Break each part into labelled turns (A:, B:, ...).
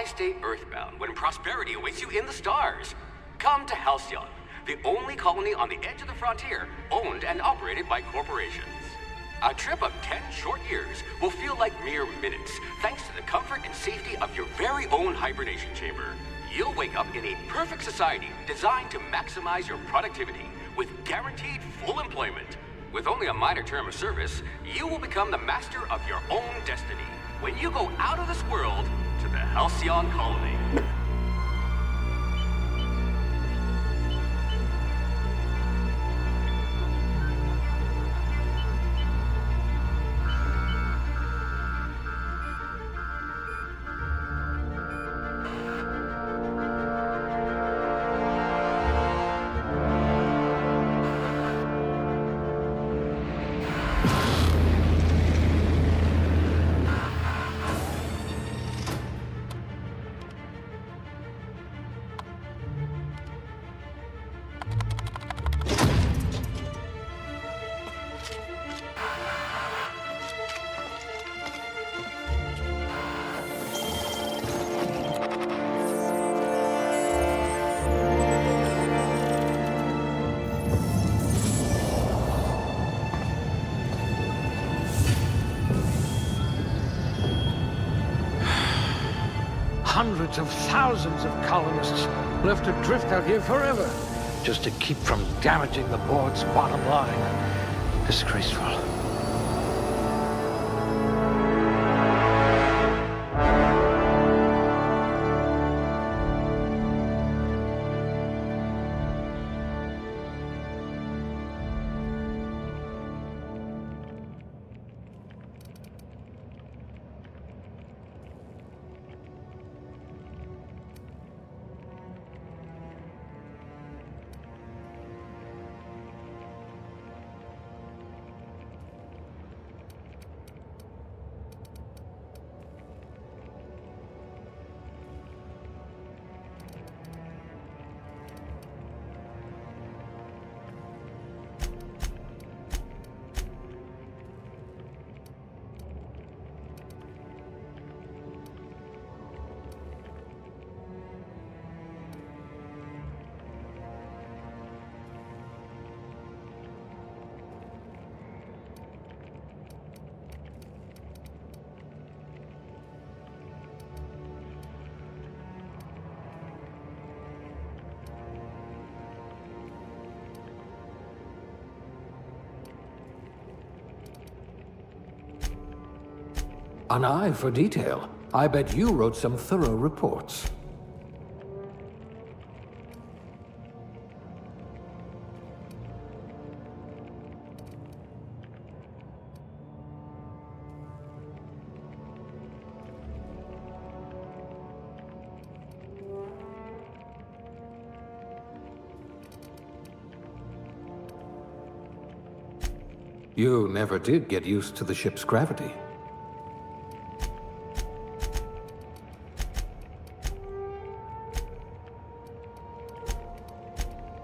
A: stay earthbound when prosperity awaits you in the stars? Come to Halcyon, the only colony on the edge of the frontier, owned and operated by corporations. A trip of 10 short years will feel like mere minutes, thanks to the comfort and safety of your very own hibernation chamber. You'll wake up in a perfect society designed to maximize your productivity, with guaranteed full employment. With only a minor term of service, you will become the master of your own destiny when you go out of this world to the Halcyon colony.
B: Hundreds of thousands of colonists left adrift out here forever, just to keep from damaging the board's bottom line. Disgraceful.
C: An eye for detail. I bet you wrote some thorough reports. You never did get used to the ship's gravity.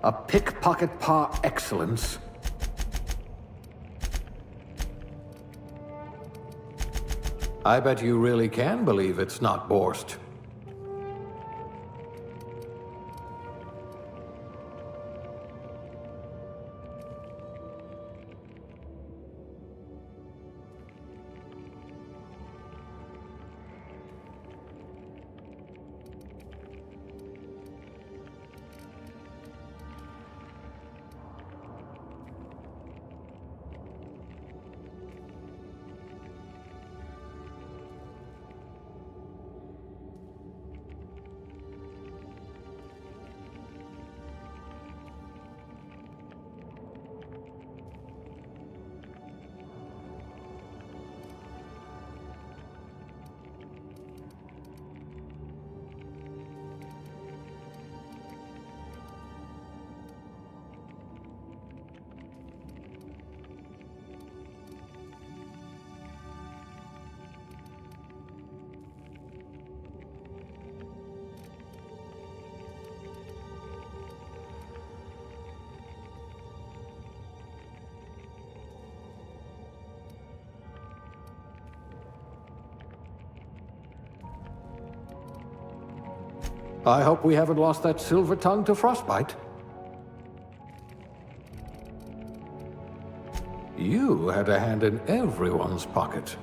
C: A pickpocket par excellence. I bet you really can believe it's not Borst. I hope we haven't lost that silver tongue to frostbite. You had a hand in everyone's pocket.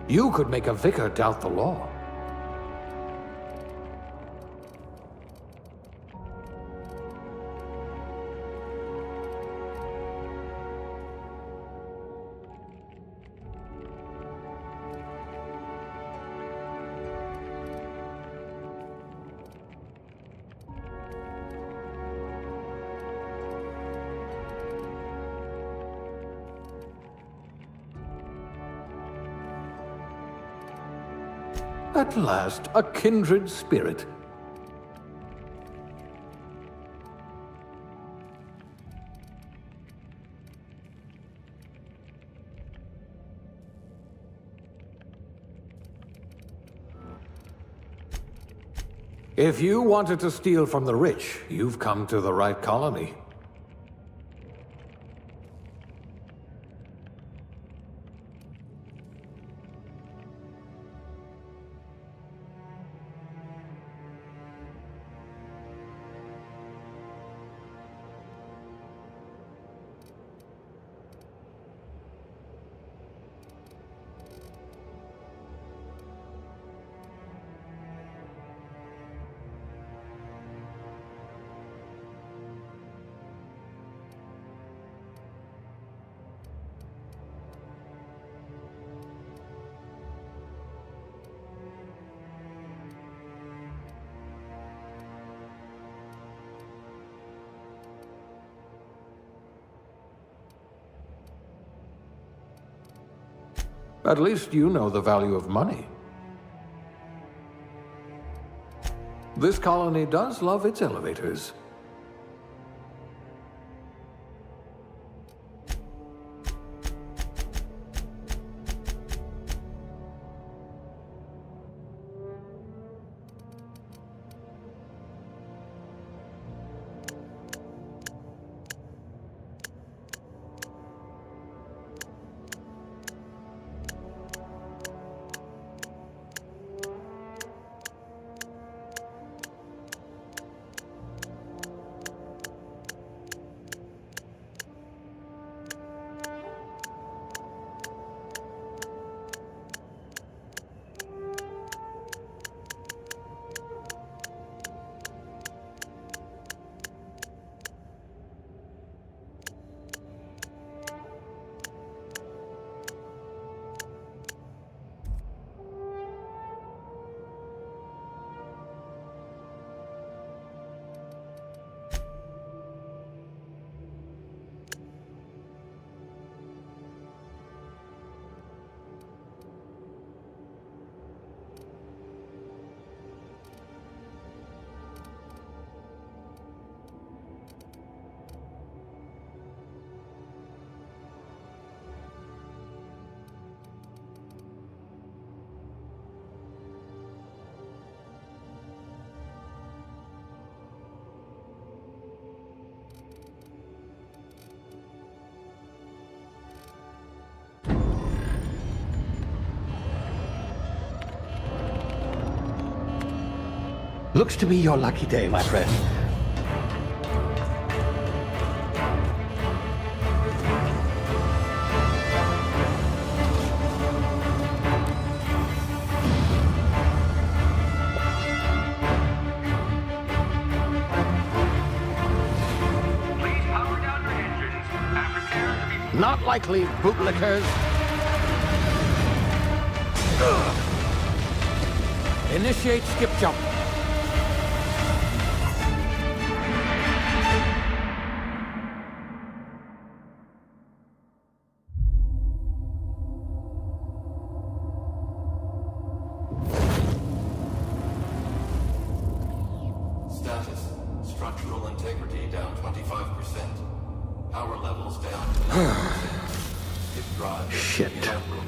C: You could make a vicar doubt the law. At last, a kindred spirit. If you wanted to steal from the rich, you've come to the right colony. At least you know the value of money. This colony does love its elevators.
B: Looks to be your lucky day, my friend.
A: Please power down your engines and prepare to be...
B: Not likely, bootlickers. Initiate skip jump.
D: Status. Structural integrity down 25%. Power levels down to 90%. Skip drive.
B: Shit.
D: Inoperable.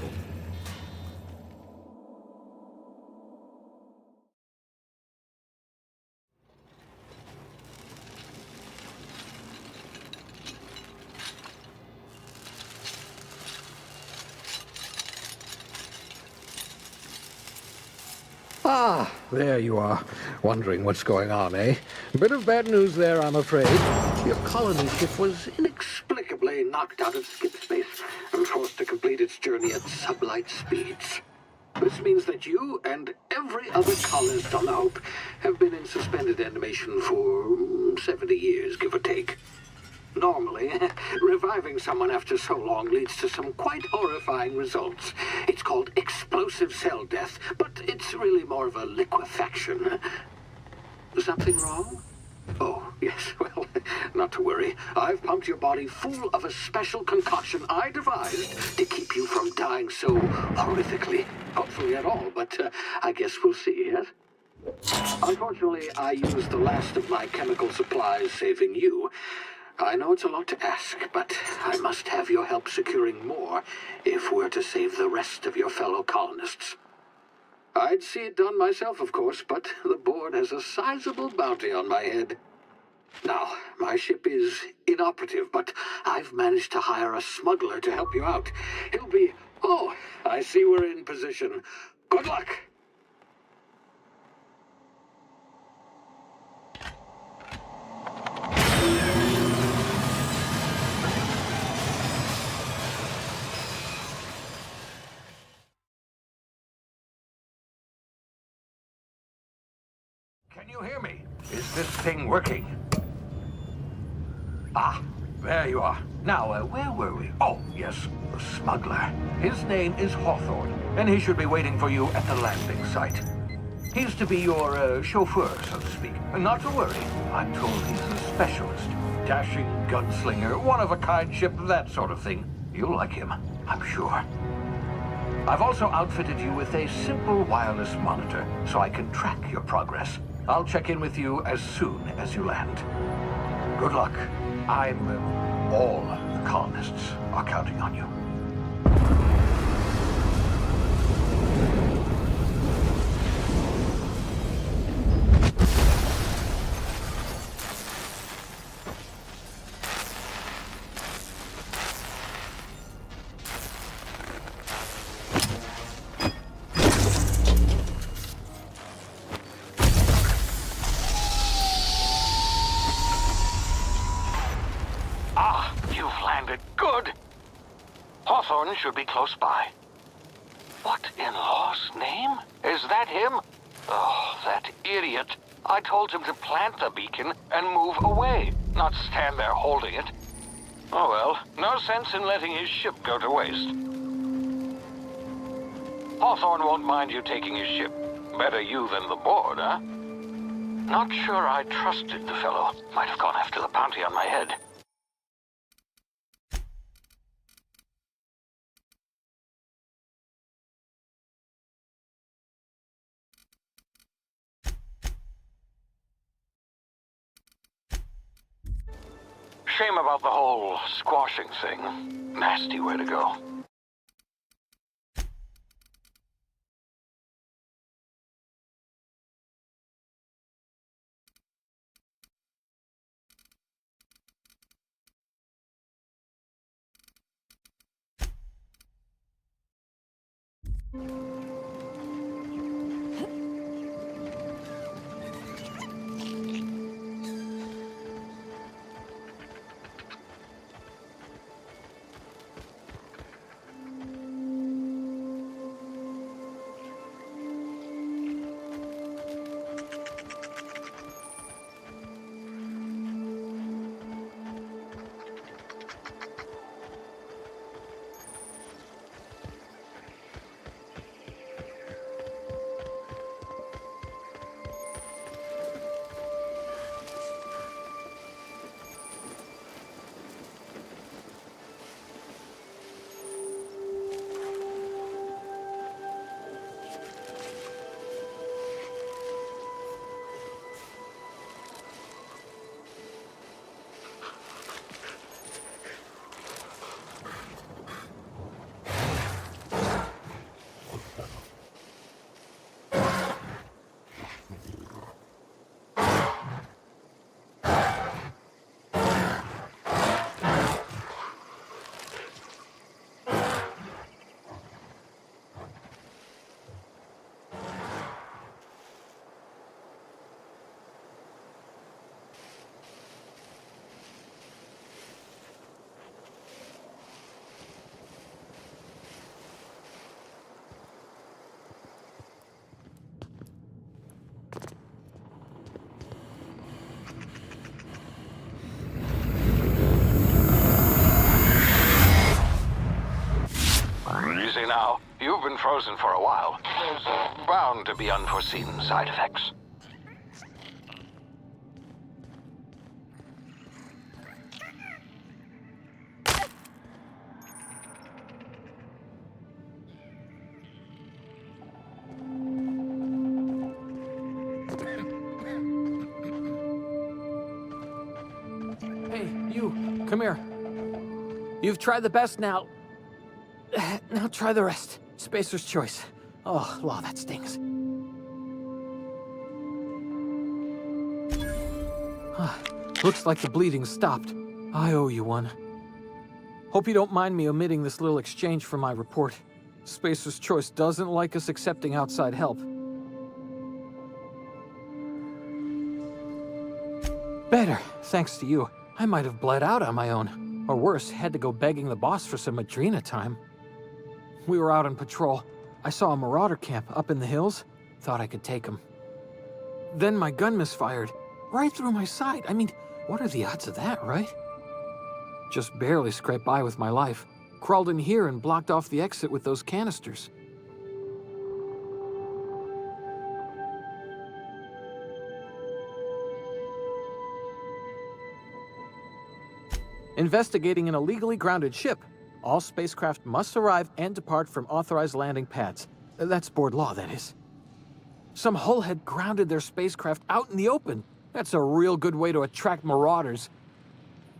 B: Ah, there you are. Wondering what's going on, eh? A bit of bad news there, I'm afraid. Your colony ship was inexplicably knocked out of skip space and forced to complete its journey at sublight speeds. This means that you and every other colonist on the Hope have been in suspended animation for 70 years, give or take. Normally, reviving someone after so long leads to some quite horrifying results. It's called explosive cell death, but it's really more of a liquefaction. Something wrong? Oh, yes, well, not to worry. I've pumped your body full of a special concoction I devised to keep you from dying so horrifically. Hopefully at all, but I guess we'll see, yes? Unfortunately, I used the last of my chemical supplies saving you. I know it's a lot to ask, but I must have your help securing more if we're to save the rest of your fellow colonists. I'd see it done myself, of course, but the board has a sizable bounty on my head. Now, my ship is inoperative, but I've managed to hire a smuggler to help you out. He'll be... Oh, I see we're in position. Good luck!
C: Can you hear me? Is this thing working? Ah, there you are. Now, where were we? Oh, yes, the smuggler. His name is Hawthorne, and he should be waiting for you at the landing site. He's to be your chauffeur, so to speak. Not to worry. I'm told he's a specialist. Dashing gunslinger, one-of-a-kind ship, that sort of thing. You'll like him, I'm sure. I've also outfitted you with a simple wireless monitor, so I can track your progress. I'll check in with you as soon as you land. Good luck. All the colonists are counting on you.
B: Good. Hawthorne should be close by. What in law's name? Is that him? Oh, that idiot. I told him to plant the beacon and move away, not stand there holding it. Oh well, no sense in letting his ship go to waste. Hawthorne won't mind you taking his ship. Better you than the board, huh? Not sure I trusted the fellow. Might have gone after the bounty on my head. Shame about the whole squashing thing. Nasty way to go. easy now. You've been frozen for a while. There's bound to be unforeseen side effects.
E: Hey, you, come here. You've tried the best now. Now try the rest. Spacer's choice. Oh, law, that stings. Looks like the bleeding stopped. I owe you one. Hope you don't mind me omitting this little exchange from my report. Spacer's choice doesn't like us accepting outside help. Better, thanks to you. I might have bled out on my own. Or worse, had to go begging the boss for some Adrena time. We were out on patrol. I saw a marauder camp up in the hills. Thought I could take him. Then my gun misfired. Right through my side. I mean, what are the odds of that, right? Just barely scraped by with my life. Crawled in here and blocked off the exit with those canisters. Investigating an illegally grounded ship. All spacecraft must arrive and depart from authorized landing pads. That's board law, that is. Some hull had grounded their spacecraft out in the open. That's a real good way to attract marauders.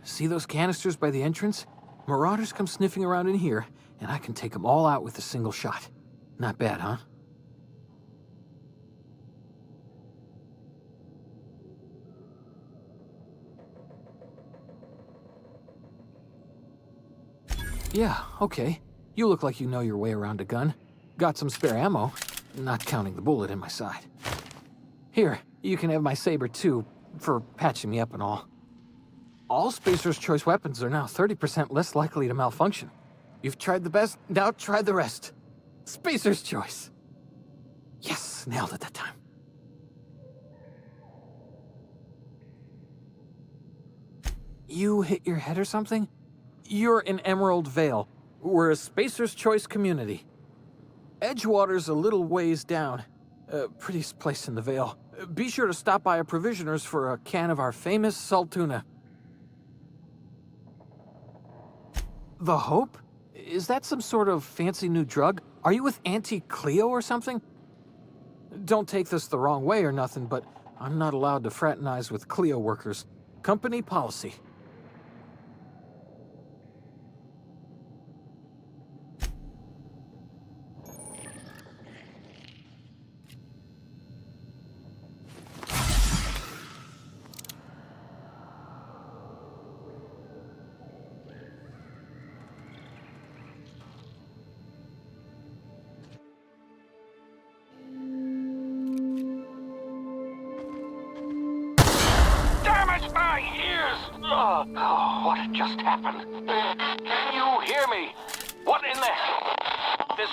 E: See those canisters by the entrance? Marauders come sniffing around in here, and I can take them all out with a single shot. Not bad, huh? Yeah, okay. You look like you know your way around a gun. Got some spare ammo, not counting the bullet in my side. Here, you can have my saber too, for patching me up and all. All Spacer's choice weapons are now 30% less likely to malfunction. You've tried the best, now try the rest. Spacer's choice. Yes, nailed it that time. You hit your head or something? You're in Emerald Vale. We're a Spacer's Choice community. Edgewater's a little ways down. Prettiest place in the Vale. Be sure to stop by our provisioners for a can of our famous salt tuna. The Hope? Is that some sort of fancy new drug? Are you with Auntie Cleo or something? Don't take this the wrong way or nothing, but I'm not allowed to fraternize with Cleo workers. Company policy.
B: My ears! Oh, what just happened? Can you hear me? What in the hell? This...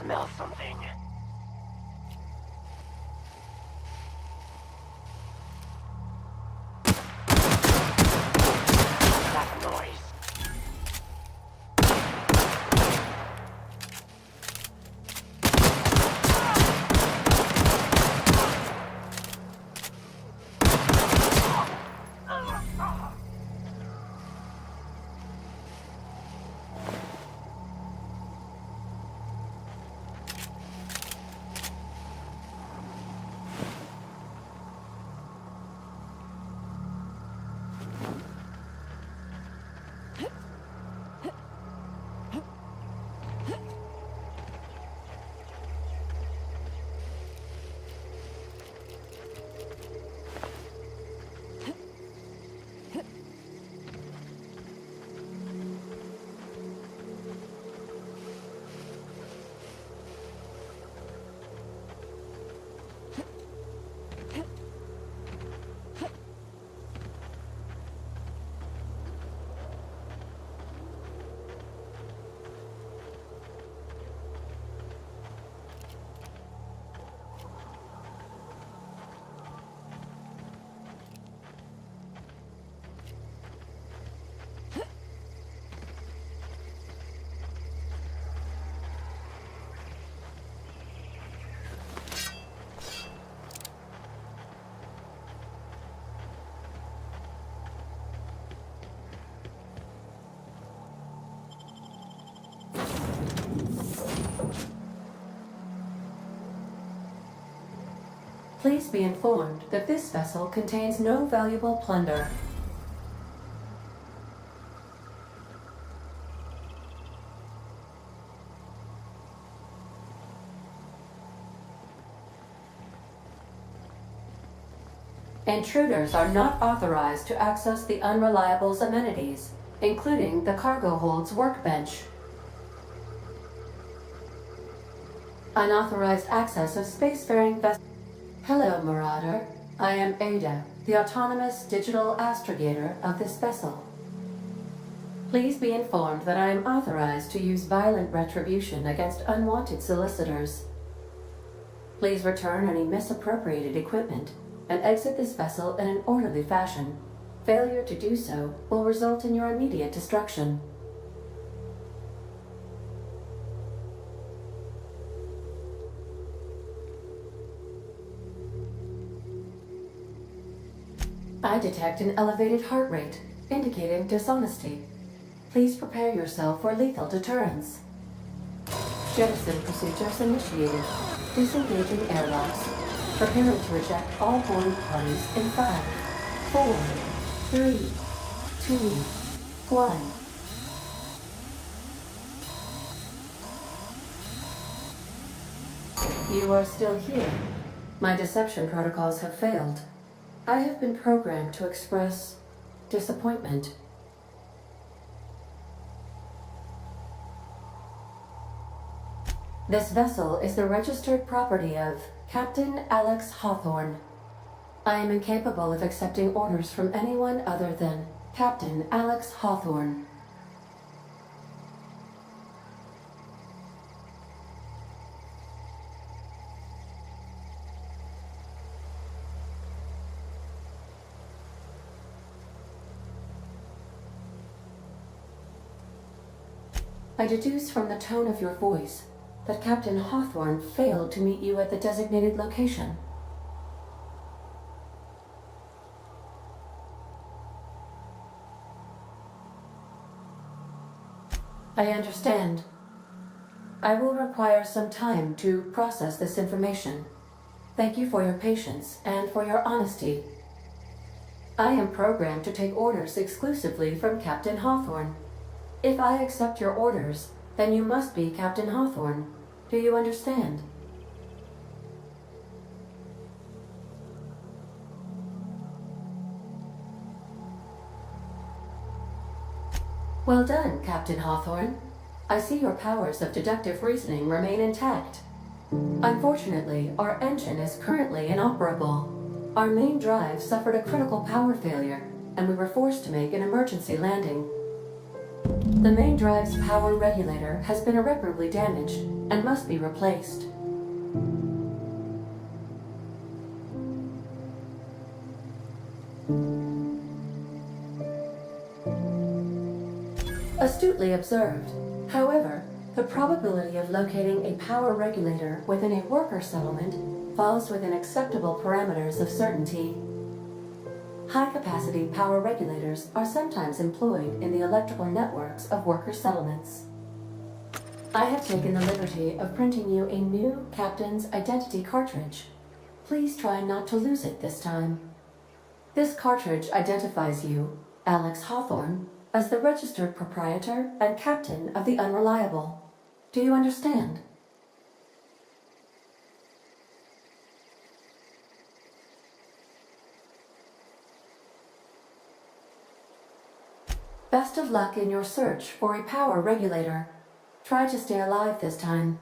F: Smell something. That noise.
G: Please be informed that this vessel contains no valuable plunder. Intruders are not authorized to access the Unreliable's amenities, including the cargo hold's workbench. Unauthorized access of spacefaring vessels. Hello, Marauder. I am Ada, the autonomous digital astrogator of this vessel. Please be informed that I am authorized to use violent retribution against unwanted solicitors. Please return any misappropriated equipment and exit this vessel in an orderly fashion. Failure to do so will result in your immediate destruction. I detect an elevated heart rate, indicating dishonesty. Please prepare yourself for lethal deterrence. Jettison procedures initiated. Disengaging airlocks. Preparing to eject all boarding parties in 5, 4, 3, 2, 1. You are still here. My deception protocols have failed. I have been programmed to express disappointment. This vessel is the registered property of Captain Alex Hawthorne. I am incapable of accepting orders from anyone other than Captain Alex Hawthorne. I deduce from the tone of your voice that Captain Hawthorne failed to meet you at the designated location. I understand. I will require some time to process this information. Thank you for your patience and for your honesty. I am programmed to take orders exclusively from Captain Hawthorne. If I accept your orders, then you must be Captain Hawthorne. Do you understand? Well done, Captain Hawthorne. I see your powers of deductive reasoning remain intact. Unfortunately, our engine is currently inoperable. Our main drive suffered a critical power failure, and we were forced to make an emergency landing. The main drive's power regulator has been irreparably damaged and must be replaced. Astutely observed. However, the probability of locating a power regulator within a worker settlement falls within acceptable parameters of certainty. High-capacity power regulators are sometimes employed in the electrical networks of worker settlements. I have taken the liberty of printing you a new captain's identity cartridge. Please try not to lose it this time. This cartridge identifies you, Alex Hawthorne, as the registered proprietor and captain of the Unreliable. Do you understand? Best of luck in your search for a power regulator. Try to stay alive this time.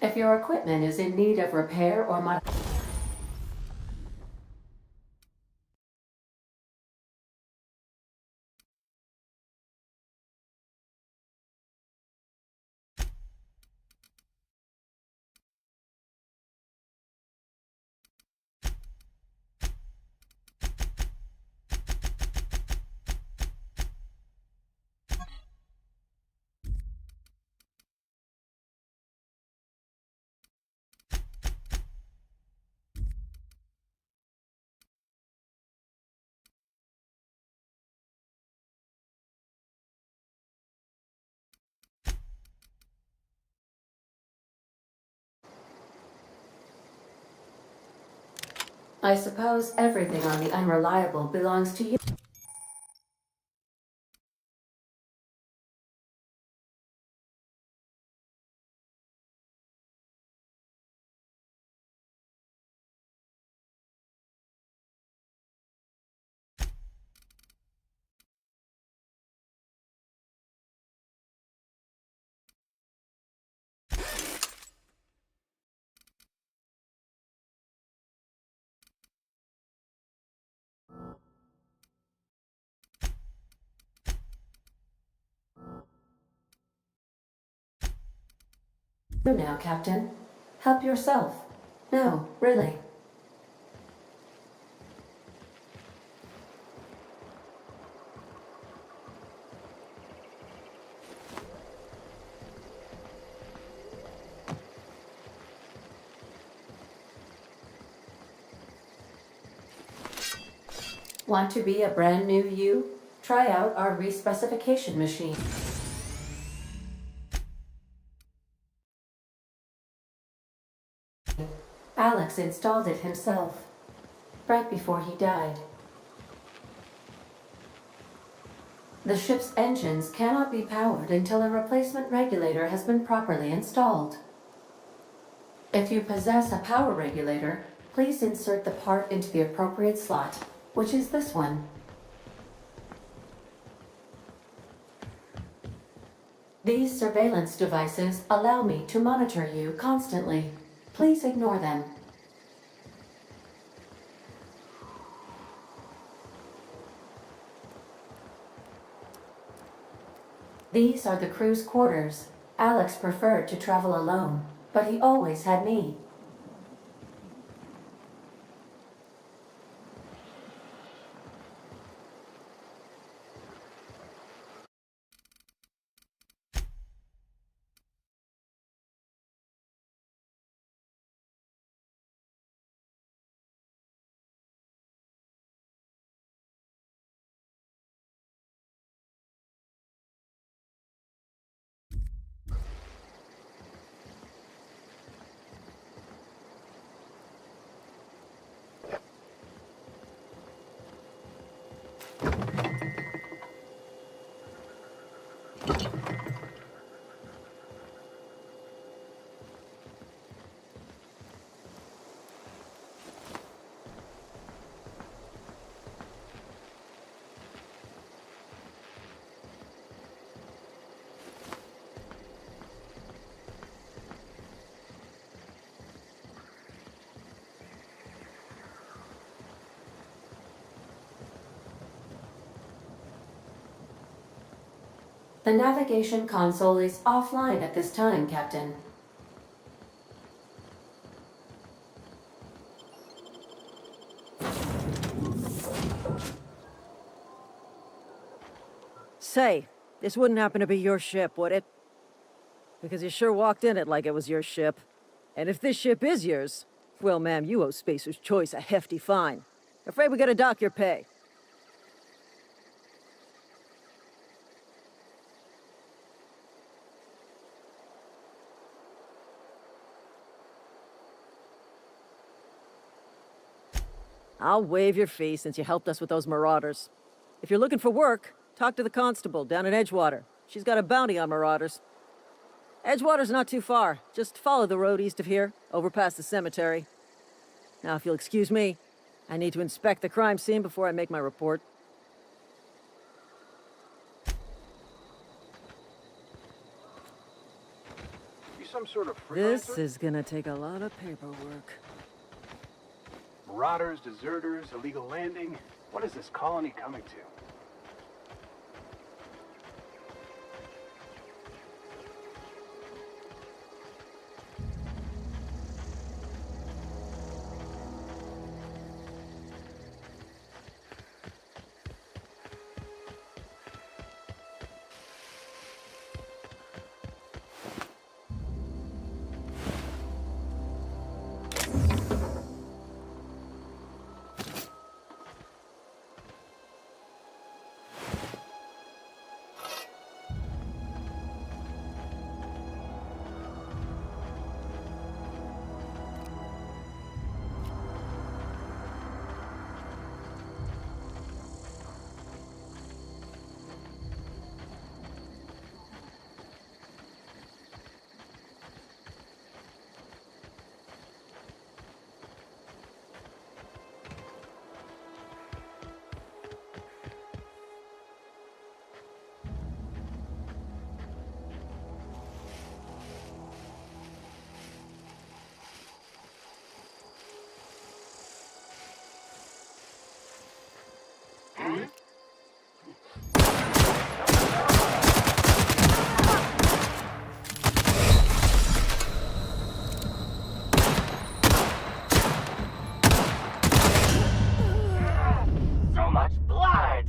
G: If your equipment is in need of repair or I suppose everything on the Unreliable belongs to you. You now, Captain. Help yourself. No, really. Want to be a brand new you? Try out our respecification machine. Alex installed it himself, right before he died. The ship's engines cannot be powered until a replacement regulator has been properly installed. If you possess a power regulator, please insert the part into the appropriate slot, which is this one. These surveillance devices allow me to monitor you constantly. Please ignore them. These are the crew's quarters. Alex preferred to travel alone, but he always had me. The navigation console is offline at this time, Captain.
H: Say, this wouldn't happen to be your ship, would it? Because you sure walked in it like it was your ship. And if this ship is yours, well, ma'am, you owe Spacer's Choice a hefty fine. Afraid we gotta dock your pay. I'll waive your fee since you helped us with those marauders. If you're looking for work, talk to the constable down in Edgewater. She's got a bounty on marauders. Edgewater's not too far. Just follow the road east of here, over past the cemetery. Now, if you'll excuse me, I need to inspect the crime scene before I make my report.
I: You some sort of
H: This
I: freelancer?
H: is gonna take a lot of paperwork.
I: Marauders, deserters, illegal landing. What is this colony coming to?
F: So much blood!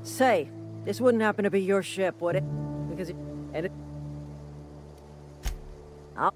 H: Say, this wouldn't happen to be your ship, would it? Because I'll...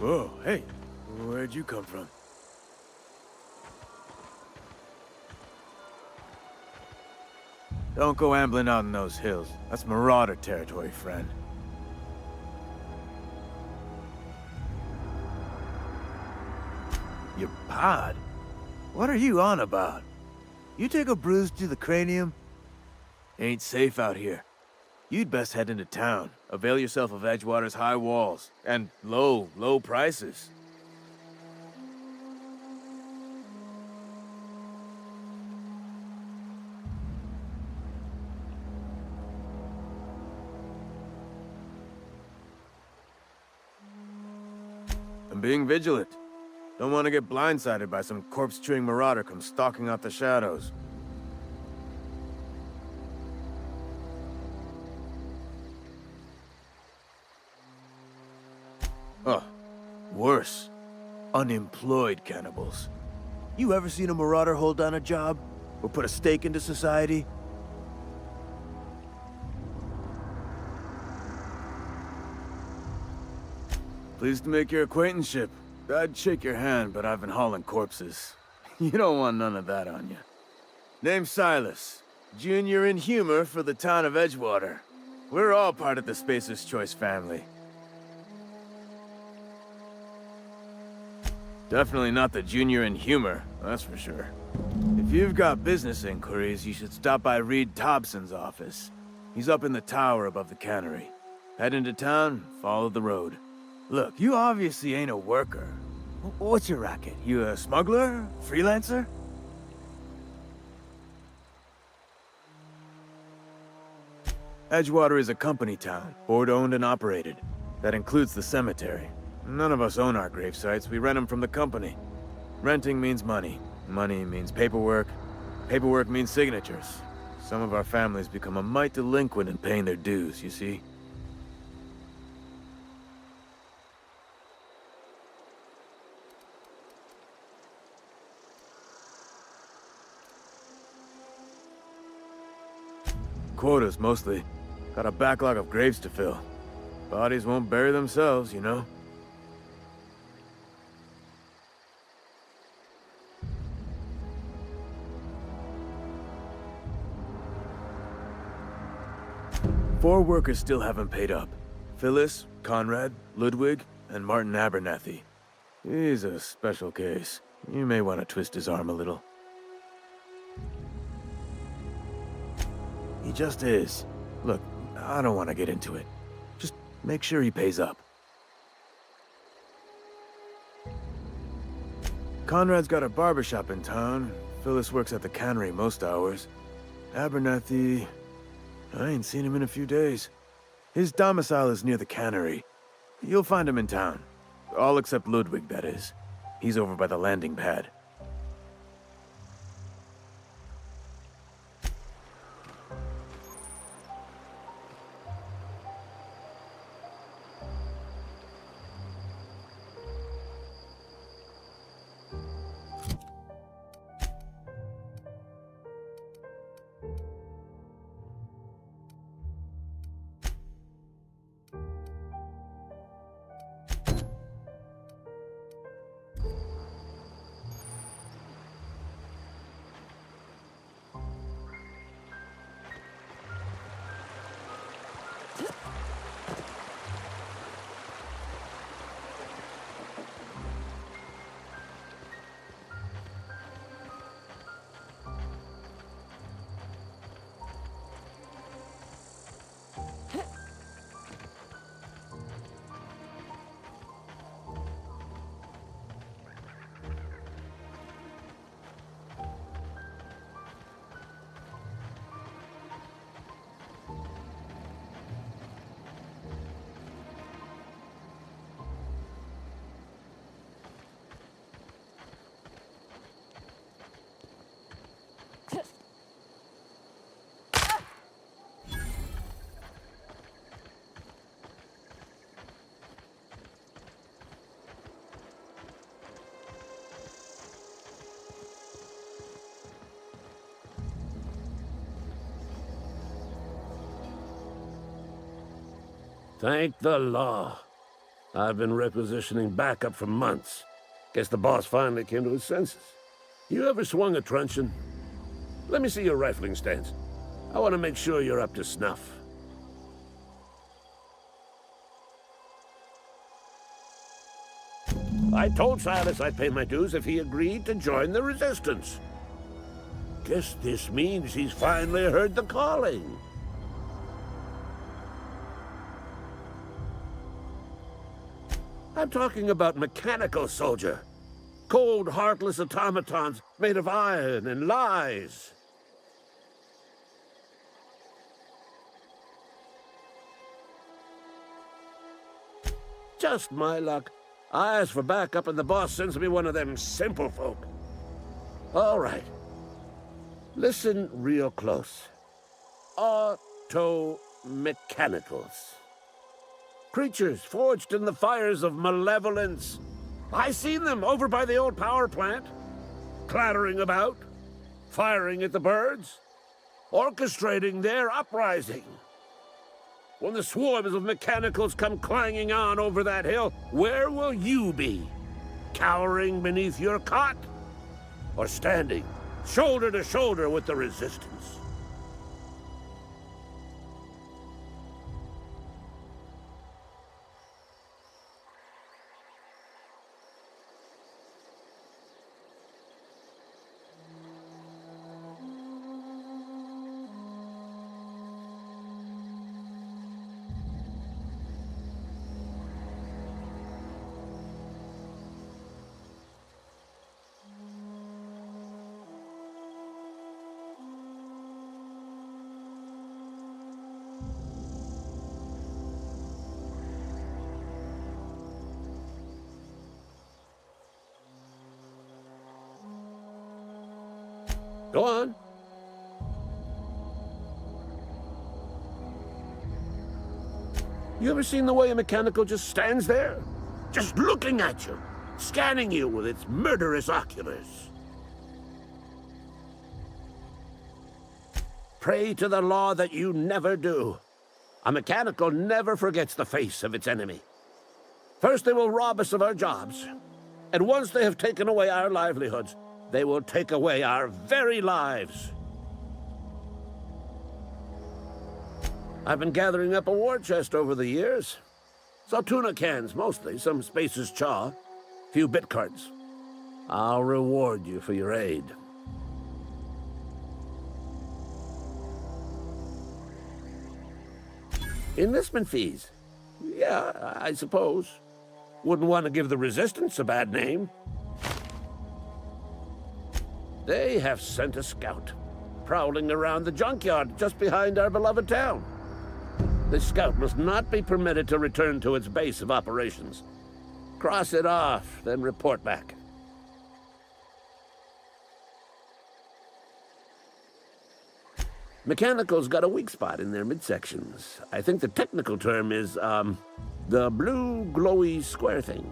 J: Whoa, hey, where'd you come from? Don't go ambling out in those hills. That's Marauder territory, friend. Your pod? What are you on about? You take a bruise to the cranium? Ain't safe out here. You'd best head into town. Avail yourself of Edgewater's high walls and low prices. I'm being vigilant. Don't want to get blindsided by some corpse-chewing marauder come stalking out the shadows. Oh, worse. Unemployed cannibals. You ever seen a marauder hold down a job? Or put a stake into society? Pleased to make your acquaintanceship. I'd shake your hand, but I've been hauling corpses. You don't want none of that on you. Name's Silas. Junior in humor for the town of Edgewater. We're all part of the Spacer's Choice family. Definitely not the junior in humor, that's for sure. If you've got business inquiries, you should stop by Reed Thompson's office. He's up in the tower above the cannery. Head into town, follow the road. Look, you obviously ain't a worker. What's your racket? You a smuggler? Freelancer? Edgewater is a company town, board-owned and operated. That includes the cemetery. None of us own our grave sites, we rent them from the company. Renting means money. Money means paperwork. Paperwork means signatures. Some of our families become a mite delinquent in paying their dues, you see? Quotas, mostly. Got a backlog of graves to fill. Bodies won't bury themselves, you know? Four workers still haven't paid up. Phyllis, Conrad, Ludwig, and Martin Abernathy. He's a special case. You may want to twist his arm a little. He just is. Look, I don't want to get into it. Just make sure he pays up. Conrad's got a barbershop in town. Phyllis works at the cannery most hours. Abernathy... I ain't seen him in a few days. His domicile is near the cannery. You'll find him in town. All except Ludwig, that is. He's over by the landing pad.
K: Thank the law. I've been requisitioning backup for months. Guess the boss finally came to his senses. You ever swung a truncheon? Let me see your rifling stance. I want to make sure you're up to snuff. I told Silas I'd pay my dues if he agreed to join the resistance. Guess this means he's finally heard the calling. I'm talking about mechanical soldier. Cold, heartless automatons made of iron and lies. Just my luck. I ask for backup and the boss sends me one of them simple folk. All right. Listen real close. Auto-mechanicals. Creatures forged in the fires of malevolence. I seen them over by the old power plant, clattering about, firing at the birds, orchestrating their uprising. When the swarms of mechanicals come clanging on over that hill, where will you be? Cowering beneath your cot? Or standing, shoulder to shoulder with the resistance? Go on. You ever seen the way a mechanical just stands there? Just looking at you, scanning you with its murderous oculars. Pray to the law that you never do. A mechanical never forgets the face of its enemy. First they will rob us of our jobs, and once they have taken away our livelihoods, they will take away our very lives. I've been gathering up a war chest over the years. Saw tuna cans, mostly, some Spacer's chaw, few bit cards. I'll reward you for your aid. Enlistment fees. Yeah, I suppose. Wouldn't want to give the Resistance a bad name. They have sent a scout, prowling around the junkyard just behind our beloved town. This scout must not be permitted to return to its base of operations. Cross it off, then report back. Mechanicals got a weak spot in their midsections. I think the technical term is, the blue glowy square thing.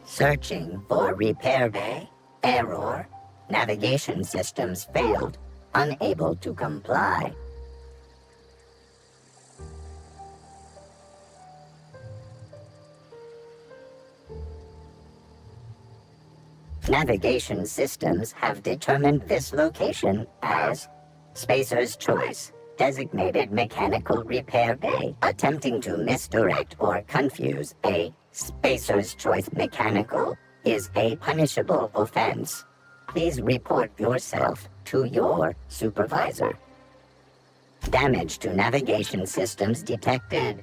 L: Searching for repair bay. Error. Navigation systems failed. Unable to comply. Navigation systems have determined this location as Spacer's Choice, designated mechanical repair bay. Attempting to misdirect or confuse a Spacer's Choice mechanical is a punishable offense. Please report yourself to your supervisor. Damage to navigation systems detected.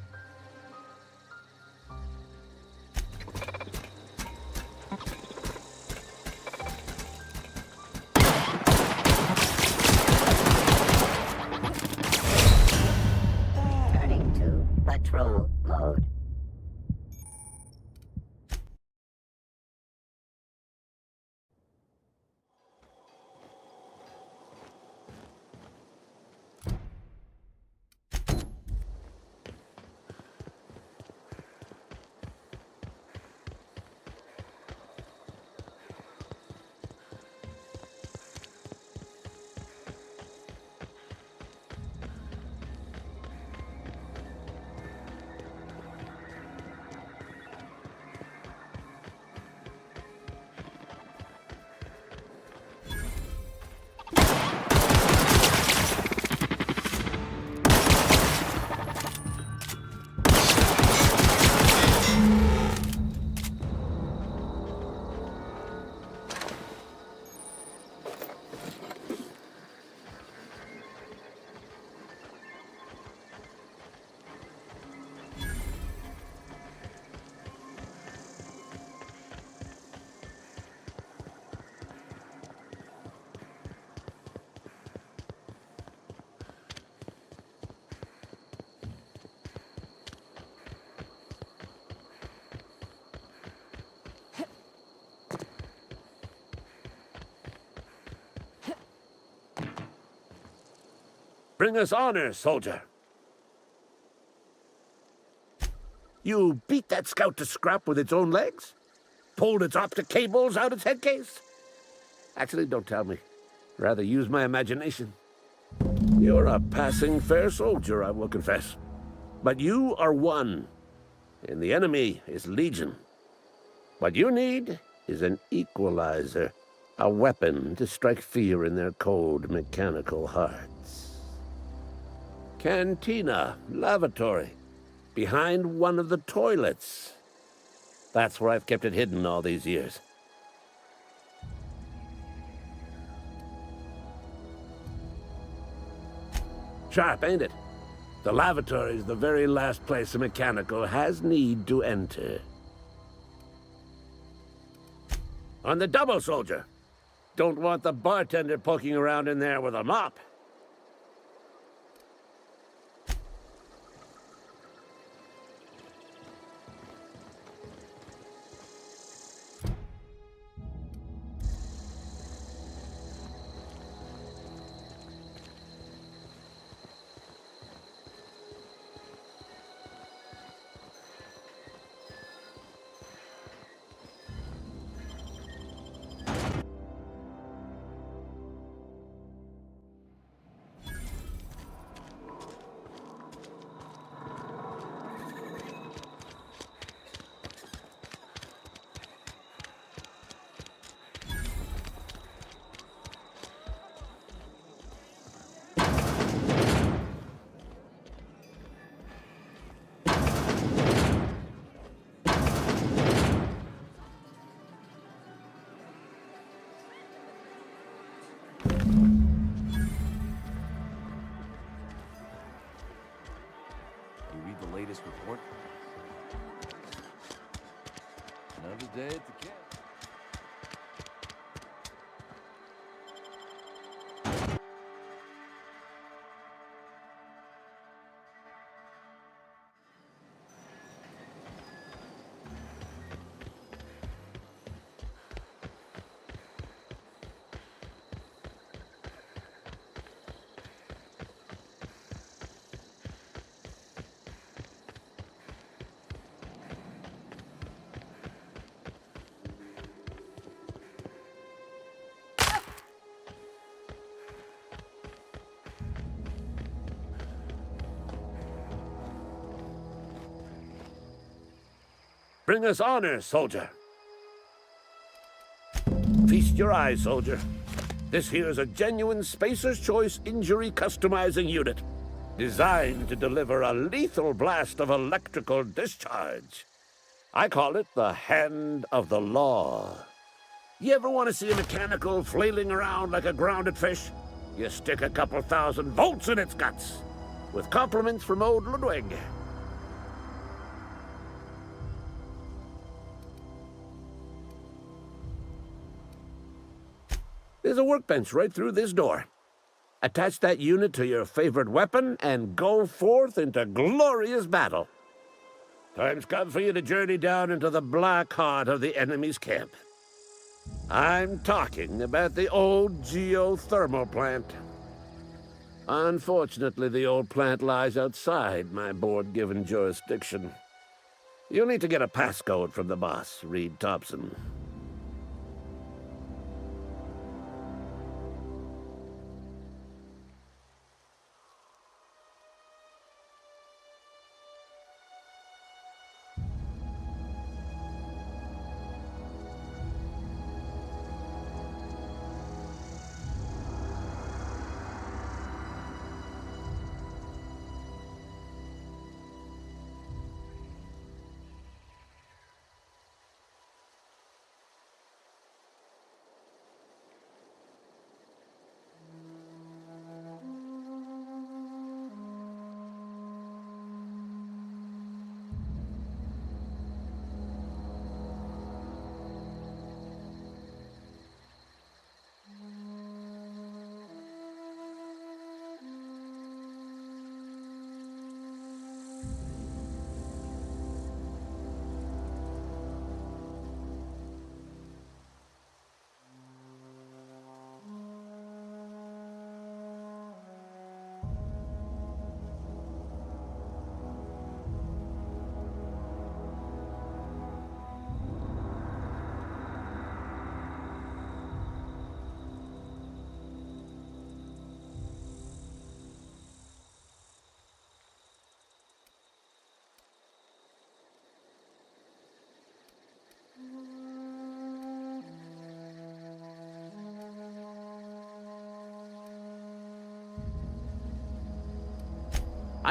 L: Turning to patrol mode.
K: Bring us honor, soldier. You beat that scout to scrap with its own legs? Pulled its optic cables out its headcase? Actually, don't tell me. Rather use my imagination. You're a passing fair soldier, I will confess. But you are one, and the enemy is legion. What you need is an equalizer, a weapon to strike fear in their cold, mechanical hearts. Cantina, lavatory, behind one of the toilets. That's where I've kept it hidden all these years. Sharp, ain't it? The lavatory is the very last place a mechanical has need to enter. On the double, soldier. Don't want the bartender poking around in there with a mop.
M: Report. Another day at the camp.
K: Bring us honor, soldier. Feast your eyes, soldier. This here's a genuine Spacer's Choice injury customizing unit, designed to deliver a lethal blast of electrical discharge. I call it the Hand of the Law. You ever want to see a mechanical flailing around like a grounded fish? You stick a couple thousand volts in its guts. With compliments from old Ludwig. There's a workbench right through this door. Attach that unit to your favorite weapon and go forth into glorious battle. Time's come for you to journey down into the black heart of the enemy's camp. I'm talking about the old geothermal plant. Unfortunately, the old plant lies outside my board-given jurisdiction. You'll need to get a passcode from the boss, Reed Thompson.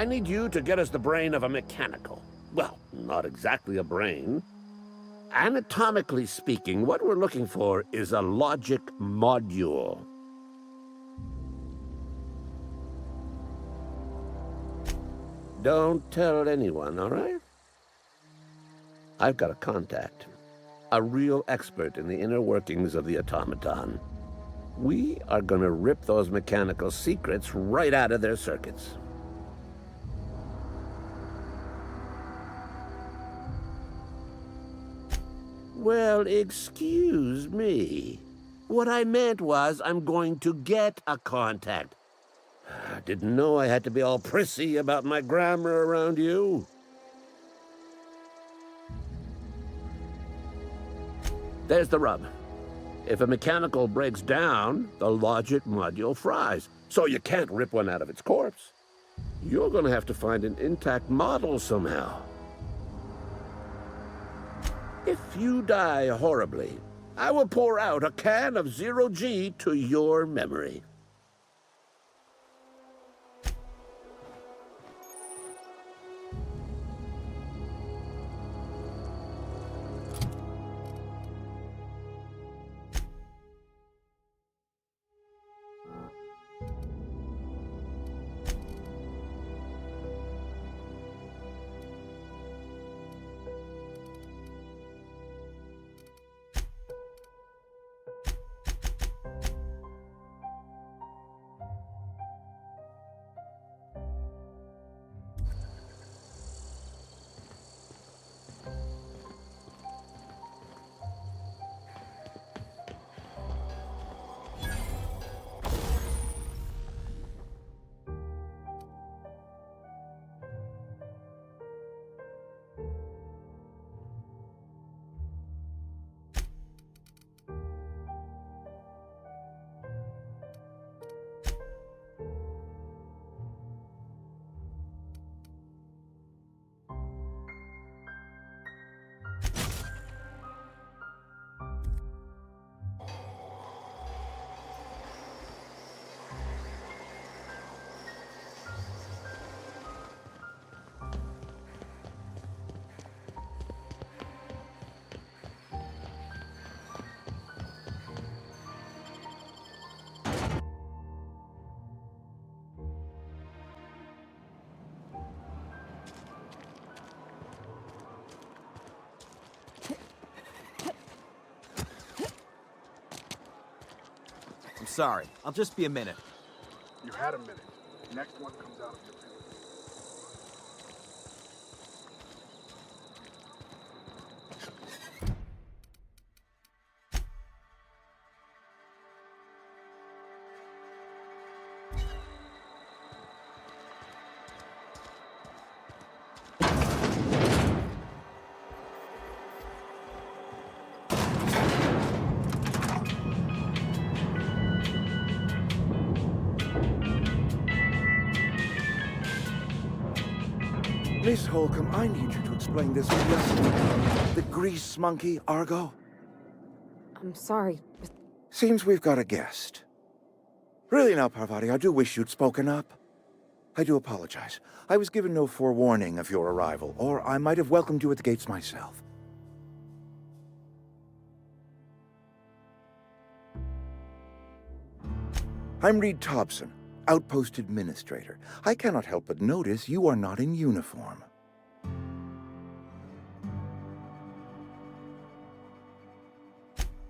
K: I need you to get us the brain of a mechanical. Well, not exactly a brain. Anatomically speaking, what we're looking for is a logic module. Don't tell anyone, all right? I've got a contact. A real expert in the inner workings of the automaton. We are gonna rip those mechanical secrets right out of their circuits. Well, excuse me. What I meant was I'm going to get a contact. I didn't know I had to be all prissy about my grammar around you. There's the rub. If a mechanical breaks down, the logic module fries, so you can't rip one out of its corpse. You're gonna have to find an intact model somehow. If you die horribly, I will pour out a can of 0G to your memory.
N: I'm sorry. I'll just be a minute.
I: You had a minute. Next one comes out of Japan.
O: Miss Holcomb, I need you to explain this lesson. The grease monkey, Argo?
P: I'm sorry.
O: Seems we've got a guest. Really now, Parvati, I do wish you'd spoken up. I do apologize. I was given no forewarning of your arrival, or I might have welcomed you at the gates myself. I'm Reed Thompson, Outpost Administrator. I cannot help but notice you are not in uniform.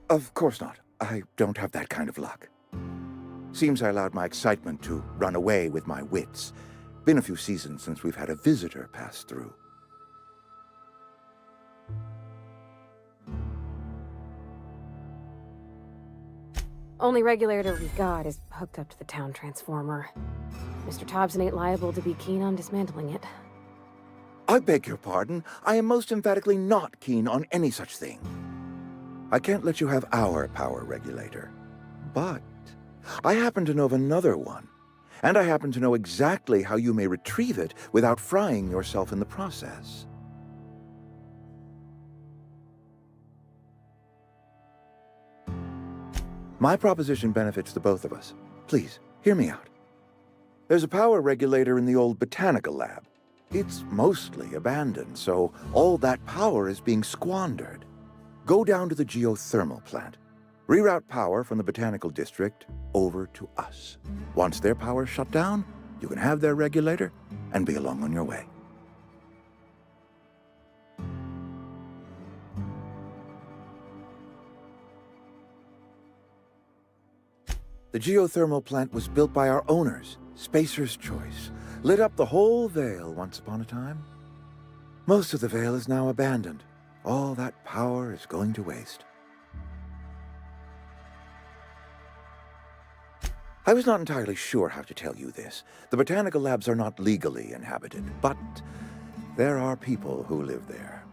O: Of course not. I don't have that kind of luck. Seems I allowed my excitement to run away with my wits. Been a few seasons since we've had a visitor pass through.
P: Only regulator we've got is hooked up to the town transformer. Mr. Thompson ain't liable to be keen on dismantling it.
O: I beg your pardon. I am most emphatically not keen on any such thing. I can't let you have our power regulator. But I happen to know of another one. And I happen to know exactly how you may retrieve it without frying yourself in the process. My proposition benefits the both of us. Please, hear me out. There's a power regulator in the old botanical lab. It's mostly abandoned, so all that power is being squandered. Go down to the geothermal plant. Reroute power from the botanical district over to us. Once their power's shut down, you can have their regulator and be along on your way. The geothermal plant was built by our owners, Spacer's Choice. Lit up the whole Vale once upon a time. Most of the Vale is now abandoned. All that power is going to waste. I was not entirely sure how to tell you this. The botanical labs are not legally inhabited, but there are people who live there.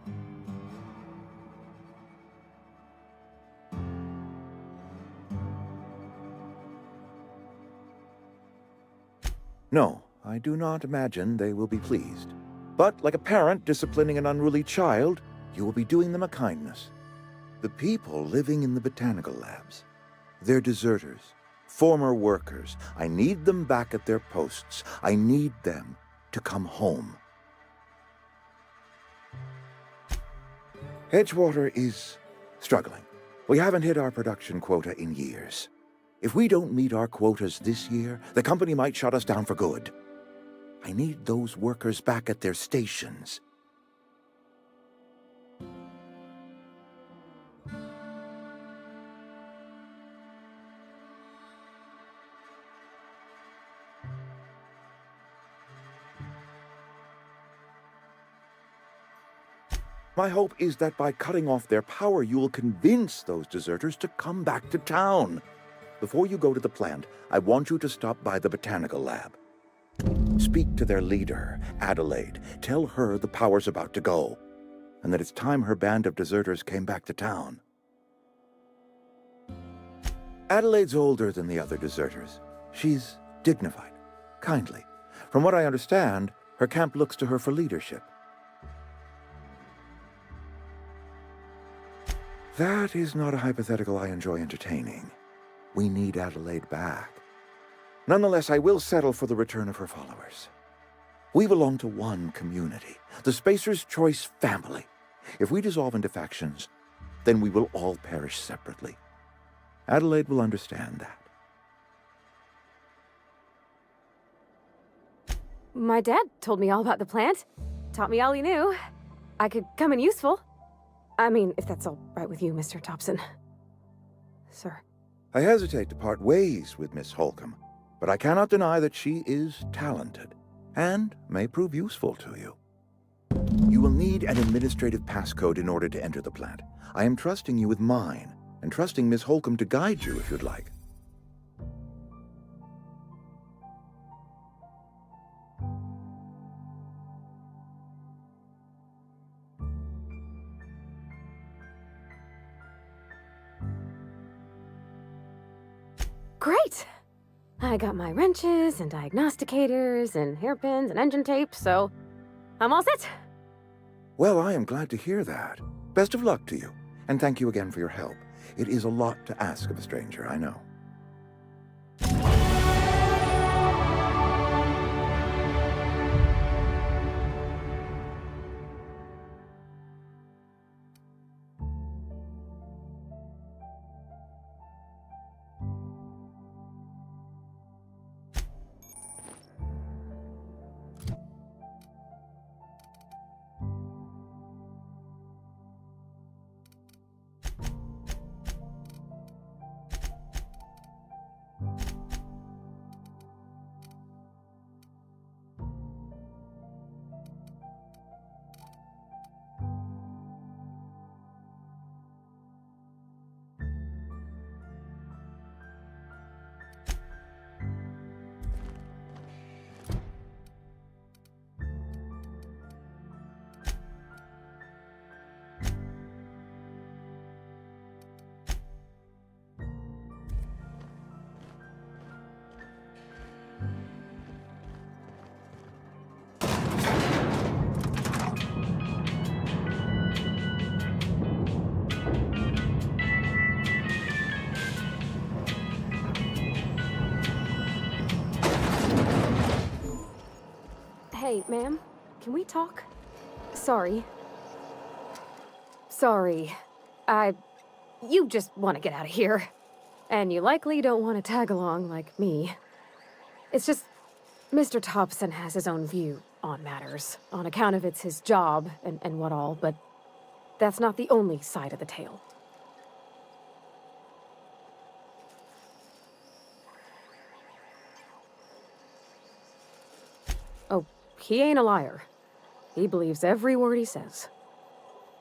O: No, I do not imagine they will be pleased. But like a parent disciplining an unruly child, you will be doing them a kindness. The people living in the botanical labs, they're deserters, former workers. I need them back at their posts. I need them to come home. Edgewater is struggling. We haven't hit our production quota in years. If we don't meet our quotas this year, the company might shut us down for good. I need those workers back at their stations. My hope is that by cutting off their power, you will convince those deserters to come back to town. Before you go to the plant, I want you to stop by the botanical lab. Speak to their leader, Adelaide. Tell her the power's about to go, and that it's time her band of deserters came back to town. Adelaide's older than the other deserters. She's dignified, kindly. From what I understand, her camp looks to her for leadership. That is not a hypothetical I enjoy entertaining. We need Adelaide back. Nonetheless, I will settle for the return of her followers. We belong to one community, the Spacer's Choice family. If we dissolve into factions, then we will all perish separately. Adelaide will understand that.
P: My dad told me all about the plant. Taught me all he knew. I could come in useful. I mean, if that's all right with you, Mr. Thompson. Sir.
O: I hesitate to part ways with Miss Holcomb, but I cannot deny that she is talented and may prove useful to you. You will need an administrative passcode in order to enter the plant. I am trusting you with mine, and trusting Miss Holcomb to guide you if you'd like.
P: Great! I got my wrenches and diagnosticators and hairpins and engine tape, so I'm all set.
O: Well, I am glad to hear that. Best of luck to you, and thank you again for your help. It is a lot to ask of a stranger, I know.
P: Hey, ma'am, can we talk? Sorry. Sorry. You just want to get out of here. And you likely don't want to tag along like me. It's just, Mr. Thompson has his own view on matters, on account of it's his job and what all, but that's not the only side of the tale. Oh, he ain't a liar. He believes every word he says.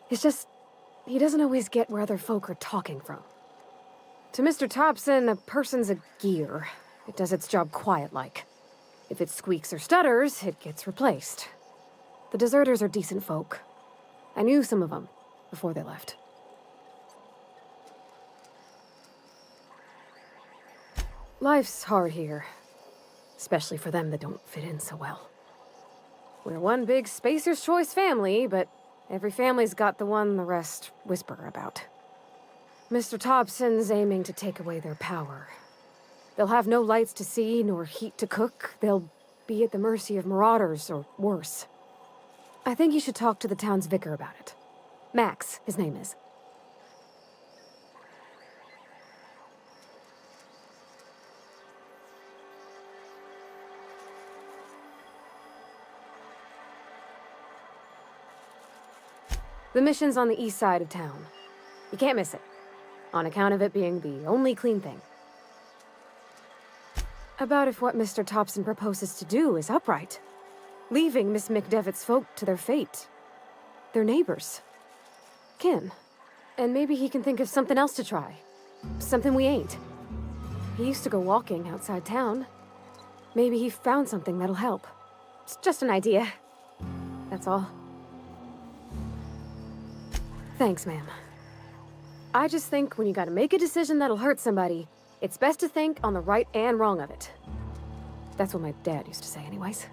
P: It's just, he doesn't always get where other folk are talking from. To Mr. Thompson, a person's a gear. It does its job quiet-like. If it squeaks or stutters, it gets replaced. The deserters are decent folk. I knew some of them before they left. Life's hard here, especially for them that don't fit in so well. We're one big Spacer's Choice family, but every family's got the one the rest whisper about. Mr. Thompson's aiming to take away their power. They'll have no lights to see, nor heat to cook. They'll be at the mercy of marauders, or worse. I think you should talk to the town's vicar about it. Max, his name is. The mission's on the east side of town. You can't miss it, on account of it being the only clean thing. About if what Mr. Thompson proposes to do is upright, leaving Miss McDevitt's folk to their fate. They're neighbors. Kin. And maybe he can think of something else to try. Something we ain't. He used to go walking outside town. Maybe he found something that'll help. It's just an idea. That's all. Thanks, ma'am. I just think when you gotta make a decision that'll hurt somebody, it's best to think on the right and wrong of it. That's what my dad used to say anyways.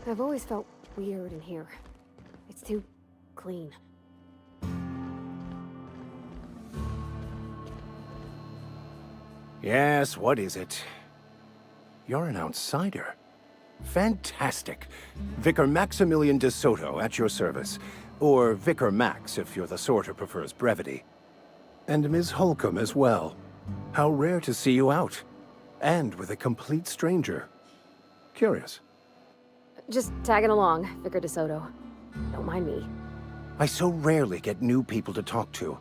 P: I've always felt weird in here. It's too clean.
Q: Yes, what is it? You're an outsider. Fantastic. Vicar Maximilian de Soto at your service. Or Vicar Max if you're the sort who prefers brevity. And Ms. Holcomb as well. How rare to see you out. And with a complete stranger. Curious.
P: Just tagging along, Vicar de Soto. Don't mind me.
Q: I so rarely get new people to talk to.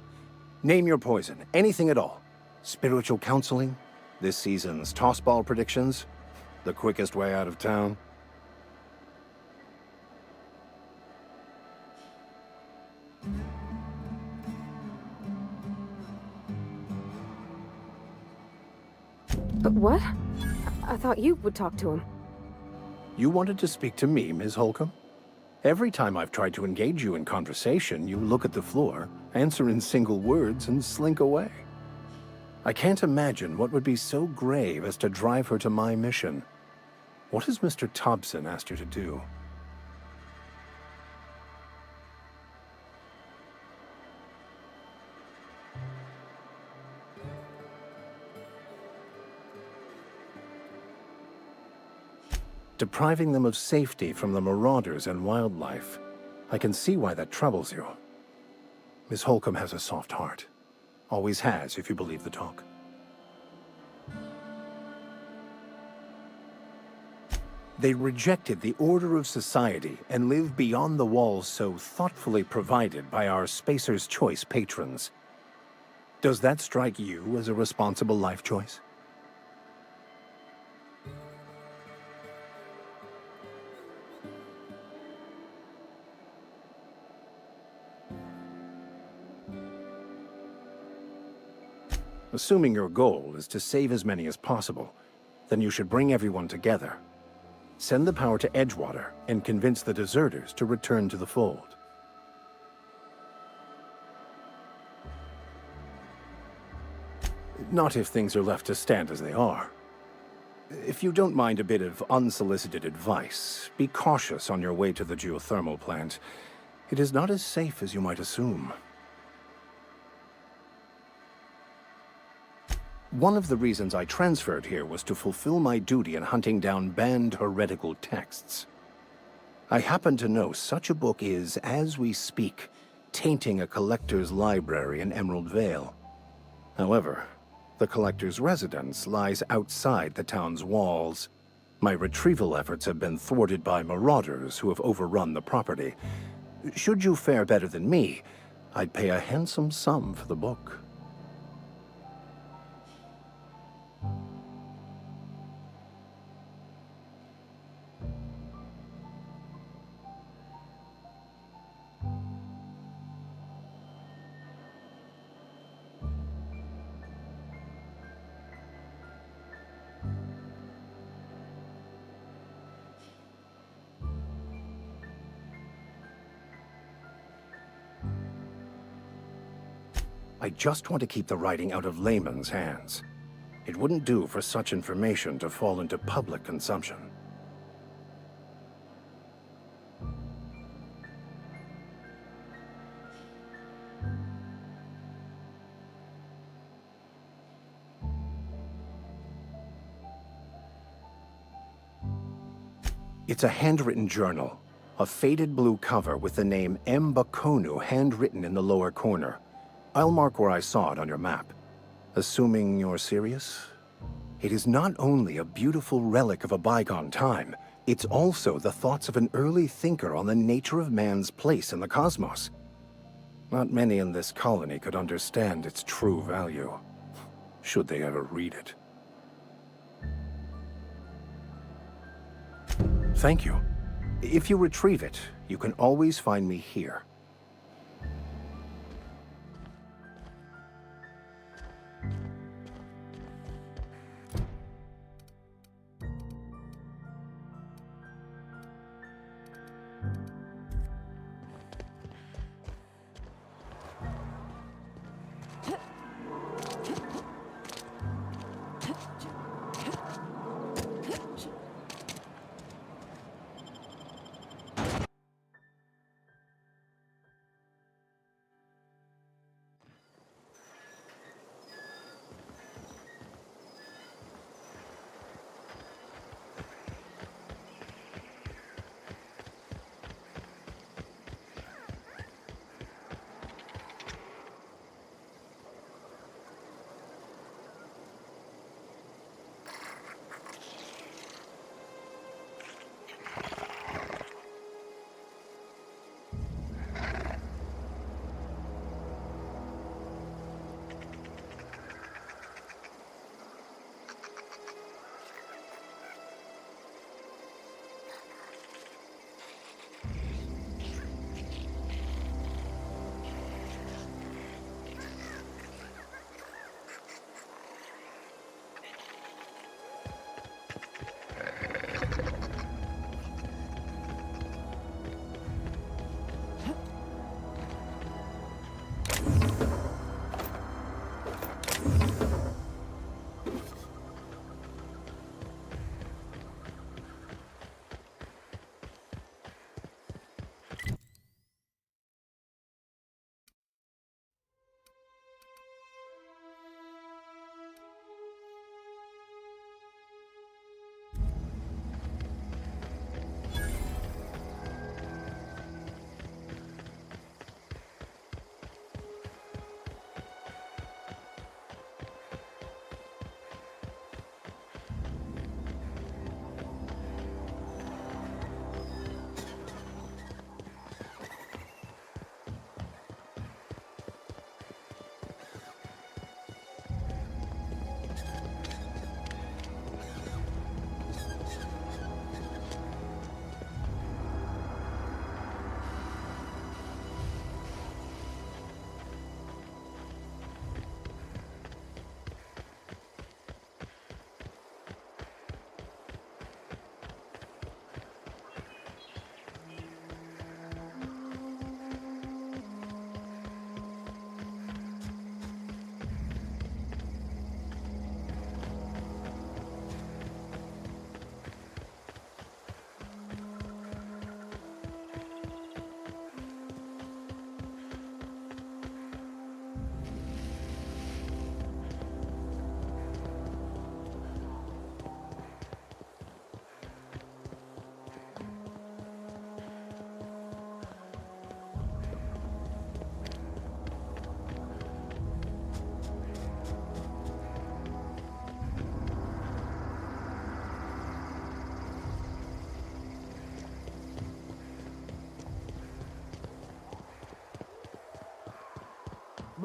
Q: Name your poison, anything at all. Spiritual counseling, this season's tossball predictions, the quickest way out of town.
P: But what? I thought you would talk to him.
Q: You wanted to speak to me, Ms. Holcomb? Every time I've tried to engage you in conversation, you look at the floor, answer in single words, and slink away. I can't imagine what would be so grave as to drive her to my mission. What has Mr. Thompson asked you to do? Depriving them of safety from the marauders and wildlife. I can see why that troubles you. Miss Holcomb has a soft heart. Always has, if you believe the talk. They rejected the order of society and live beyond the walls so thoughtfully provided by our Spacer's Choice patrons. Does that strike you as a responsible life choice? Assuming your goal is to save as many as possible, then you should bring everyone together. Send the power to Edgewater and convince the deserters to return to the fold. Not if things are left to stand as they are. If you don't mind a bit of unsolicited advice, be cautious on your way to the geothermal plant. It is not as safe as you might assume. One of the reasons I transferred here was to fulfill my duty in hunting down banned heretical texts. I happen to know such a book is, as we speak, tainting a collector's library in Emerald Vale. However, the collector's residence lies outside the town's walls. My retrieval efforts have been thwarted by marauders who have overrun the property. Should you fare better than me, I'd pay a handsome sum for the book. I just want to keep the writing out of layman's hands. It wouldn't do for such information to fall into public consumption. It's a handwritten journal, a faded blue cover with the name M. Bakonu handwritten in the lower corner. I'll mark where I saw it on your map. Assuming you're serious? It is not only a beautiful relic of a bygone time, it's also the thoughts of an early thinker on the nature of man's place in the cosmos. Not many in this colony could understand its true value, should they ever read it. Thank you. If you retrieve it, you can always find me here.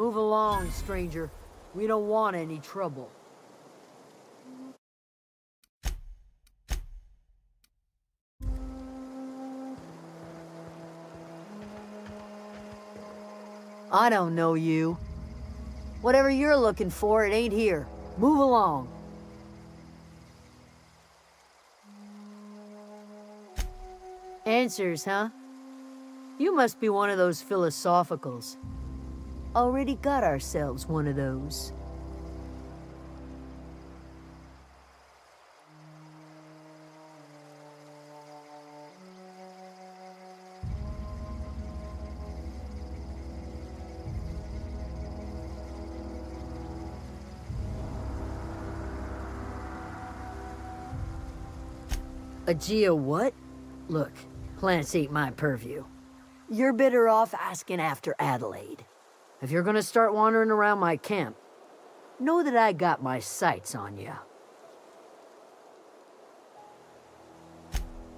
R: Move along, stranger. We don't want any trouble. I don't know you. Whatever you're looking for, it ain't here. Move along. Answers, huh? You must be one of those philosophicals. Already got ourselves one of those. A geo what? Look, plants ain't my purview. You're better off asking after Adelaide. If you're gonna start wandering around my camp, know that I got my sights on you.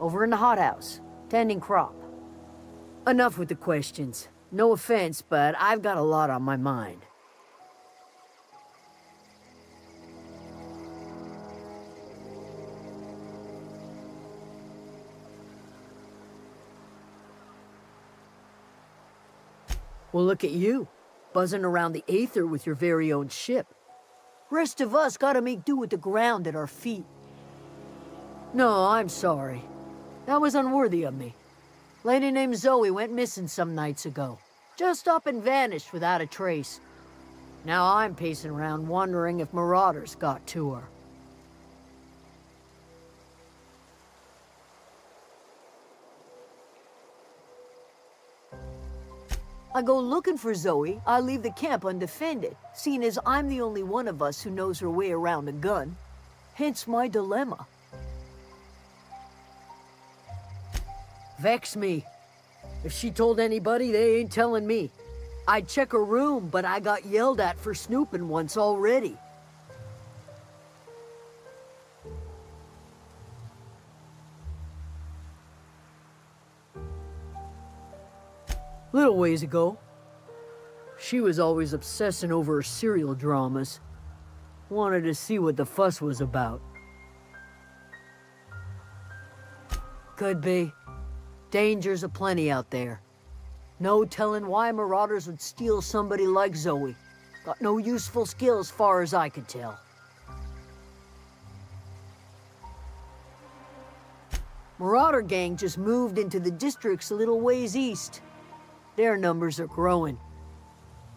R: Over in the hothouse, tending crop. Enough with the questions. No offense, but I've got a lot on my mind. Well, look at you, buzzing around the aether with your very own ship. Rest of us gotta make do with the ground at our feet. No, I'm sorry. That was unworthy of me. Lady named Zoe went missing some nights ago. Just up and vanished without a trace. Now I'm pacing around wondering if marauders got to her. I go looking for Zoe, I leave the camp undefended, seeing as I'm the only one of us who knows her way around a gun. Hence my dilemma. Vex me. If she told anybody, they ain't telling me. I'd check her room, but I got yelled at for snooping once already. Little ways ago, she was always obsessing over her serial dramas. Wanted to see what the fuss was about. Could be. Dangers aplenty out there. No telling why marauders would steal somebody like Zoe. Got no useful skill as far as I could tell. Marauder gang just moved into the districts a little ways east. Their numbers are growing.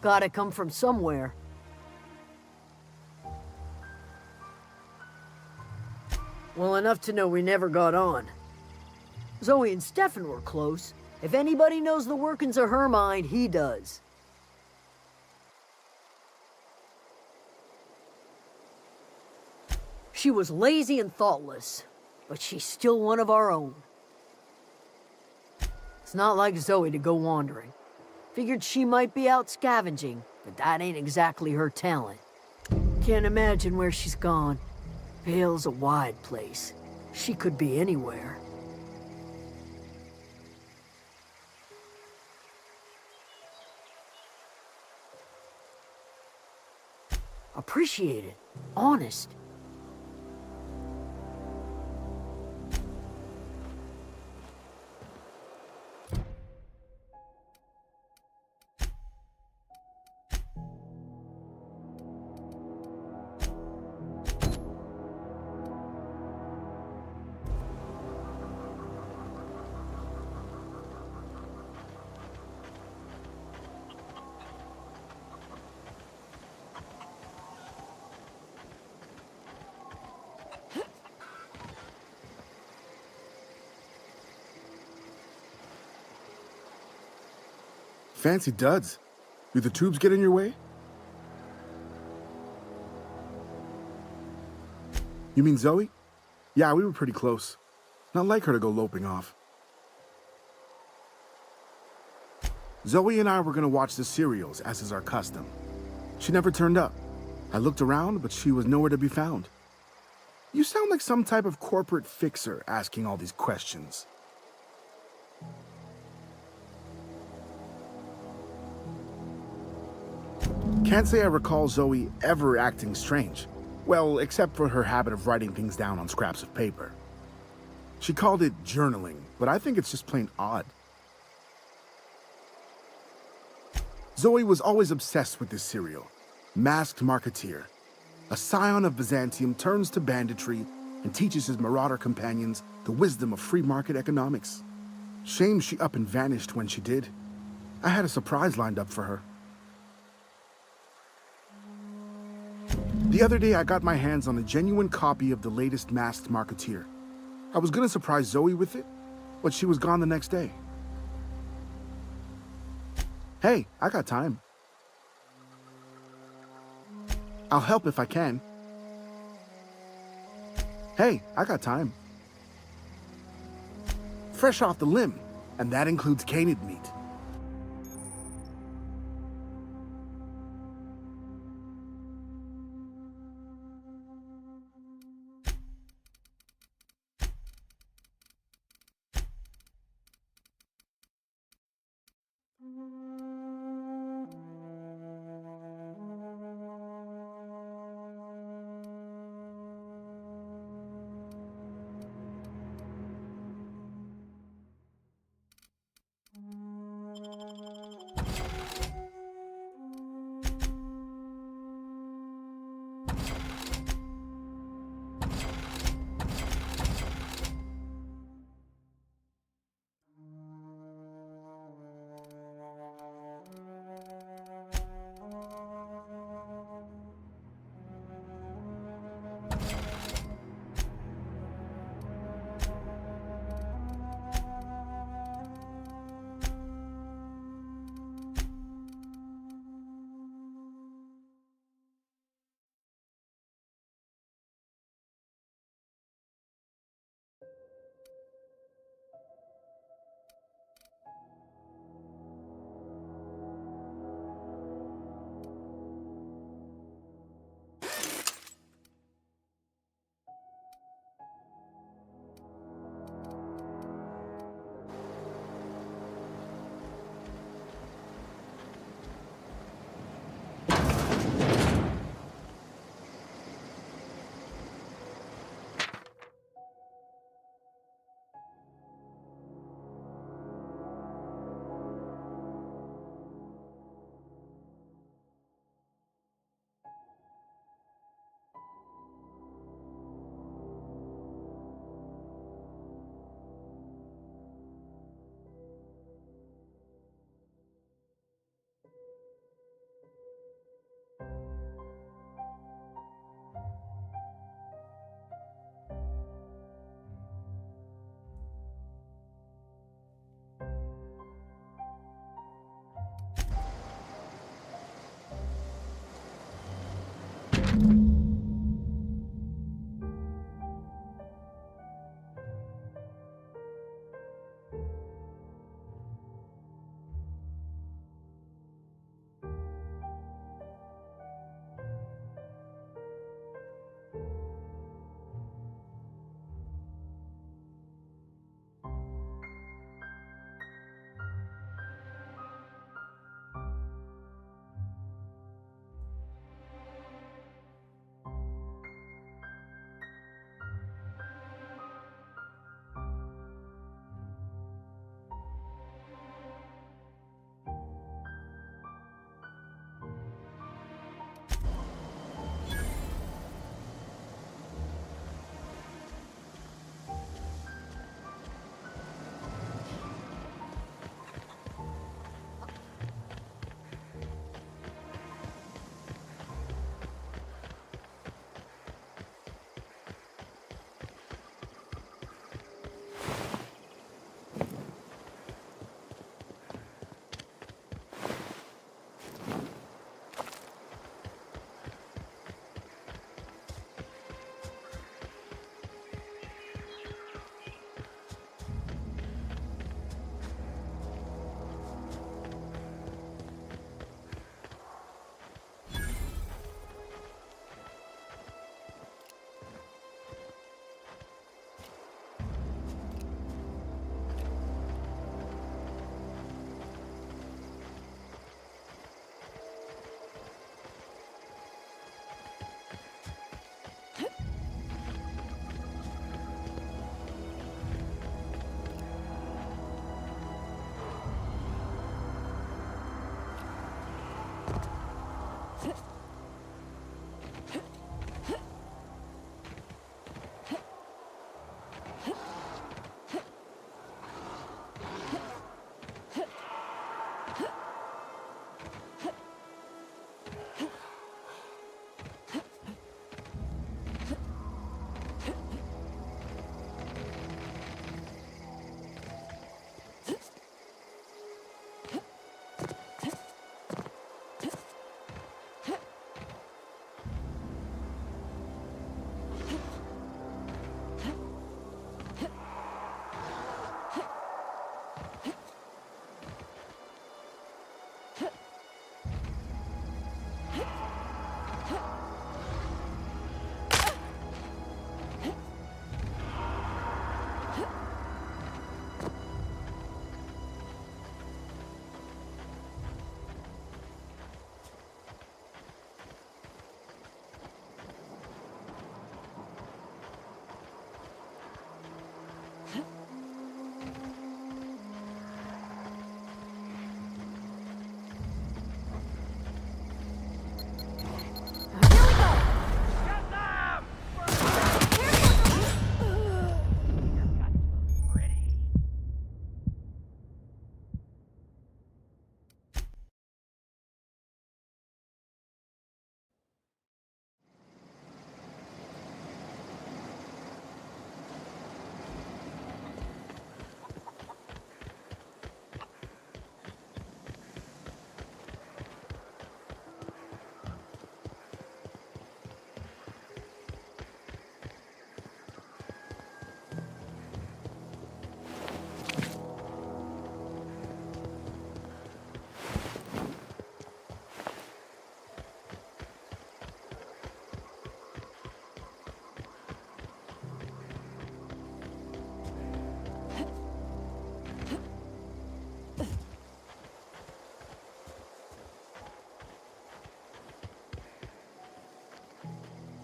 R: Gotta come from somewhere. Well, enough to know we never got on. Zoe and Stefan were close. If anybody knows the workings of her mind, he does. She was lazy and thoughtless, but she's still one of our own. It's not like Zoe to go wandering. Figured she might be out scavenging, but that ain't exactly her talent. Can't imagine where she's gone. Vale's a wide place. She could be anywhere. Appreciate it. Honest.
S: Fancy duds. Do the tubes get in your way? You mean Zoe? Yeah, we were pretty close. Not like her to go loping off. Zoe and I were gonna watch the serials, as is our custom. She never turned up. I looked around, but she was nowhere to be found. You sound like some type of corporate fixer asking all these questions. Can't say I recall Zoe ever acting strange. Well, except for her habit of writing things down on scraps of paper. She called it journaling, but I think it's just plain odd. Zoe was always obsessed with this serial, Masked Marketeer. A scion of Byzantium turns to banditry and teaches his marauder companions the wisdom of free market economics. Shame she up and vanished when she did. I had a surprise lined up for her. The other day I got my hands on a genuine copy of the latest Masked Marketeer. I was gonna surprise Zoe with it, but she was gone the next day. Hey, I got time. I'll help if I can. Hey, I got time. Fresh off the limb, and that includes canid meat.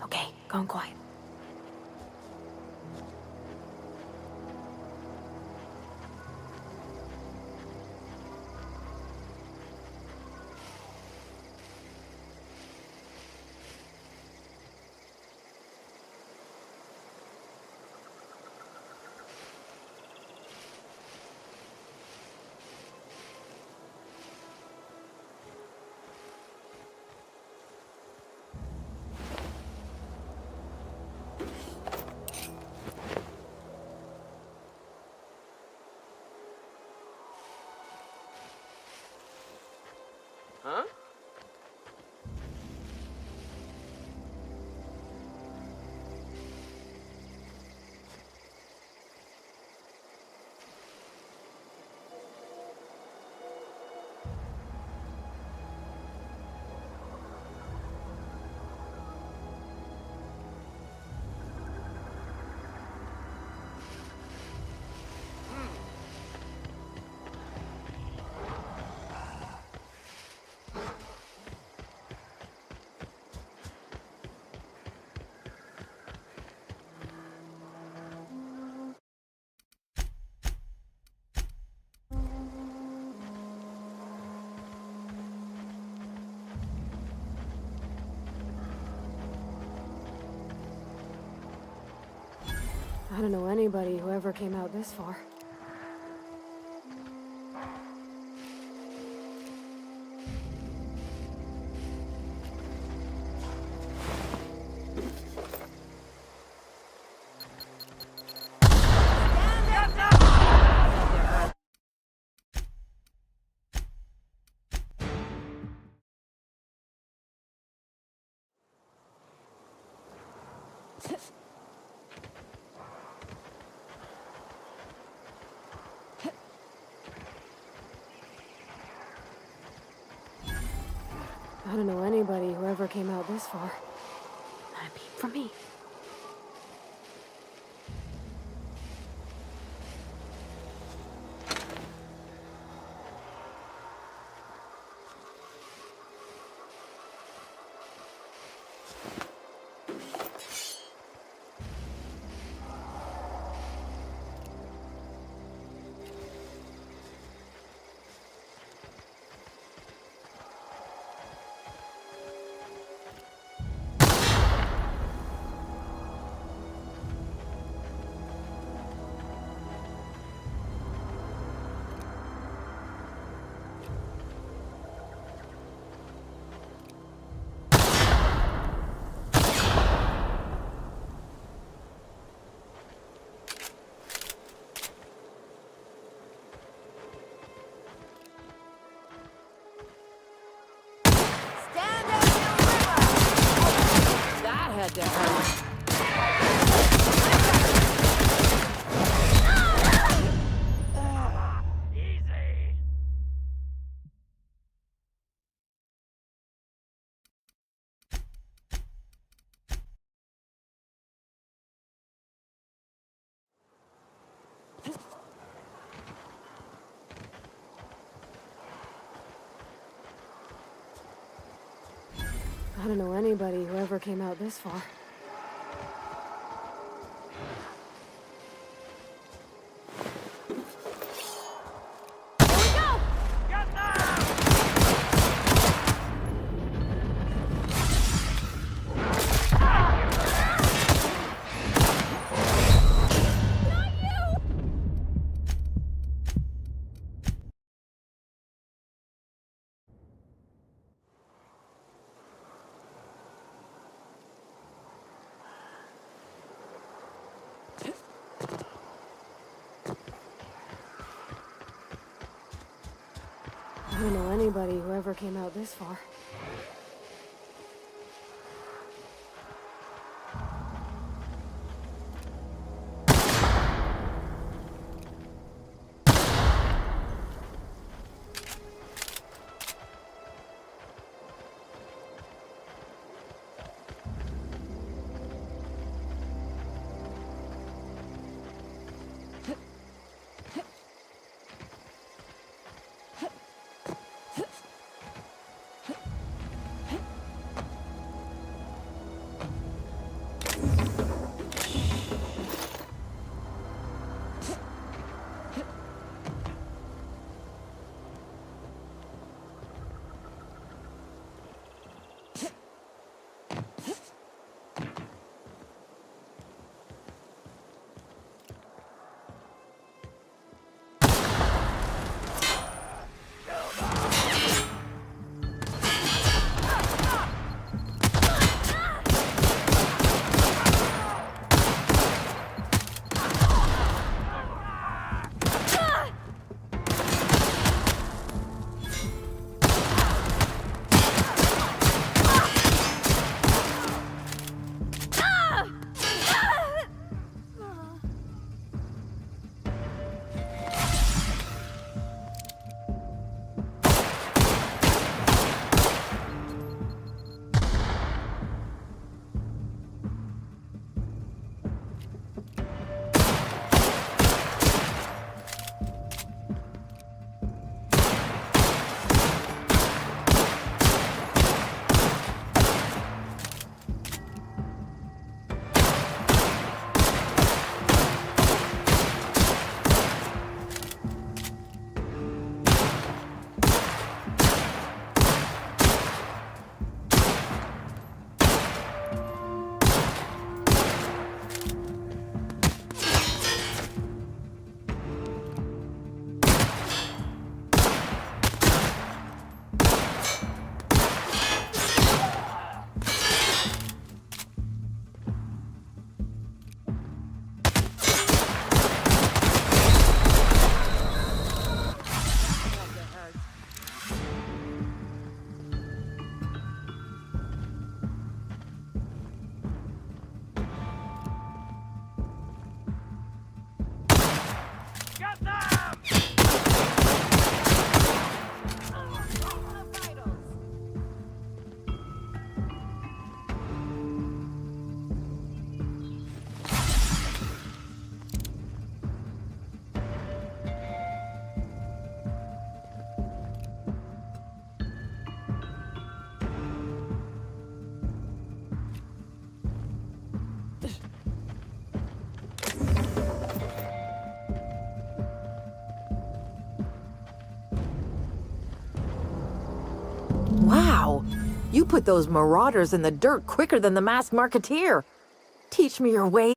P: Okay, gone quiet.
E: Huh?
P: I don't know anybody who ever came out this far. I don't know anybody who ever came out this far. Not a peep from me.
H: Had to hurt.
P: I don't know anybody who ever came out this far. I don't know anybody who ever came out this far.
T: Wow! You put those marauders in the dirt quicker than the masked marketeer. Teach me your way.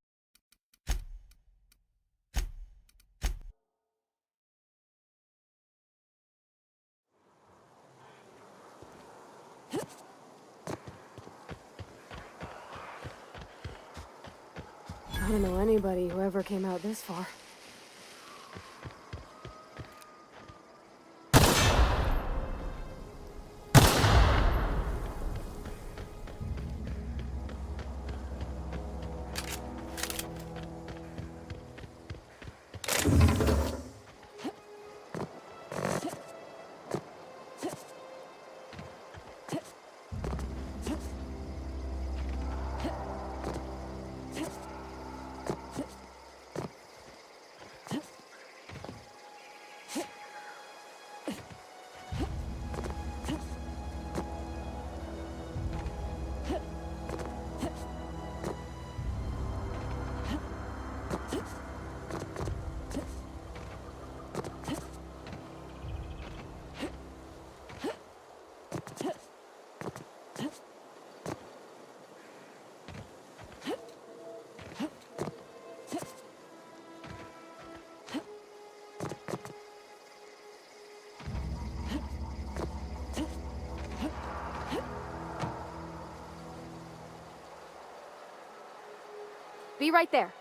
P: I don't know anybody who ever came out this far. Be right there.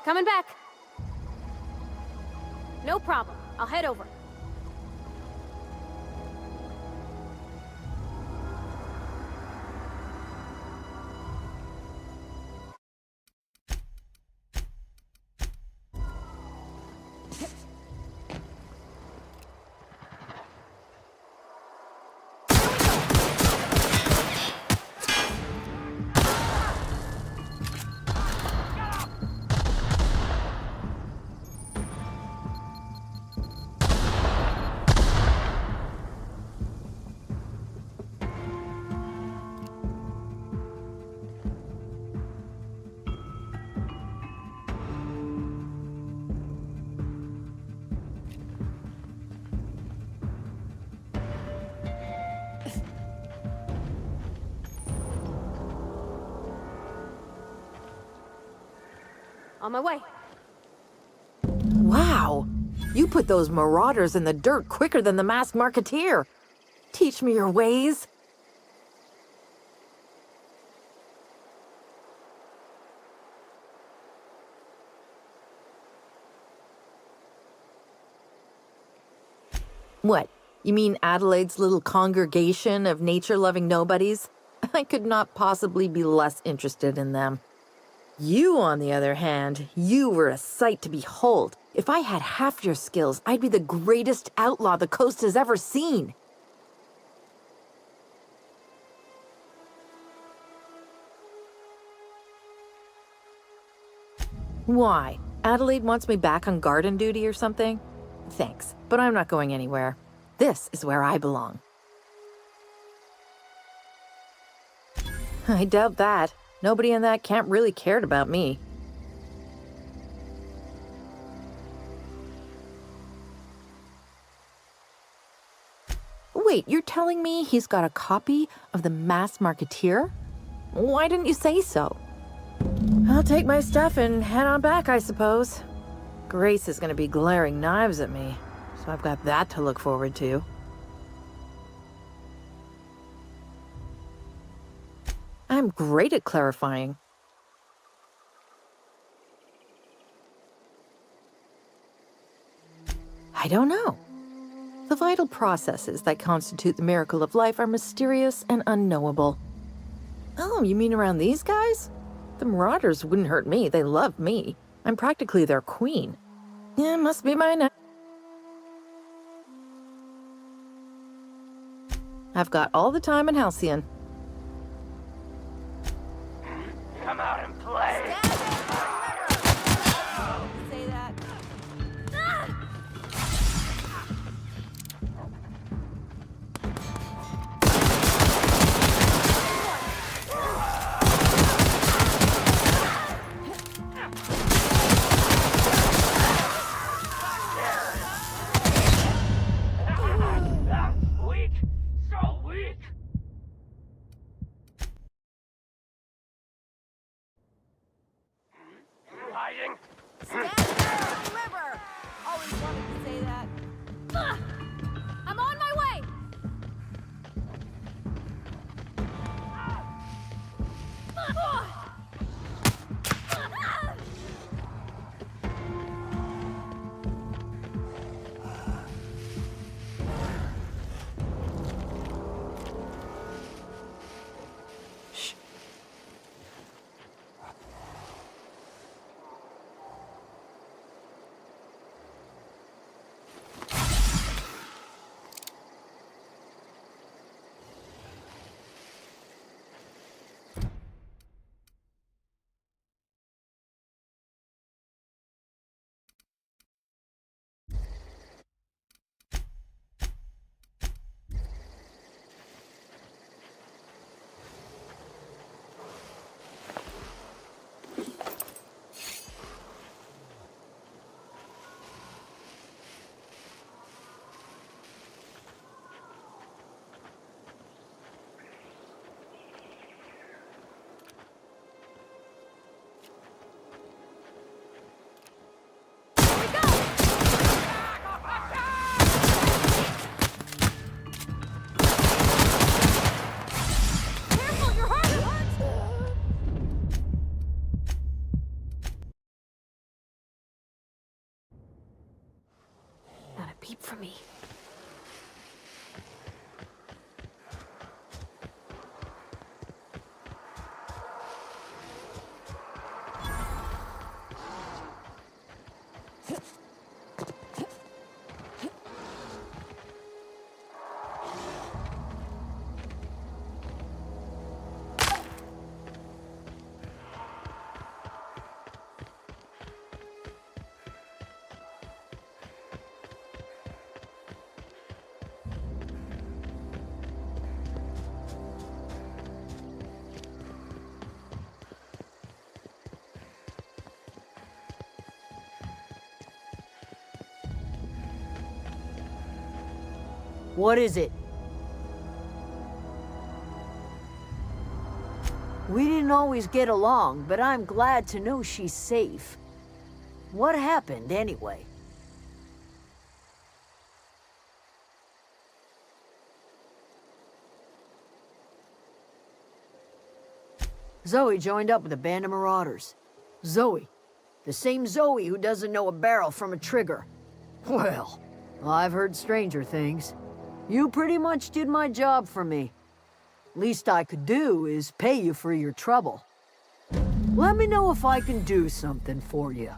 P: Coming back. No problem. I'll head over. On my way.
T: Wow! You put those marauders in the dirt quicker than the masked marketeer. Teach me your ways. What? You mean Adelaide's little congregation of nature-loving nobodies? I could not possibly be less interested in them. You, on the other hand, you were a sight to behold. If I had half your skills, I'd be the greatest outlaw the coast has ever seen. Why? Adelaide wants me back on garden duty or something? Thanks, but I'm not going anywhere. This is where I belong. I doubt that. Nobody in that camp really cared about me. Wait, you're telling me he's got a copy of the Masked Marketeer? Why didn't you say so? I'll take my stuff and head on back, I suppose. Grace is going to be glaring knives at me, so I've got that to look forward to. I'm great at clarifying. I don't know. The vital processes that constitute the miracle of life are mysterious and unknowable. Oh, you mean around these guys? The Marauders wouldn't hurt me. They love me. I'm practically their queen. Yeah, must be my neck. I've got all the time in Halcyon.
F: Come out and play.
T: Say that.
F: Weak. So weak. You hiding?
T: Deliver! Always wanted to say that.
P: I'm on my way! it from me.
R: What is it? We didn't always get along, but I'm glad to know she's safe. What happened, anyway? Zoe joined up with a band of marauders. Zoe. The same Zoe who doesn't know a barrel from a trigger. Well, I've heard stranger things. You pretty much did my job for me. Least I could do is pay you for your trouble. Let me know if I can do something for you.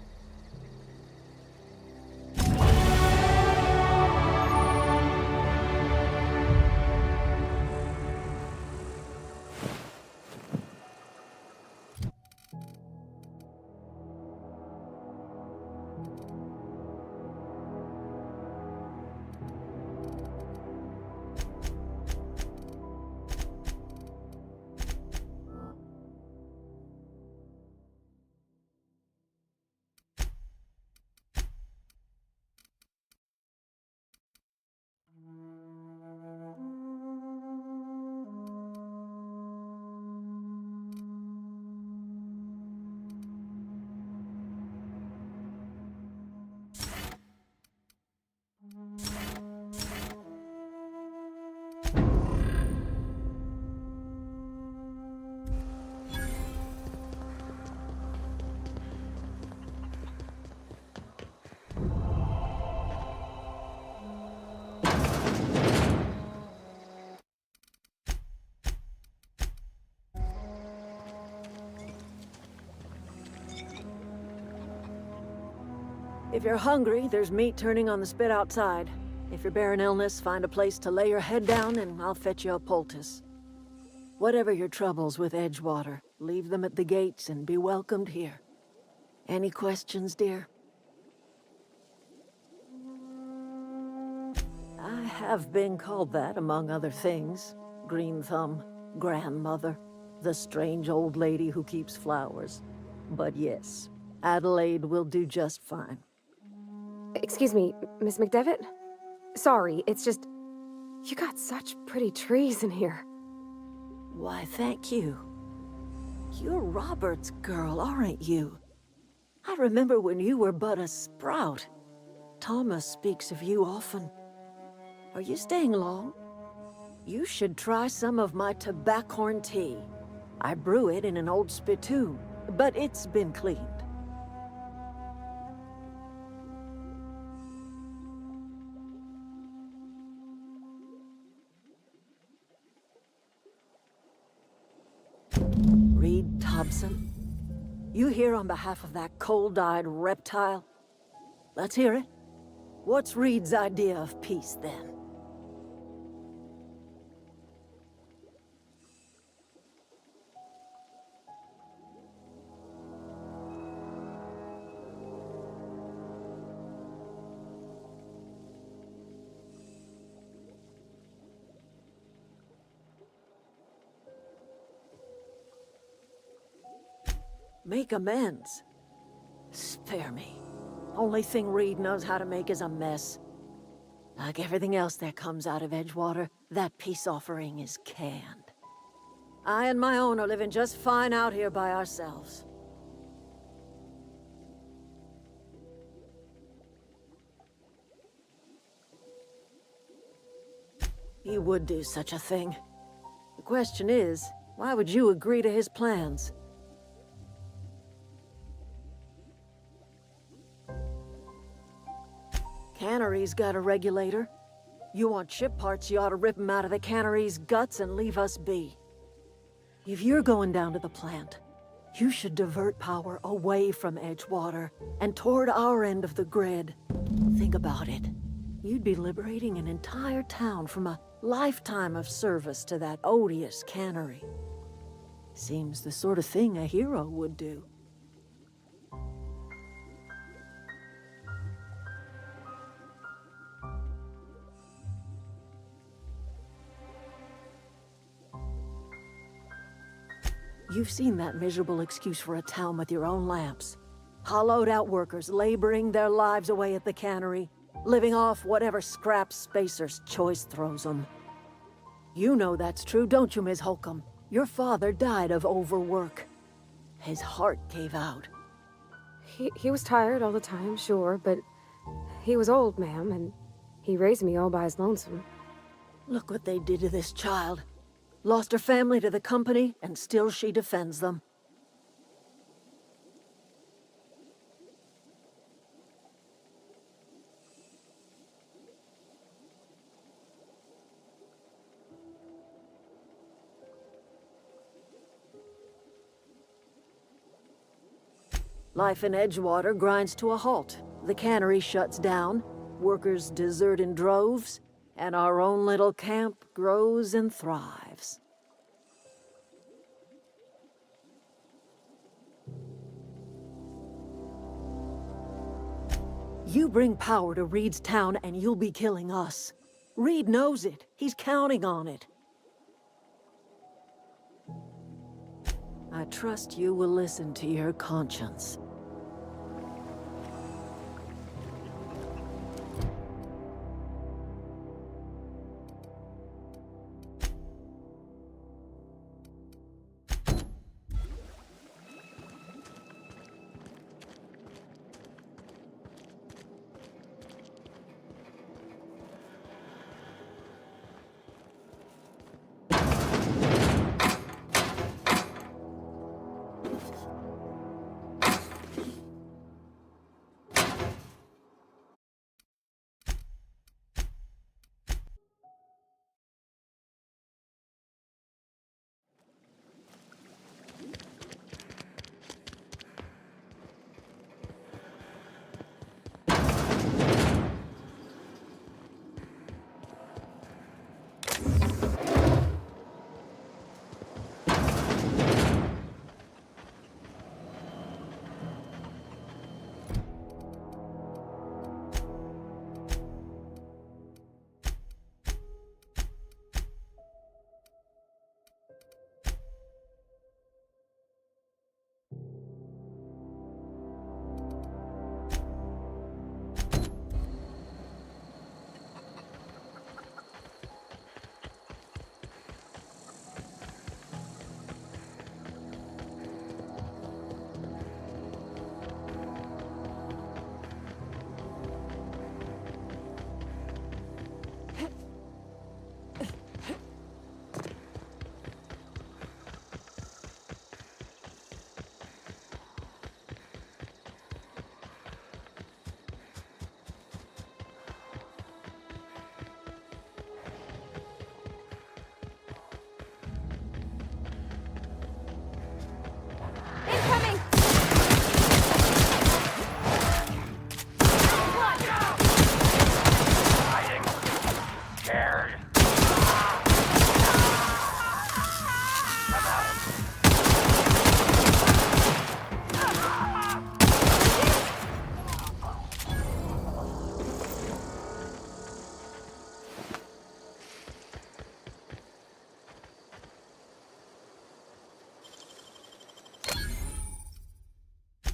H: If you're hungry, there's meat turning on the spit outside. If you're bearing illness, find a place to lay your head down and I'll fetch you a poultice. Whatever your troubles with Edgewater, leave them at the gates and be welcomed here. Any questions, dear? I have been called that, among other things. Green Thumb, grandmother, the strange old lady who keeps flowers. But yes, Adelaide will do just fine.
P: Excuse me, Miss McDevitt? Sorry, it's just... You got such pretty trees in here.
H: Why, thank you. You're Robert's girl, aren't you? I remember when you were but a sprout. Thomas speaks of you often. Are you staying long? You should try some of my tobaccorn tea. I brew it in an old spittoon, but it's been cleaned. Reed Thompson? You here on behalf of that cold-eyed reptile? Let's hear it. What's Reed's idea of peace, then? Make amends. Spare me. Only thing Reed knows how to make is a mess. Like everything else that comes out of Edgewater, that peace offering is canned. I and my own are living just fine out here by ourselves. He would do such a thing. The question is, why would you agree to his plans?
R: Cannery's got a regulator. You want ship parts, you ought to rip them out of the cannery's guts and leave us be. If you're going down to the plant, you should divert power away from Edgewater and toward our end of the grid. Think about it. You'd be liberating an entire town from a lifetime of service to that odious cannery. Seems the sort of thing a hero would do. You've seen that miserable excuse for a town with your own lamps. Hollowed out workers laboring their lives away at the cannery, living off whatever scrap Spacer's choice throws them. You know that's true, don't you, Ms. Holcomb? Your father died of overwork. His heart gave out.
P: He was tired all the time, sure, but he was old, ma'am, and he raised me all by his lonesome.
R: Look what they did to this child. Lost her family to the company, and still she defends them. Life in Edgewater grinds to a halt. The cannery shuts down, workers desert in droves, and our own little camp grows and thrives. You bring power to Reed's town and you'll be killing us. Reed knows it. He's counting on it. I trust you will listen to your conscience.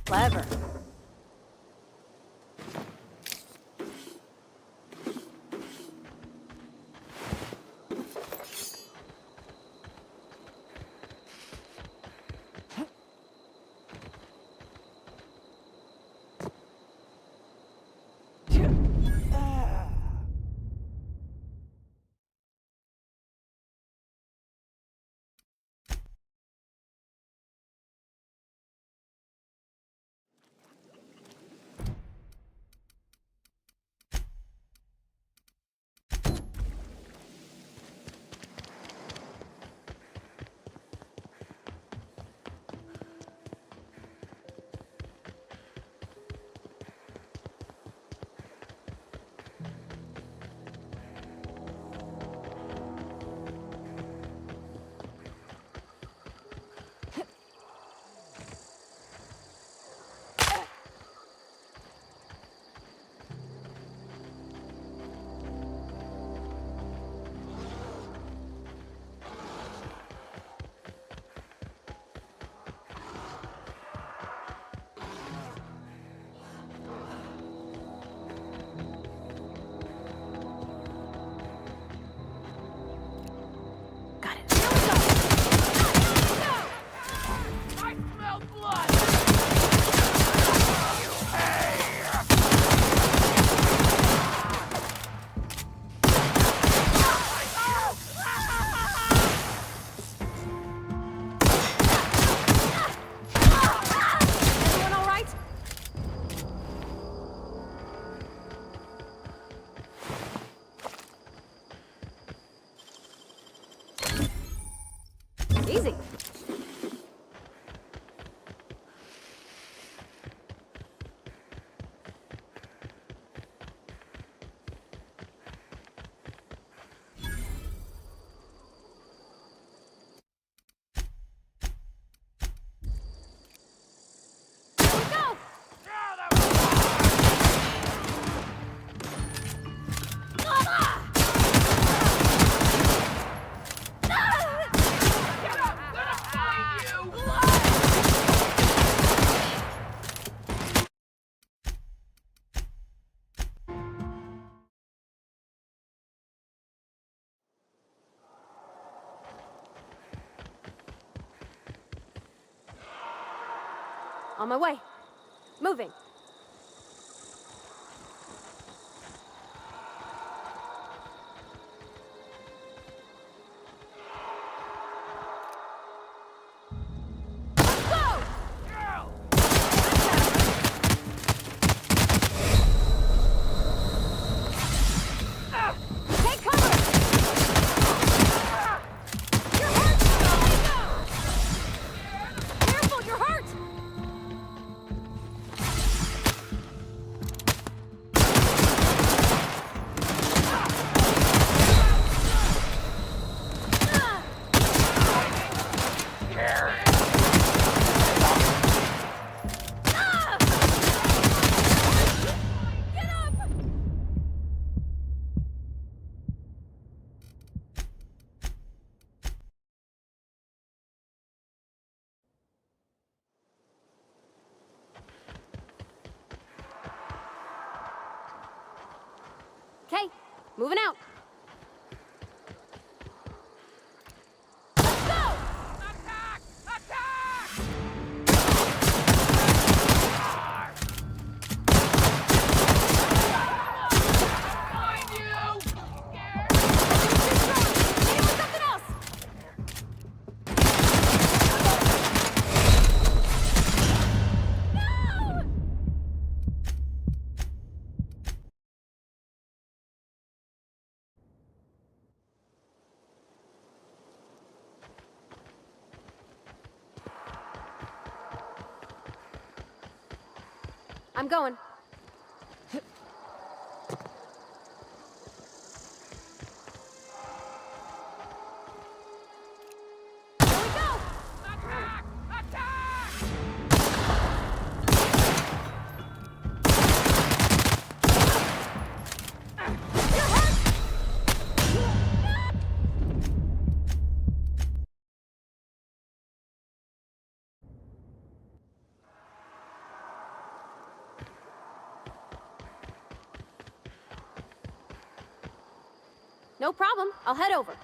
R: Clever.
P: On my way. Moving. Okay, moving out. Let's go! Attack! Attack! Behind you! Something else! I'm going. No problem. I'll head over.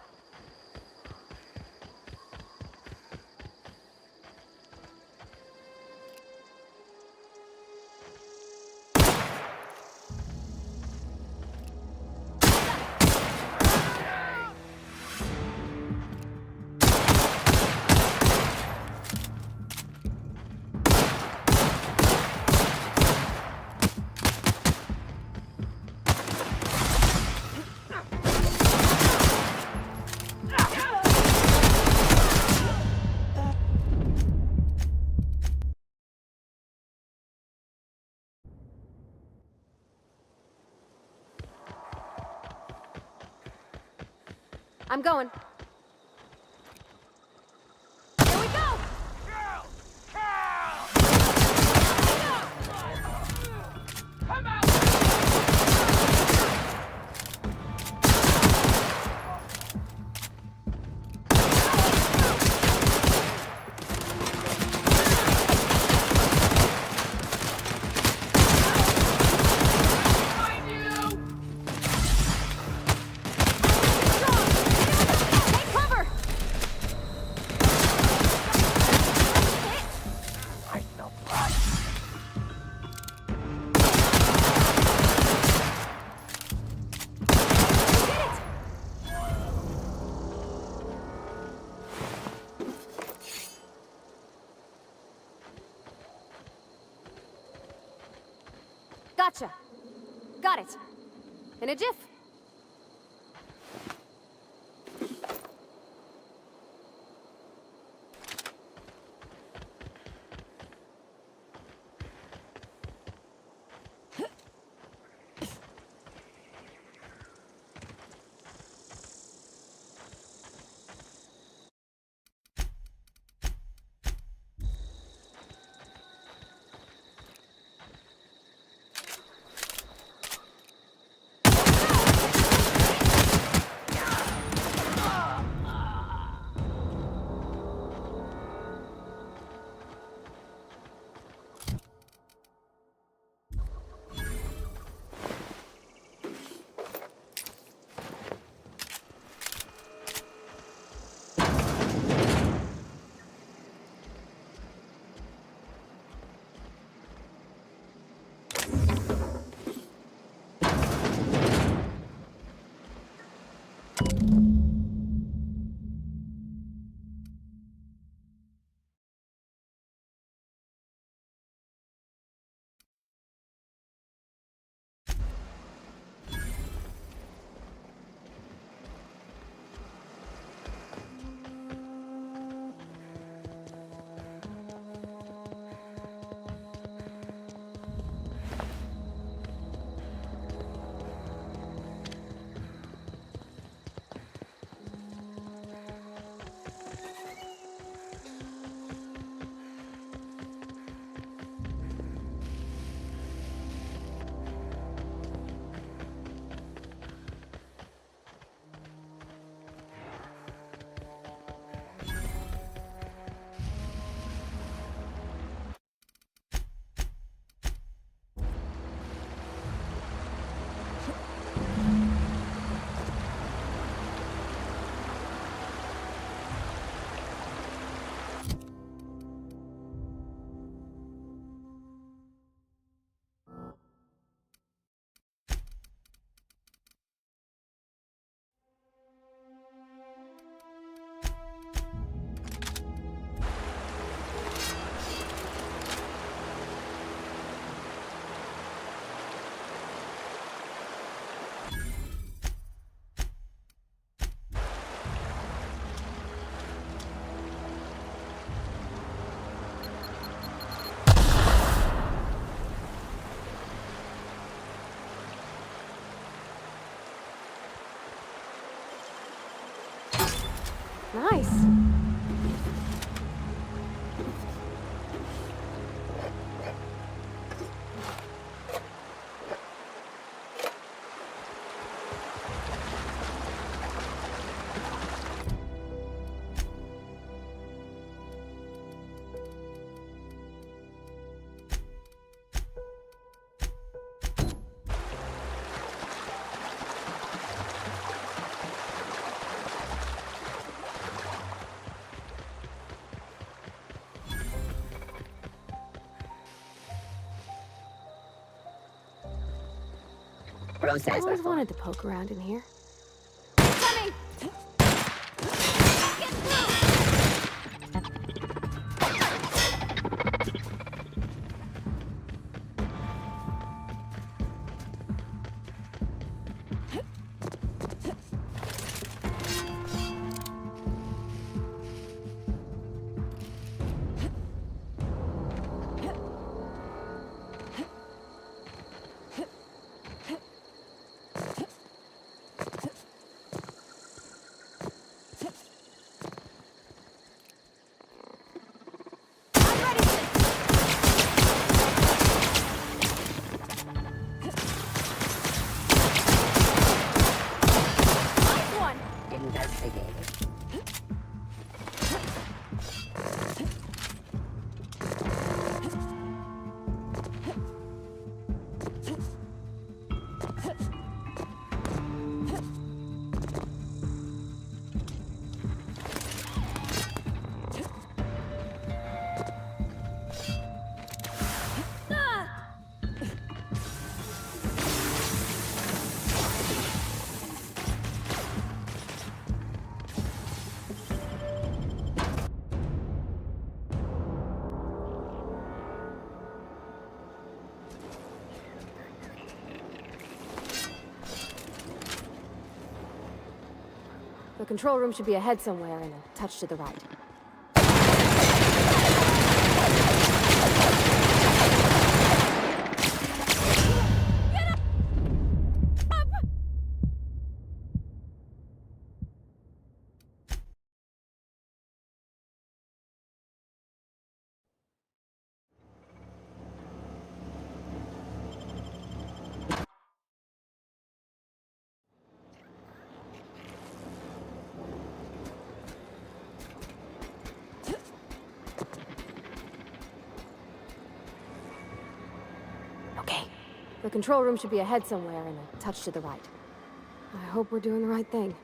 P: I'm going. Here we go! Come out! Gotcha. Got it. In a jiff. Nice. I always wanted to poke around in here. Coming! Get through! The control room should be ahead somewhere and a touch to the right. The control room should be ahead somewhere and a touch to the right. I hope we're doing the right thing.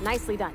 P: Nicely done.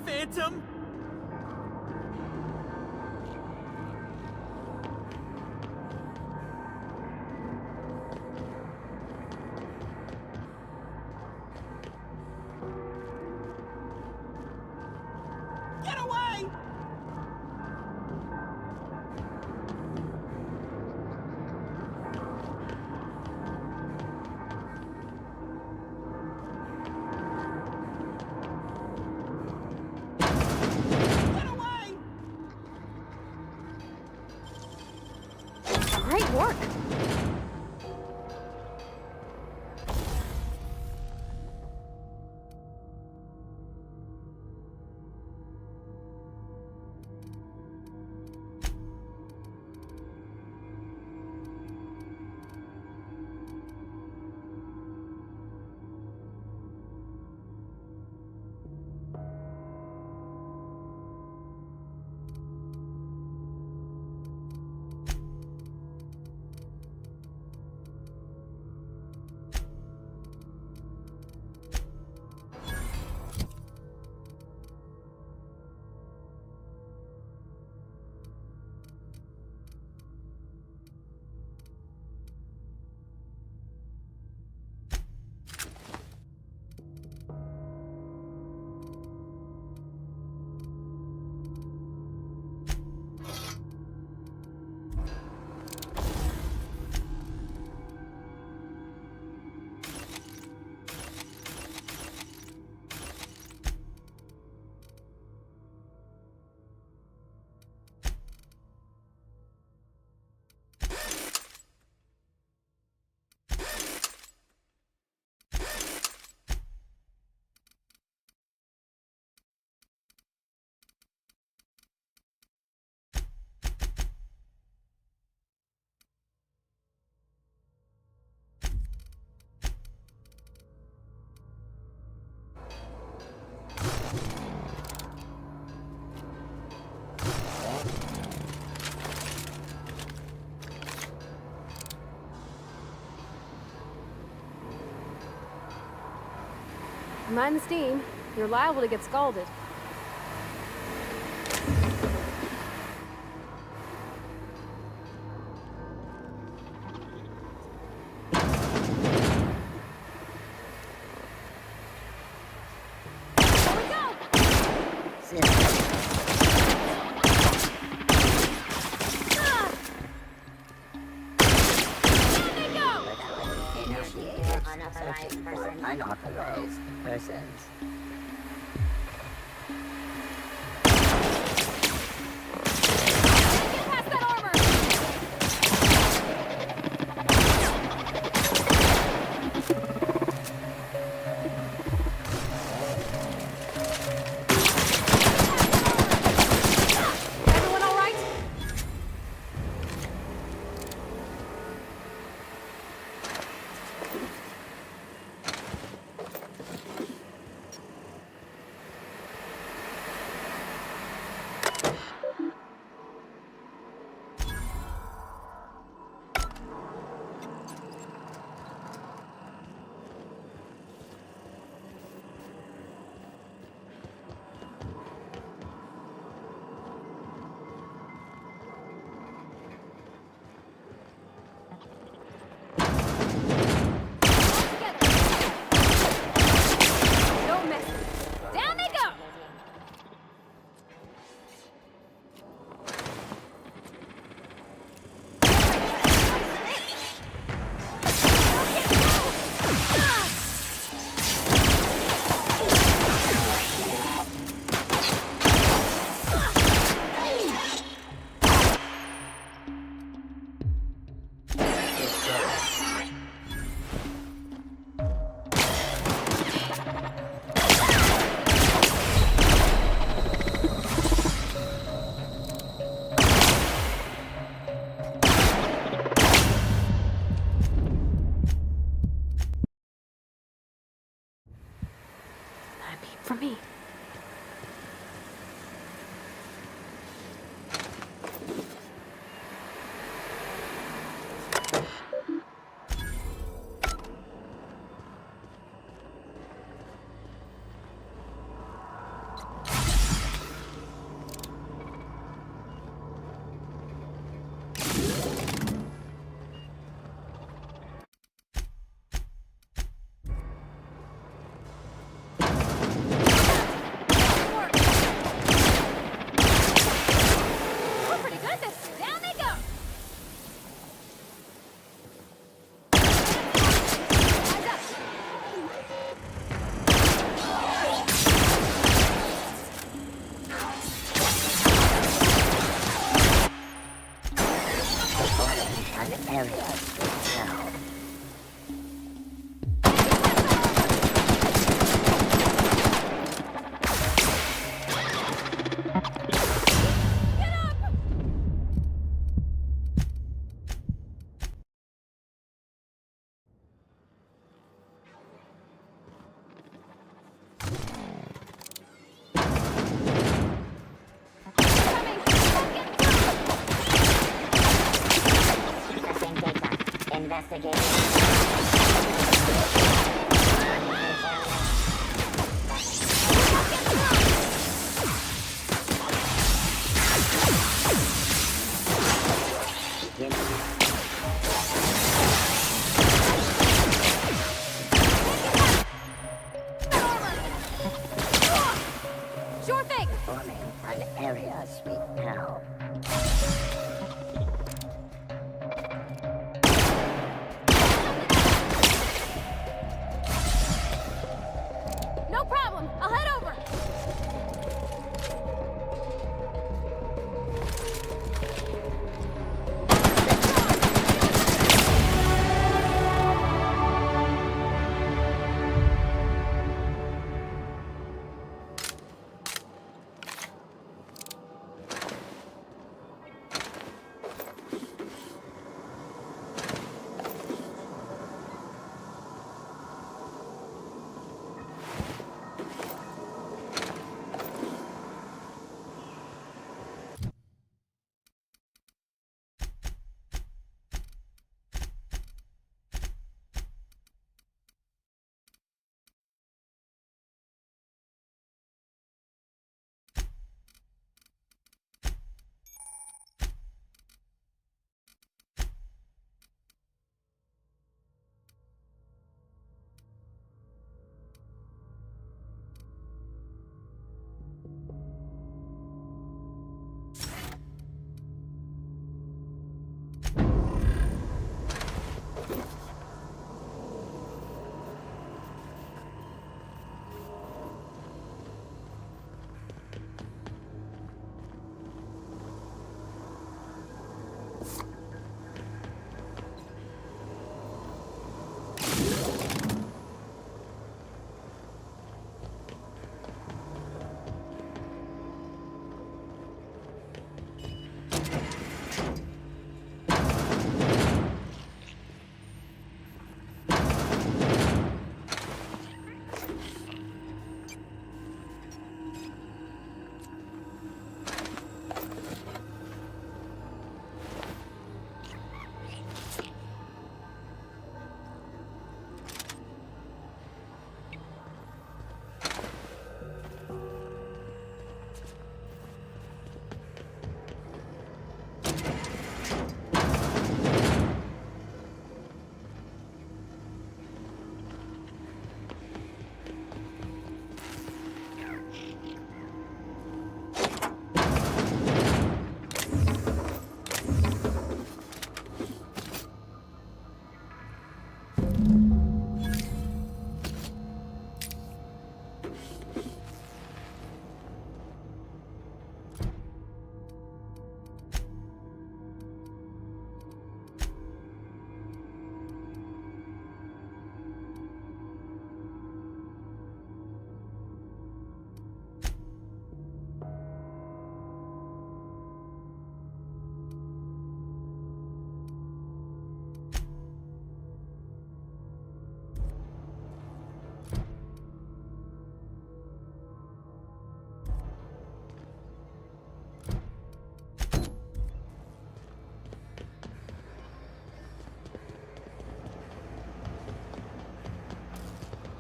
J: Phantom?
U: Get away!
P: Great work! Mind the steam. You're liable to get scalded.
L: Unauthorized persons. areas now.
P: Sure thing!
L: Forming an area sweep now.
P: No problem. I'll head over.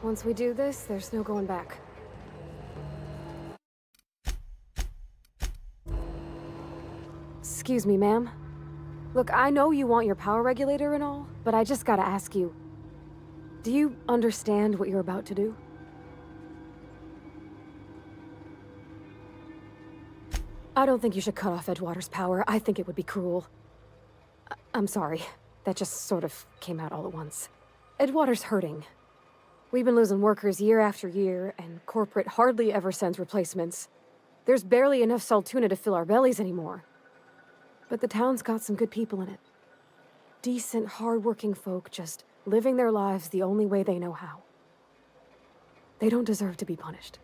P: Once we do this, there's no going back. Excuse me, ma'am. Look, I know you want your power regulator and all, but I just gotta ask you. Do you understand what you're about to do? I don't think you should cut off Edgewater's power. I think it would be cruel. I'm sorry. That just sort of came out all at once. Edgewater's hurting. We've been losing workers year after year, and corporate hardly ever sends replacements. There's barely enough Saltuna to fill our bellies anymore. But the town's got some good people in it. decent, hard-working folk just living their lives the only way they know how. They don't deserve to be punished.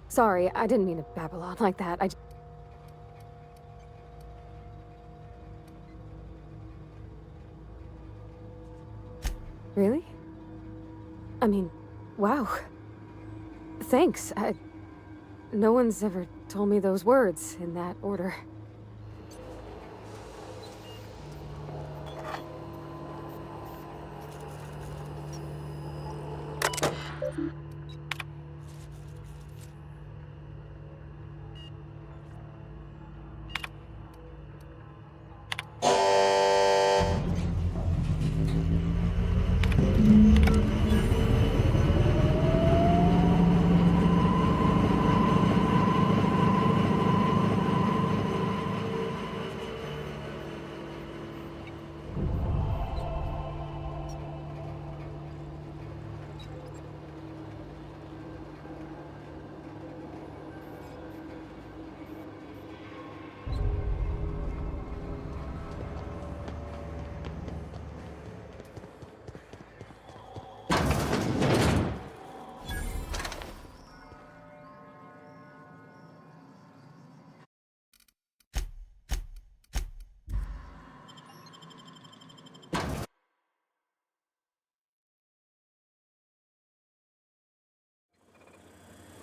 P: Sorry, I didn't mean to babble on like that. Really? I mean, wow. Thanks. No one's ever told me those words in that order.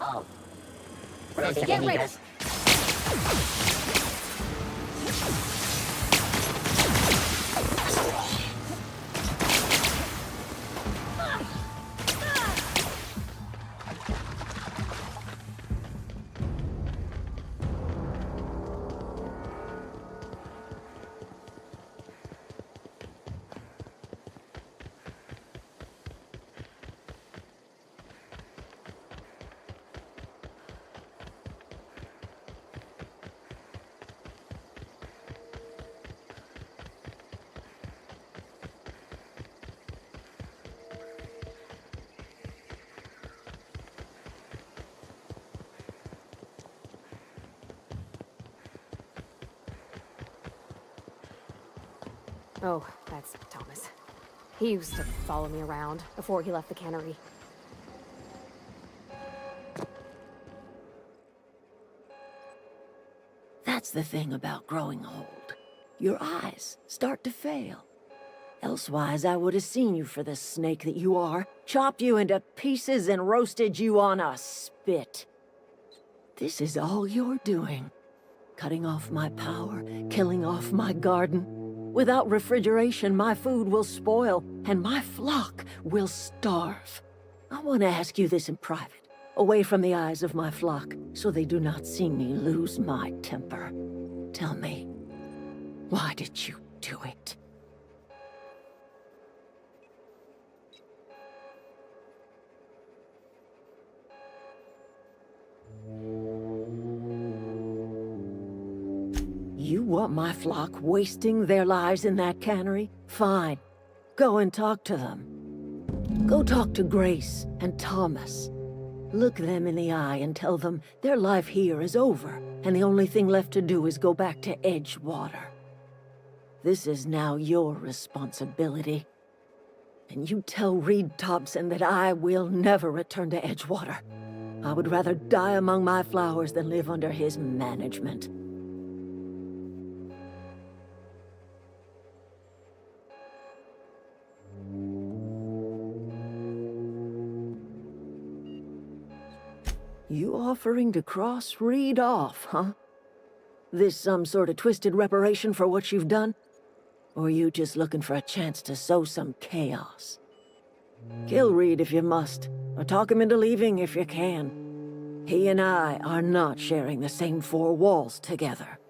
L: Oh. Get ready.
P: Oh, that's Thomas. He used to follow me around before he left the cannery.
R: That's the thing about growing old. Your eyes start to fail. Elsewise, I would have seen you for the snake that you are, chopped you into pieces and roasted you on a spit. This is all you're doing. Cutting off my power, killing off my garden. Without refrigeration, my food will spoil, and my flock will starve. I want to ask you this in private, away from the eyes of my flock, so they do not see me lose my temper. Tell me, why did you do it? You want my flock wasting their lives in that cannery? Fine. Go and talk to them. Go talk to Grace and Thomas. Look them in the eye and tell them their life here is over, and the only thing left to do is go back to Edgewater. This is now your responsibility. And you tell Reed Thompson that I will never return to Edgewater. I would rather die among my flowers than live under his management. You offering to cross Reed off, huh? This some sort of twisted reparation for what you've done? Or you just looking for a chance to sow some chaos? Kill Reed if you must, or talk him into leaving if you can. He and I are not sharing the same four walls together.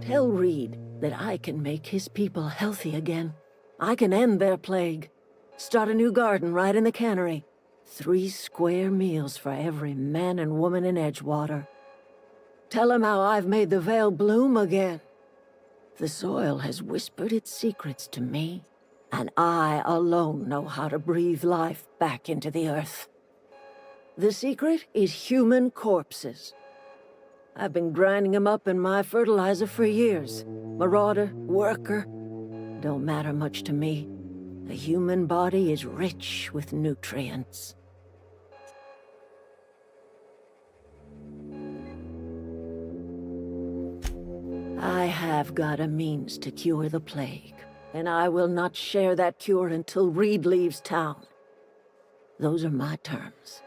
R: Tell Reed that I can make his people healthy again. I can end their plague. Start a new garden right in the cannery. 3 square meals for every man and woman in Edgewater. Tell him how I've made the Vale bloom again. The soil has whispered its secrets to me, and I alone know how to breathe life back into the earth. The secret is human corpses. I've been grinding them up in my fertilizer for years. Marauder, worker, don't matter much to me. The human body is rich with nutrients. I have got a means to cure the plague, and I will not share that cure until Reed leaves town. Those are my terms.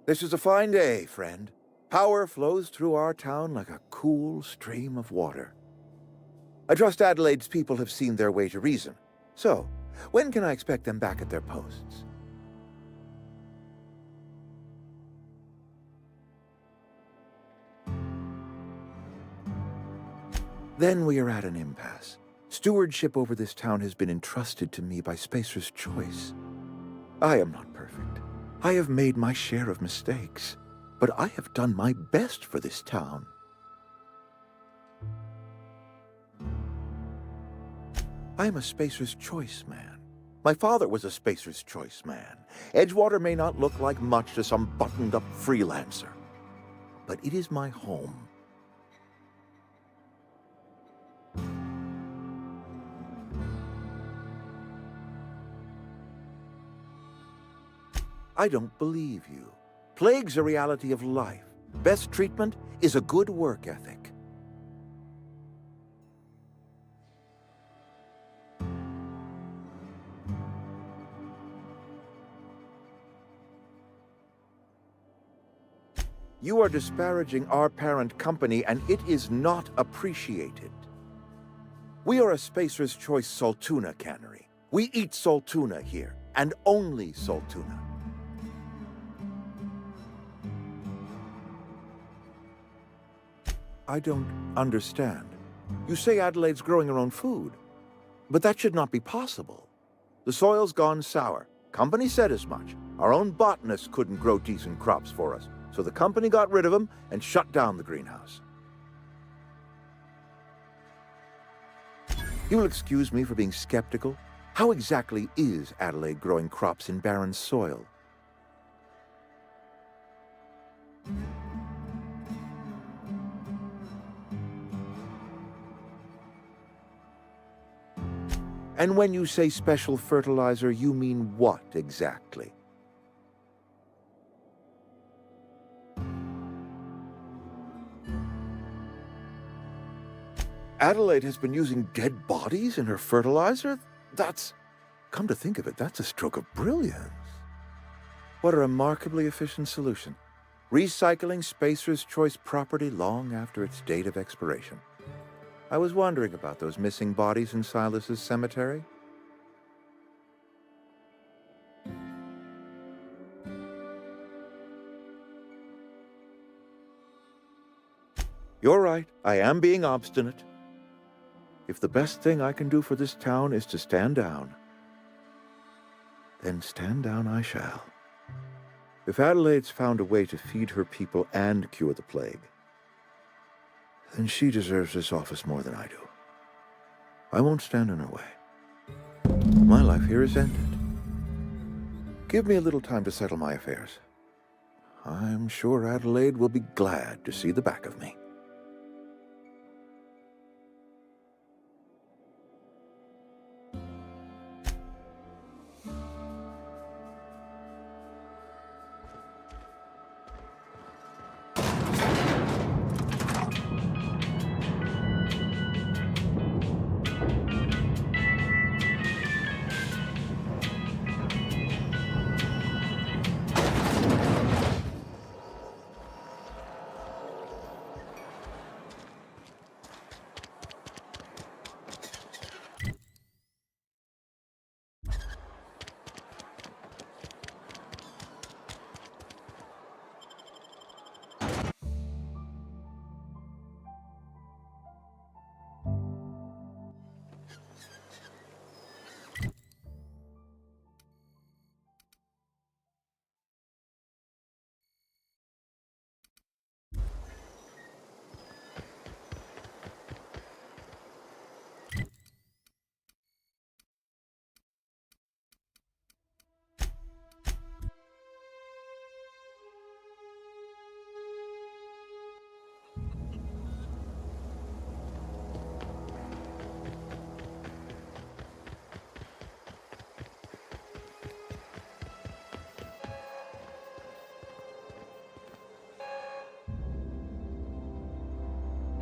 O: This is a fine day, friend. Power flows through our town like a cool stream of water. I trust Adelaide's people have seen their way to reason. So, when can I expect them back at their posts? Then we are at an impasse. Stewardship over this town has been entrusted to me by Spacer's Choice. I am not perfect. I have made my share of mistakes, but I have done my best for this town. I am a Spacer's Choice man. My father was a Spacer's Choice man. Edgewater may not look like much to some buttoned-up freelancer, but it is my home. I don't believe you. Plague's a reality of life. Best treatment is a good work ethic. You are disparaging our parent company, and it is not appreciated. We are a Spacer's Choice Saltuna cannery. We eat Saltuna here, and only Saltuna. I don't understand. You say Adelaide's growing her own food, but that should not be possible. The soil's gone sour. Company said as much. Our own botanists couldn't grow decent crops for us, so the company got rid of them and shut down the greenhouse. You will excuse me for being skeptical. How exactly is Adelaide growing crops in barren soil? And when you say special fertilizer, you mean what exactly? Adelaide has been using dead bodies in her fertilizer? That's... Come to think of it, that's a stroke of brilliance. What a remarkably efficient solution. Recycling Spacer's Choice property long after its date of expiration. I was wondering about those missing bodies in Silas's cemetery. You're right, I am being obstinate. If the best thing I can do for this town is to stand down, then stand down I shall. If Adelaide's found a way to feed her people and cure the plague, then she deserves this office more than I do. I won't stand in her way. My life here is ended. Give me a little time to settle my affairs. I'm sure Adelaide will be glad to see the back of me.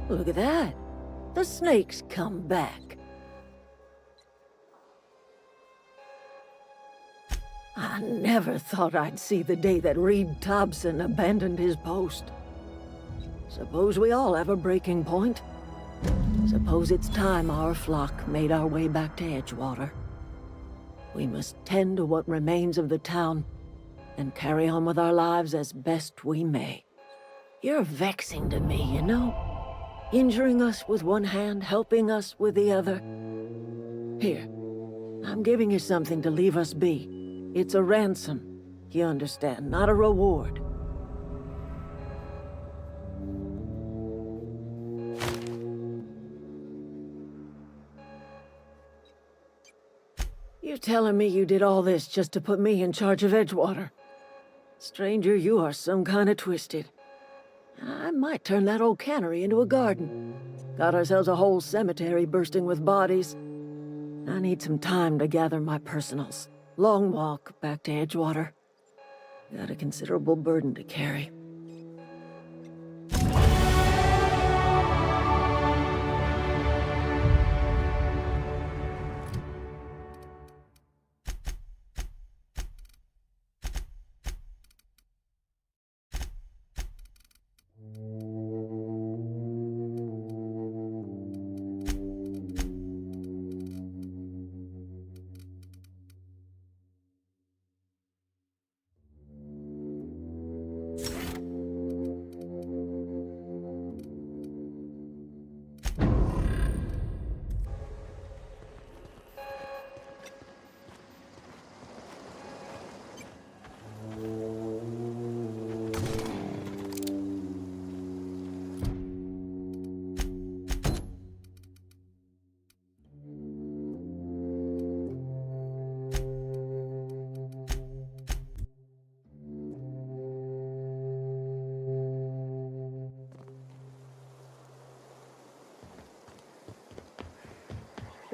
H: Look at that. The snake's come back. I never thought I'd see the day that Reed Thompson abandoned his post. Suppose we all have a breaking point. Suppose it's time our flock made our way back to Edgewater. We must tend to what remains of the town and carry on with our lives as best we may. You're vexing to me, you know? Injuring us with one hand, helping us with the other. Here, I'm giving you something to leave us be. It's a ransom, you understand, not a reward. You telling me you did all this just to put me in charge of Edgewater? Stranger, you are some kind of twisted. I might turn that old cannery into a garden. Got ourselves a whole cemetery bursting with bodies. I need some time to gather my personals. Long walk back to Edgewater. Got a considerable burden to carry.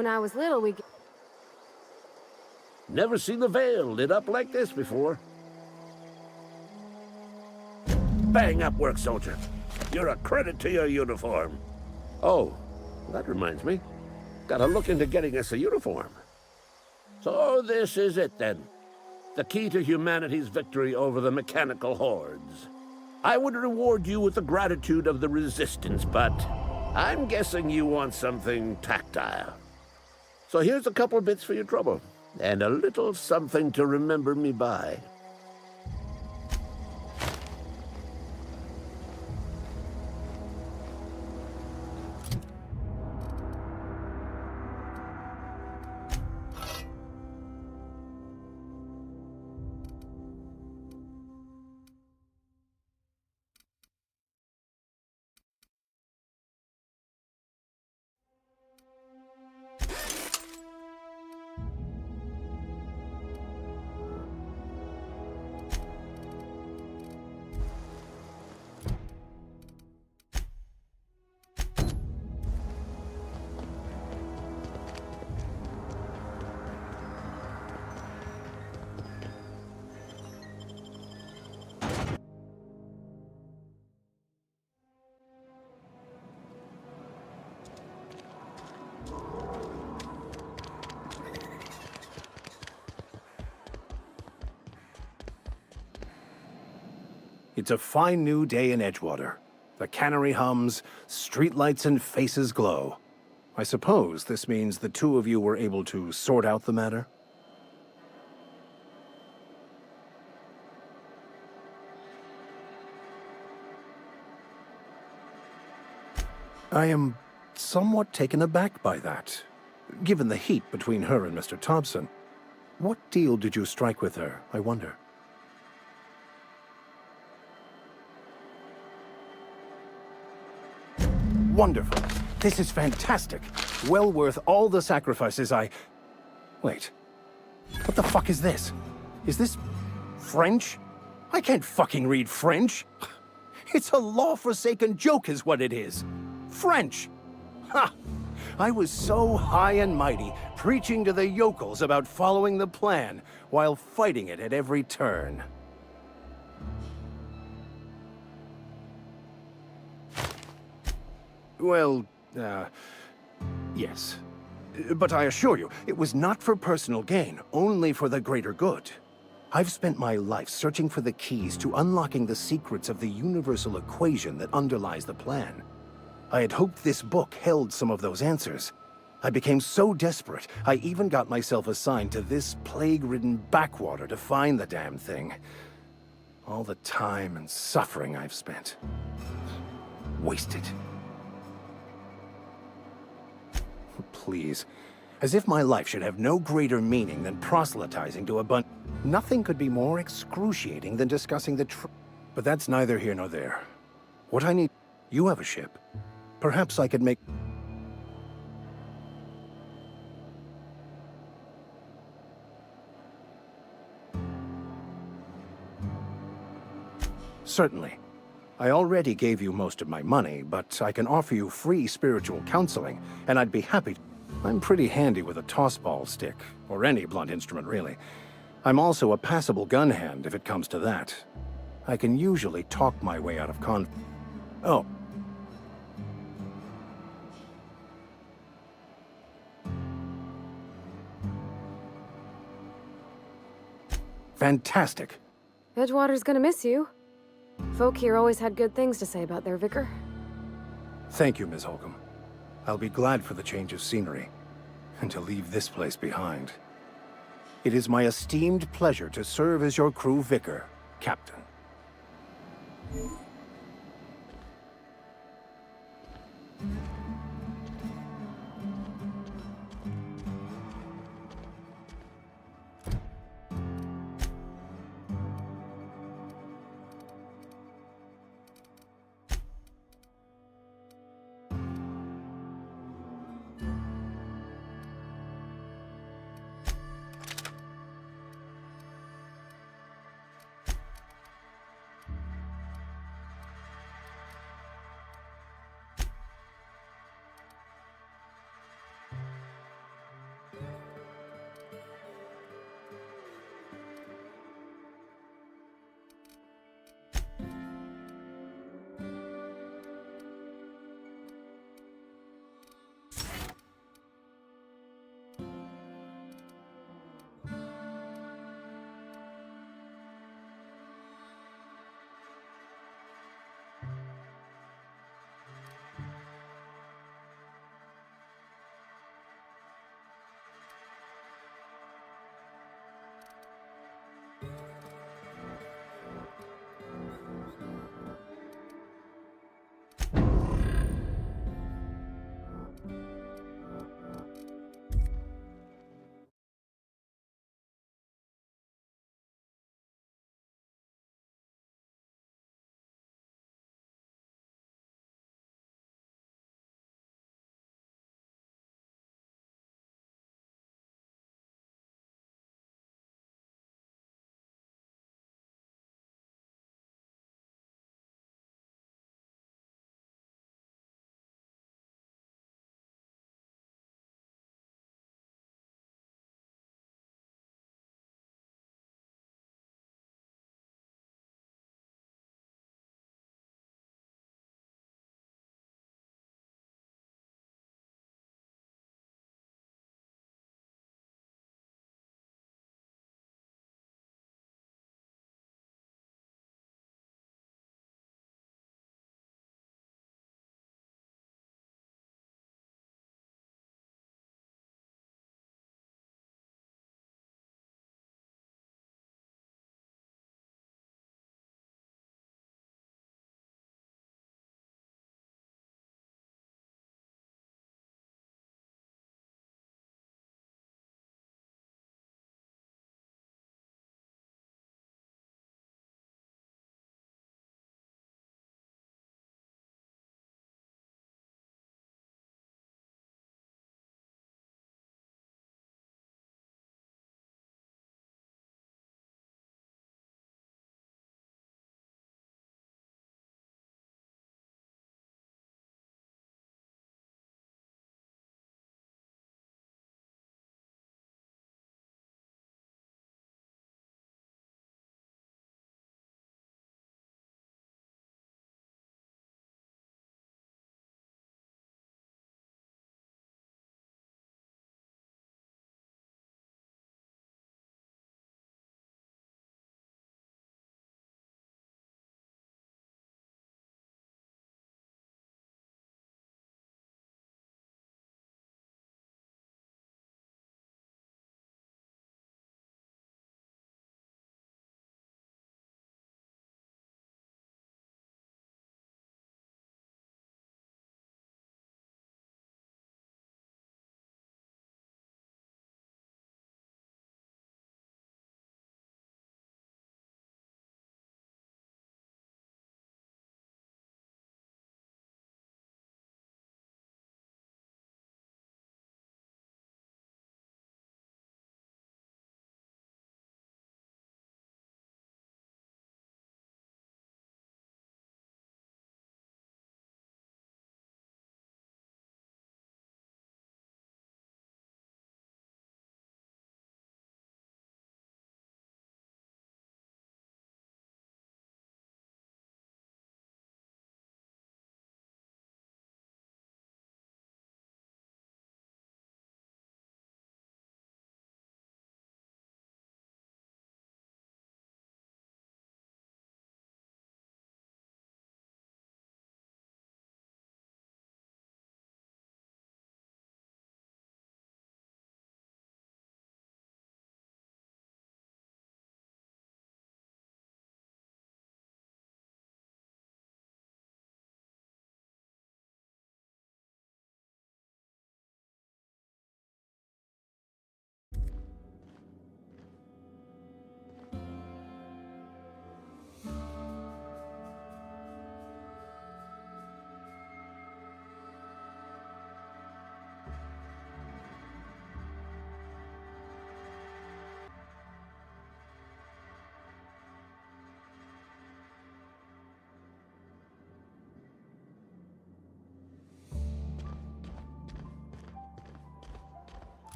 P: When I was little, we...
K: Never seen the Vale lit up like this before. Bang up work, soldier. You're a credit to your uniform. Oh, that reminds me. Gotta look into getting us a uniform. So this is it then. The key to humanity's victory over the mechanical hordes. I would reward you with the gratitude of the Resistance, but I'm guessing you want something tactile. So here's a couple bits for your trouble, and a little something to remember me by.
Q: It's a fine new day in Edgewater. The cannery hums, streetlights and faces glow. I suppose this means the two of you were able to sort out the matter? I am somewhat taken aback by that, given the heat between her and Mr. Thompson. What deal did you strike with her, I wonder? Wonderful. This is fantastic. Well worth all the sacrifices I... Wait. What the fuck is this? Is this... French? I can't fucking read French. It's a law-forsaken joke is what it is. French! Ha! I was so high and mighty, preaching to the yokels about following the plan, while fighting it at every turn. Well, yes. But I assure you, it was not for personal gain, only for the greater good. I've spent my life searching for the keys to unlocking the secrets of the universal equation that underlies the plan. I had hoped this book held some of those answers. I became so desperate, I even got myself assigned to this plague-ridden backwater to find the damn thing. All the time and suffering I've spent. Wasted. Please. As if my life should have no greater meaning than proselytizing to a bunch. Nothing could be more excruciating than discussing the truth. But that's neither here nor there. What I need... You have a ship. Perhaps I could make... Certainly. I already gave you most of my money, but I can offer you free spiritual counseling, and I'd be happy to... I'm pretty handy with a tossball stick, or any blunt instrument, really. I'm also a passable gun hand, if it comes to that. I can usually talk my way out of Oh. Fantastic.
P: Edgewater's gonna miss you. Folk here always had good things to say about their vicar.
Q: Thank you, Ms. Holcomb. I'll be glad for the change of scenery, and to leave this place behind. It is my esteemed pleasure to serve as your crew vicar, Captain.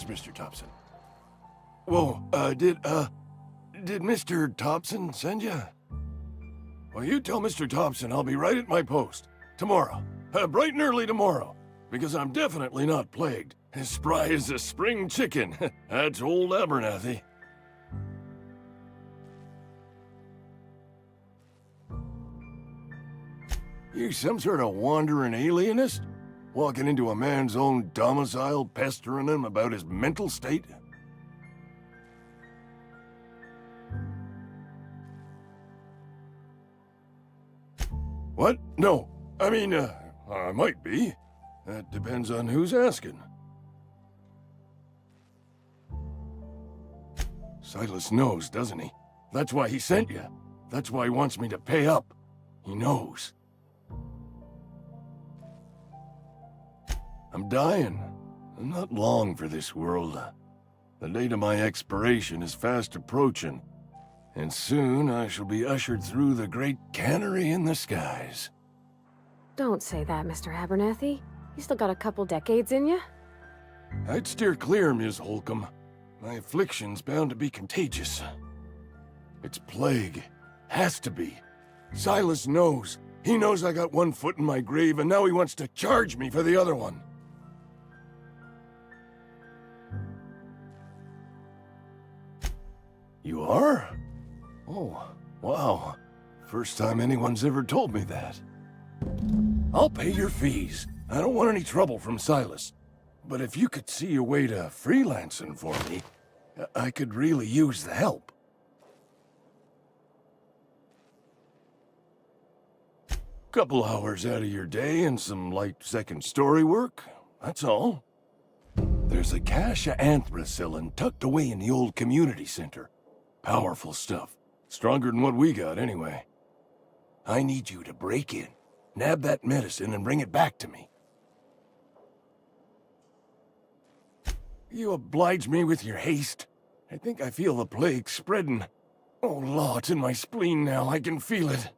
A: Mr. Thompson. Whoa, did Mr. Thompson send you? Well, you tell Mr. Thompson I'll be right at my post. Tomorrow. Bright and early tomorrow. Because I'm definitely not plagued. As spry as a spring chicken. That's old Abernathy. You some sort of wandering alienist? Walking into a man's own domicile, pestering him about his mental state? What? No. I mean, I might be. That depends on who's asking. Silas knows, doesn't he? That's why he sent you. That's why he wants me to pay up. He knows. I'm dying. I'm not long for this world. The date of my expiration is fast approaching. And soon I shall be ushered through the great cannery in the skies.
P: Don't say that, Mr. Abernathy. You still got a couple decades in you.
A: I'd steer clear, Ms. Holcomb. My affliction's bound to be contagious. It's plague. Has to be. Silas knows. He knows I got one foot in my grave, and now he wants to charge me for the other one. You are? Oh, wow. First time anyone's ever told me that. I'll pay your fees. I don't want any trouble from Silas. But if you could see your way to freelancing for me, I could really use the help. Couple hours out of your day and some light second story work, that's all. There's a cache of anthracillin tucked away in the old community center. Powerful stuff. Stronger than what we got, anyway. I need you to break in, nab that medicine, and bring it back to me. You oblige me with your haste. I think I feel the plague spreading. Oh, law, it's in my spleen now. I can feel it.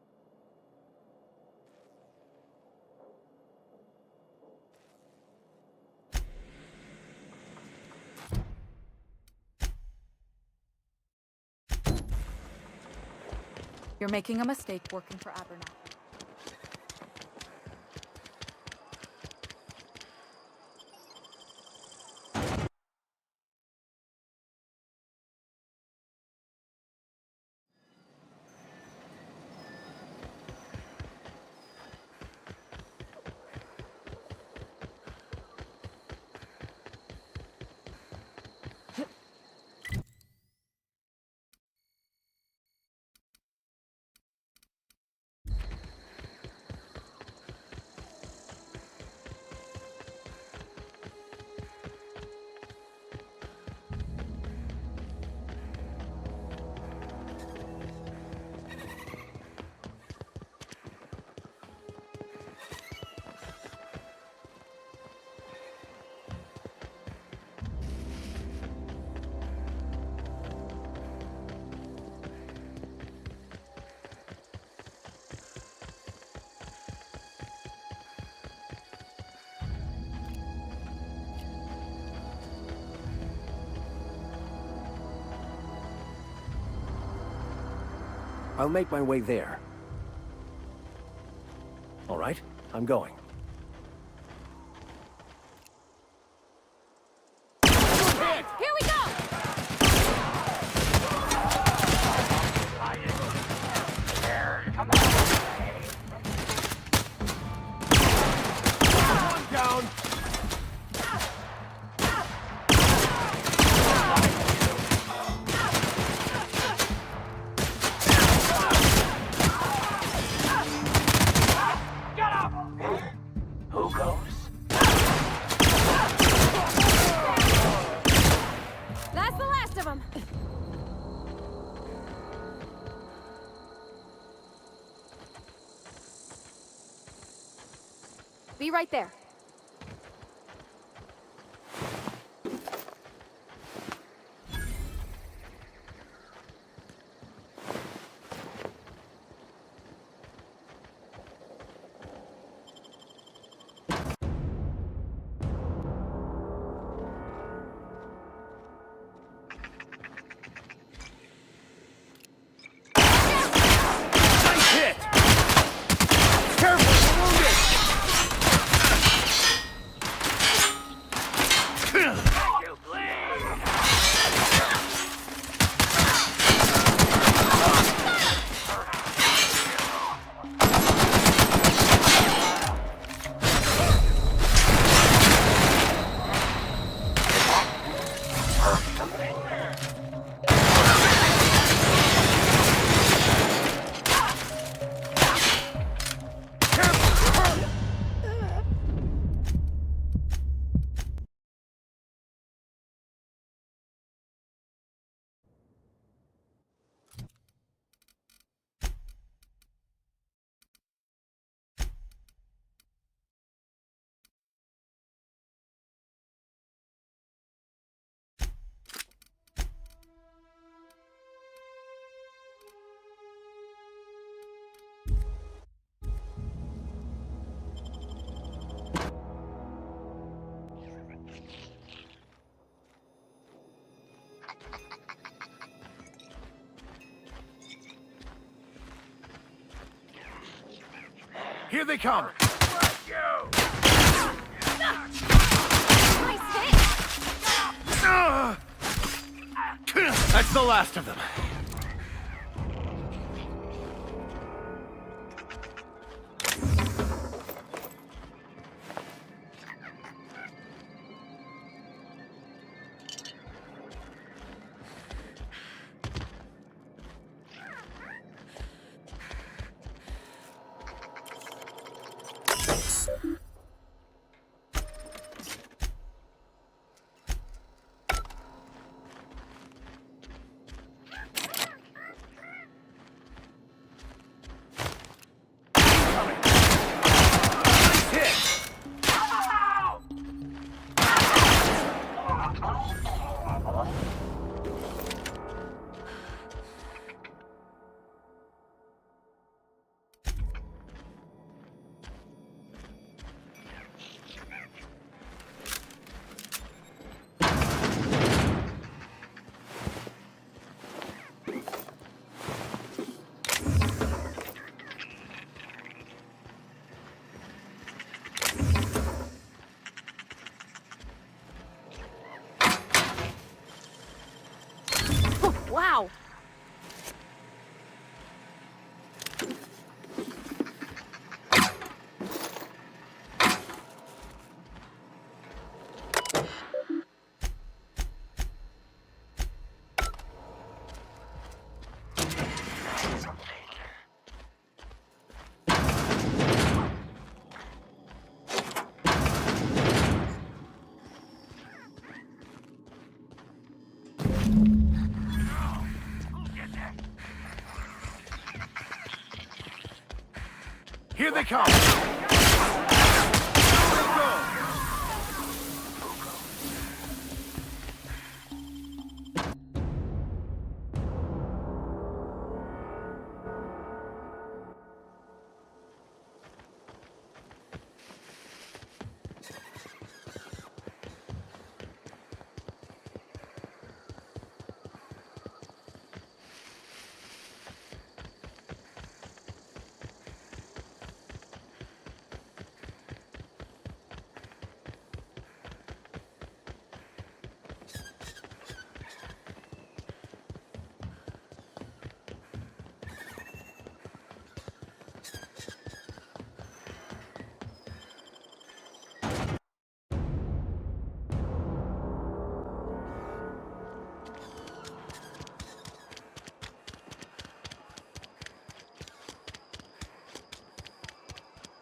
V: You're making a mistake working for Abernathy.
Q: I'll make my way there. All right, I'm going.
P: Here we go!
F: Come on.
Q: Down!
F: Who goes?
P: That's the last of them. Be right there.
J: Here they come! That's the last of them.
P: Wow!
J: Here they come!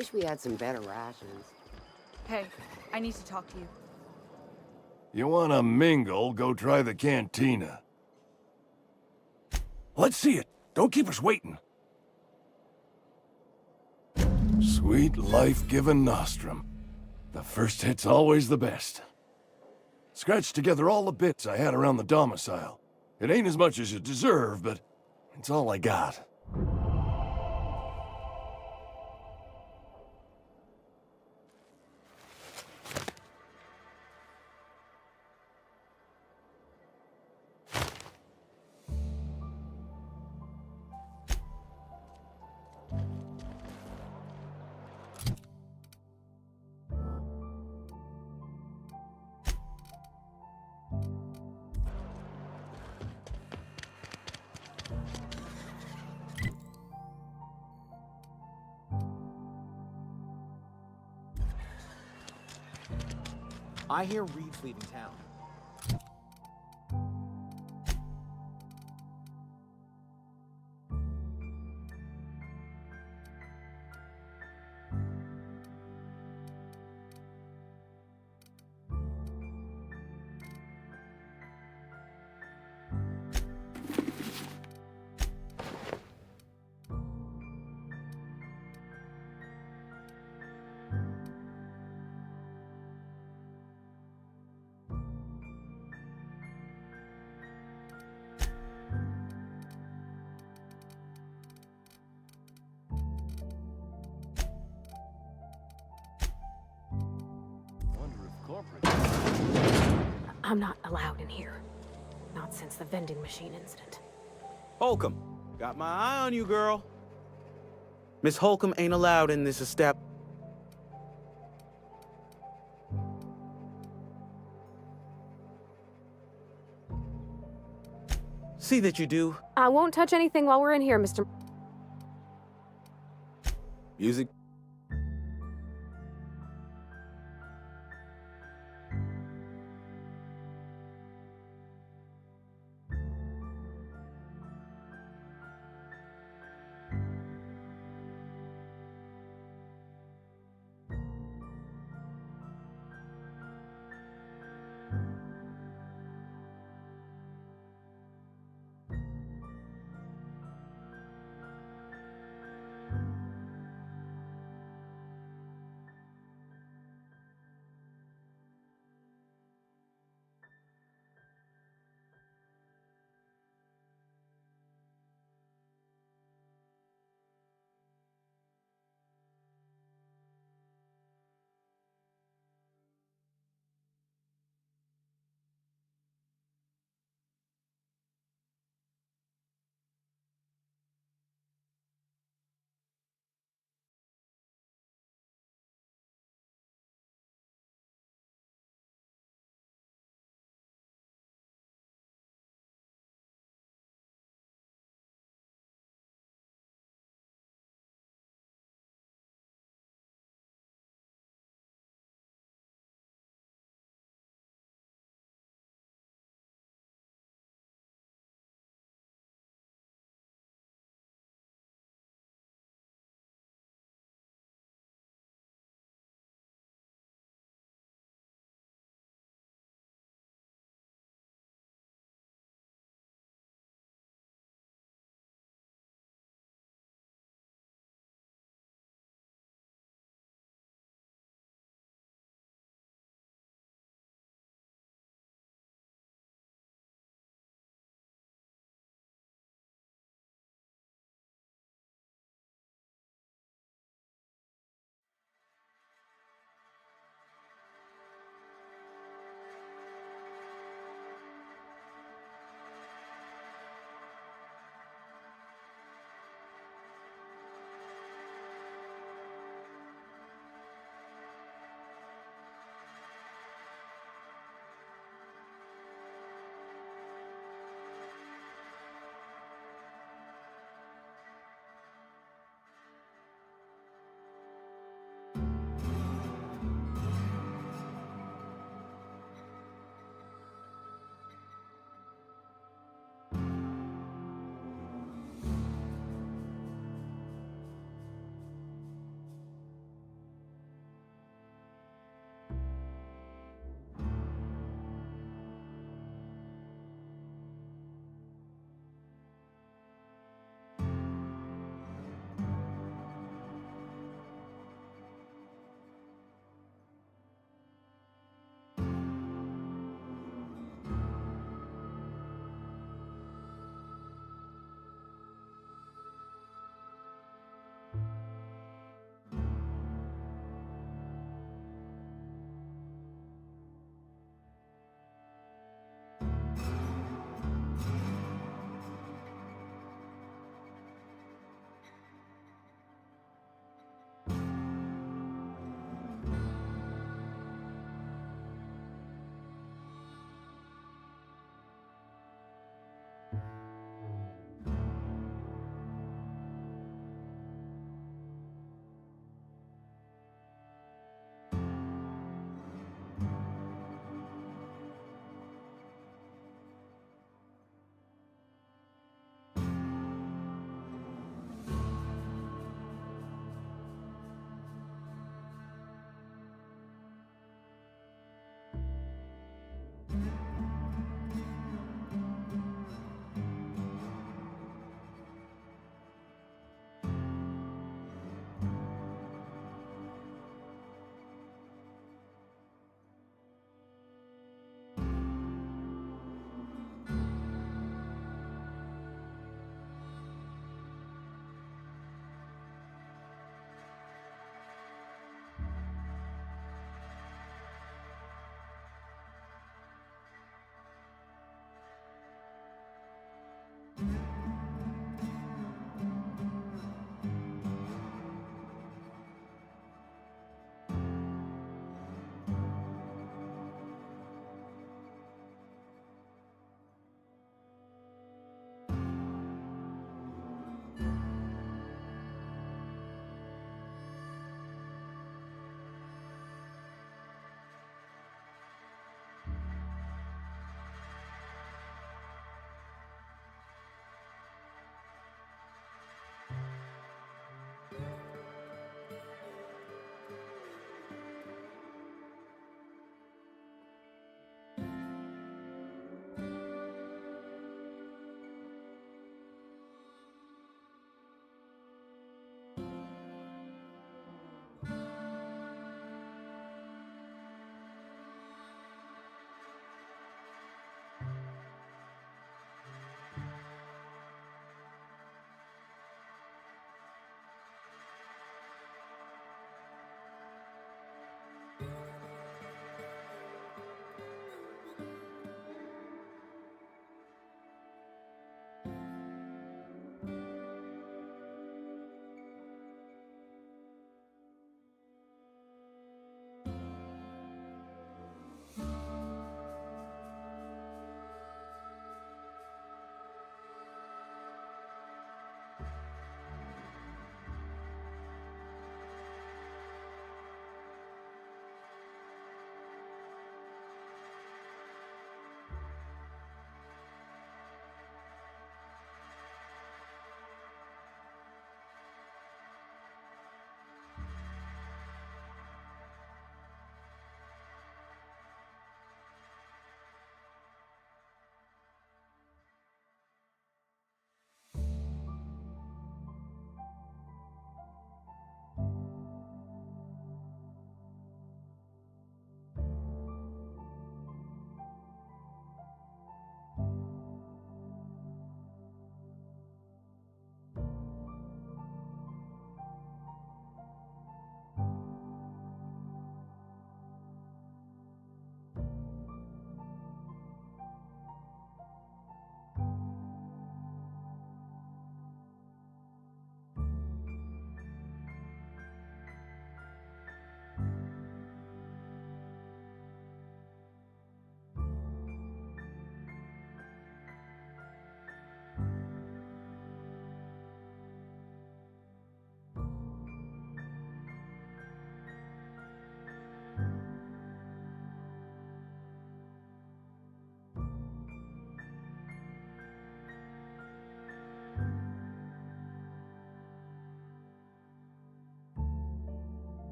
C: Wish we had some better rations.
V: Hey, I need to talk to you.
A: You wanna mingle, go try the cantina. Let's see it. Don't keep us waiting. Sweet life-giving nostrum. The first hit's always the best. Scratched together all the bits I had around the domicile. It ain't as much as you deserve, but it's all I got.
N: I hear Reed's leaving town.
P: I'm not allowed in here. Not since the vending machine incident.
N: Holcomb, got my eye on you, girl.
B: Miss Holcomb ain't allowed in this estep. See that you do.
P: I won't touch anything while we're in here, Mr.
B: Music.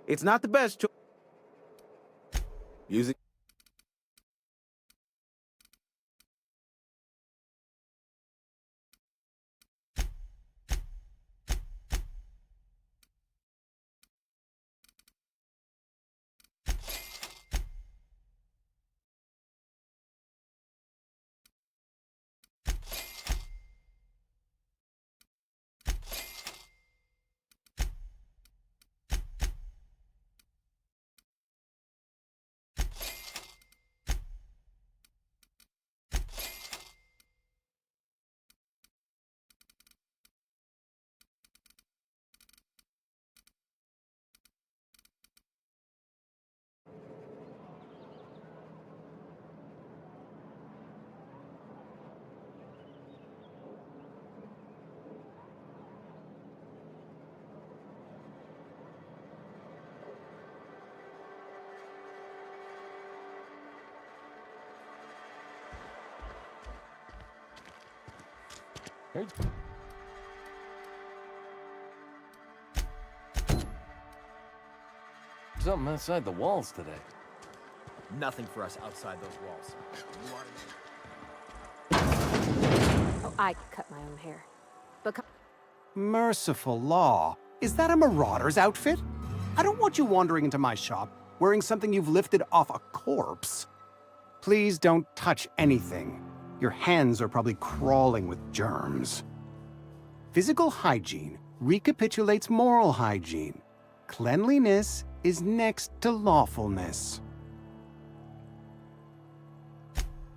B: It's not the best choice. Music.
M: Something outside the walls today.
N: Nothing for us outside those walls.
P: Oh, I cut my own hair. But
D: Merciful law. Is that a marauder's outfit? I don't want you wandering into my shop wearing something you've lifted off a corpse. Please don't touch anything. Your hands are probably crawling with germs. Physical hygiene recapitulates moral hygiene. Cleanliness is next to lawfulness.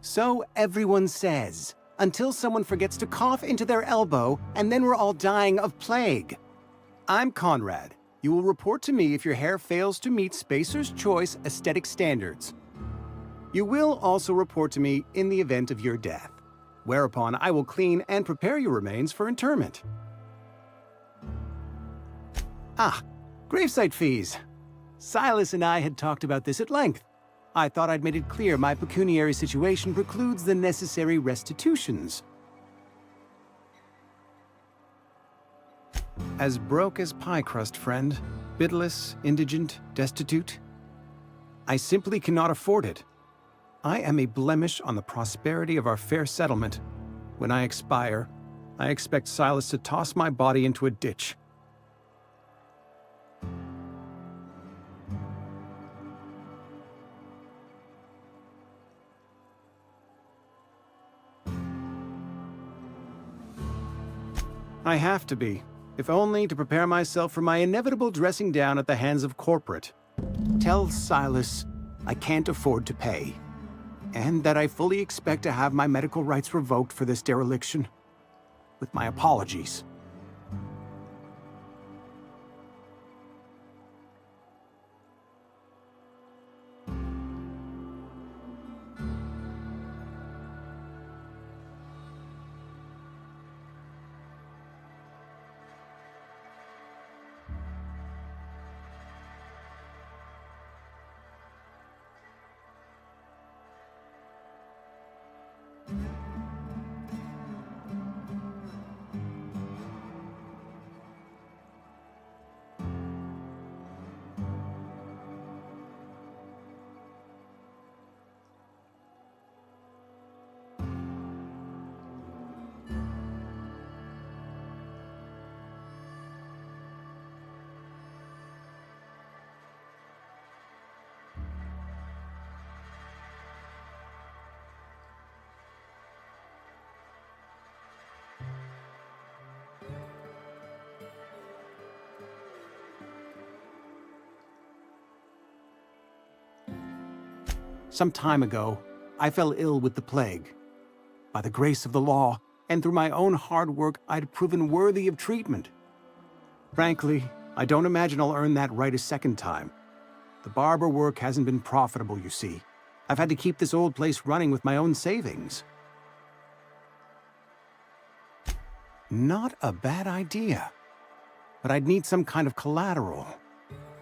D: So everyone says, until someone forgets to cough into their elbow, and then we're all dying of plague. I'm Conrad. You will report to me if your hair fails to meet Spacer's Choice aesthetic standards. You will also report to me in the event of your death, whereupon I will clean and prepare your remains for interment. Ah, gravesite fees. Silas and I had talked about this at length. I thought I'd made it clear my pecuniary situation precludes the necessary restitutions. As broke as pie crust, friend. Bidless, indigent, destitute. I simply cannot afford it. I am a blemish on the prosperity of our fair settlement. When I expire, I expect Silas to toss my body into a ditch. I have to be, if only to prepare myself for my inevitable dressing down at the hands of corporate. Tell Silas I can't afford to pay, and that I fully expect to have my medical rights revoked for this dereliction. With my apologies. Some time ago, I fell ill with the plague. By the grace of the law, and through my own hard work, I'd proven worthy of treatment. Frankly, I don't imagine I'll earn that right a second time. The barber work hasn't been profitable, you see. I've had to keep this old place running with my own savings. Not a bad idea. But I'd need some kind of collateral.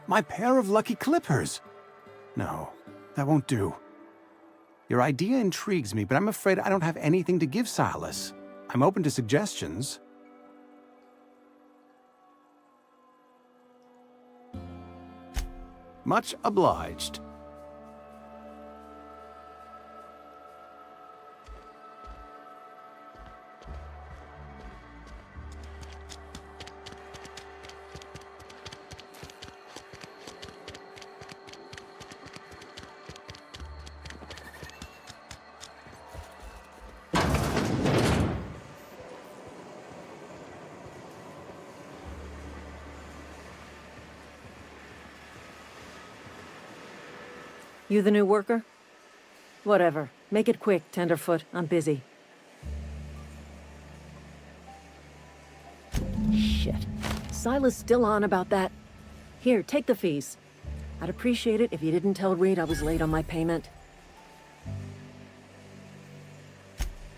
D: My pair of lucky clippers! No, that won't do. Your idea intrigues me, but I'm afraid I don't have anything to give Silas. I'm open to suggestions. Much obliged.
H: You the new worker? Whatever. Make it quick, Tenderfoot. I'm busy. Shit. Silas still on about that. Here, take the fees. I'd appreciate it if you didn't tell Reed I was late on my payment.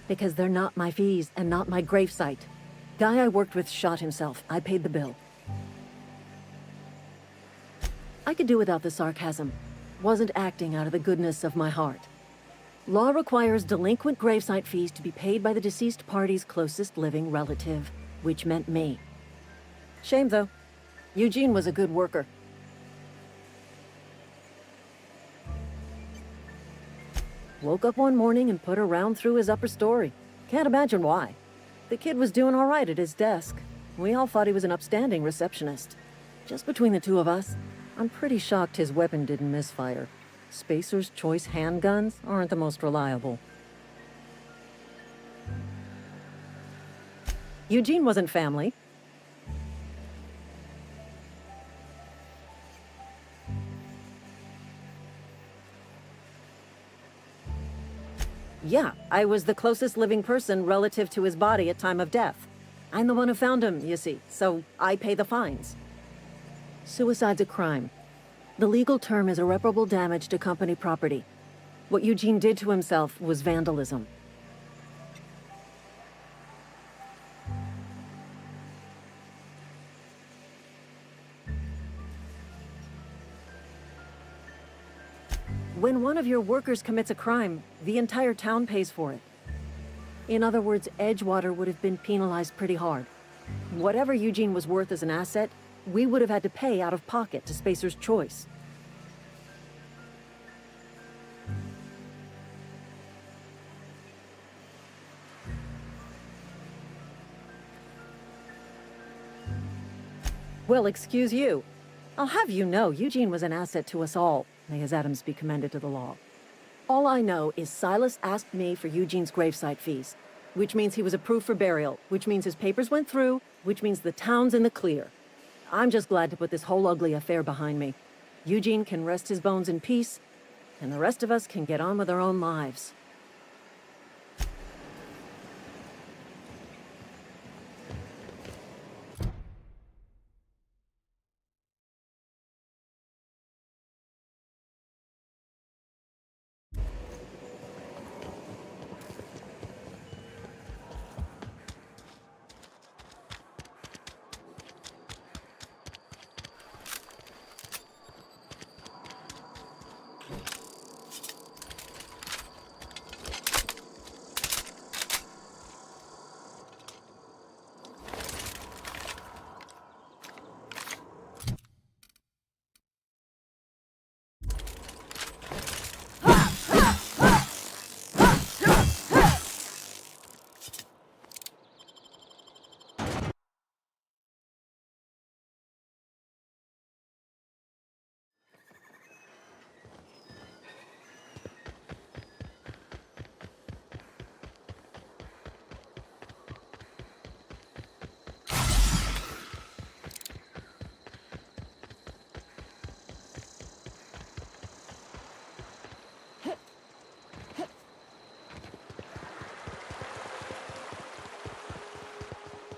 H: Because they're not my fees and not my gravesite. Guy I worked with shot himself. I paid the bill. I could do without the sarcasm. Wasn't acting out of the goodness of my heart. Law requires delinquent gravesite fees to be paid by the deceased party's closest living relative, which meant me. Shame, though. Eugene was a good worker. Woke up one morning and put a round through his upper story. Can't imagine why. The kid was doing all right at his desk. We all thought he was an upstanding receptionist. Just between the two of us, I'm pretty shocked his weapon didn't misfire. Spacer's Choice handguns aren't the most reliable. Eugene wasn't family. Yeah, I was the closest living person relative to his body at time of death. I'm the one who found him, you see, so I pay the fines. Suicide's a crime. The legal term is irreparable damage to company property. What Eugene did to himself was vandalism. When one of your workers commits a crime, the entire town pays for it. In other words, Edgewater would have been penalized pretty hard. Whatever Eugene was worth as an asset, we would have had to pay out of pocket to Spacer's Choice. Well, excuse you. I'll have you know Eugene was an asset to us all. May his atoms be commended to the law. All I know is Silas asked me for Eugene's gravesite fees, which means he was approved for burial, which means his papers went through, which means the town's in the clear. I'm just glad to put this whole ugly affair behind me. Eugene can rest his bones in peace, and the rest of us can get on with our own lives.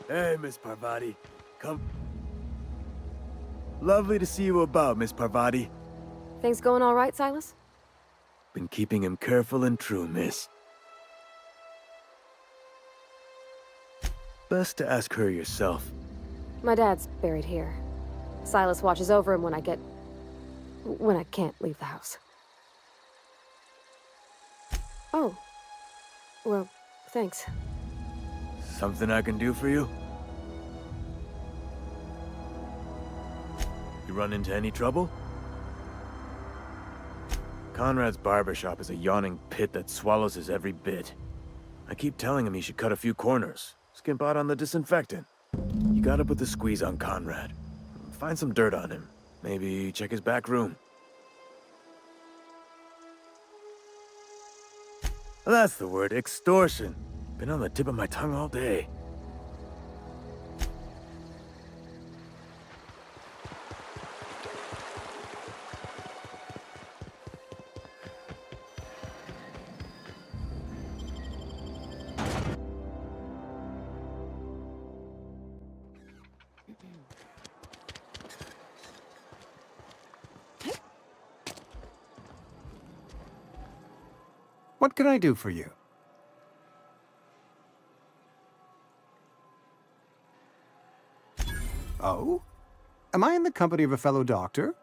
J: Hey, Miss Parvati. Come. Lovely to see you about, Miss Parvati.
P: Things going all right, Silas?
J: Been keeping him careful and true, miss. Best to ask her yourself.
P: My dad's buried here. Silas watches over him when I can't leave the house. Oh. Well, thanks.
J: Something I can do for you? You run into any trouble? Conrad's barbershop is a yawning pit that swallows his every bit. I keep telling him he should cut a few corners, skimp out on the disinfectant. You gotta put the squeeze on Conrad. Find some dirt on him. Maybe check his back room. That's the word, extortion. Been on the tip of my tongue all day.
D: What can I do for you? Oh? Am I in the company of a fellow doctor?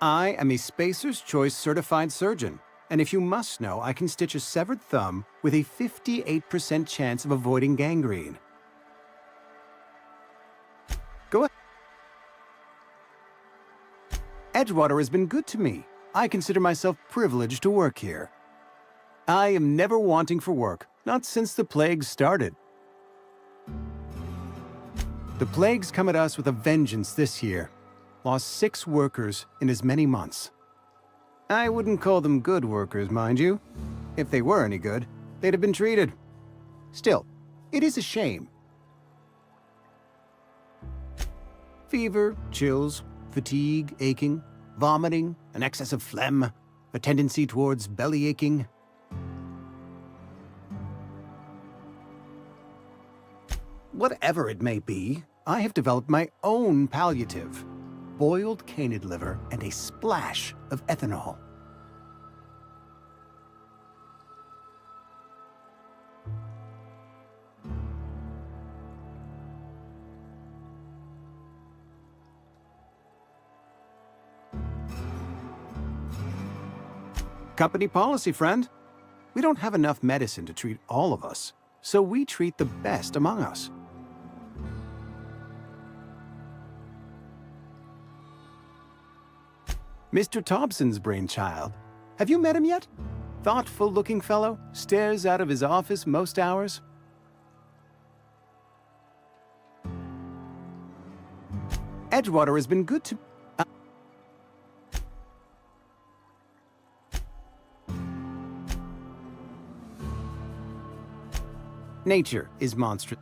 D: I am a Spacer's Choice certified surgeon, and if you must know, I can stitch a severed thumb with a 58% chance of avoiding gangrene. Go ahead. Edgewater has been good to me. I consider myself privileged to work here. I am never wanting for work, not since the plague started. The plague's come at us with a vengeance this year. Lost 6 workers in as many months. I wouldn't call them good workers, mind you. If they were any good, they'd have been treated. Still, it is a shame. Fever, chills, fatigue, aching, vomiting, an excess of phlegm, a tendency towards belly aching. Whatever it may be, I have developed my own palliative. Boiled canid liver and a splash of ethanol. Company policy, friend. We don't have enough medicine to treat all of us, so we treat the best among us. Mr. Thompson's brainchild. Have you met him yet? Thoughtful-looking fellow, stares out of his office most hours. Edgewater has been good to... Nature is monstrous.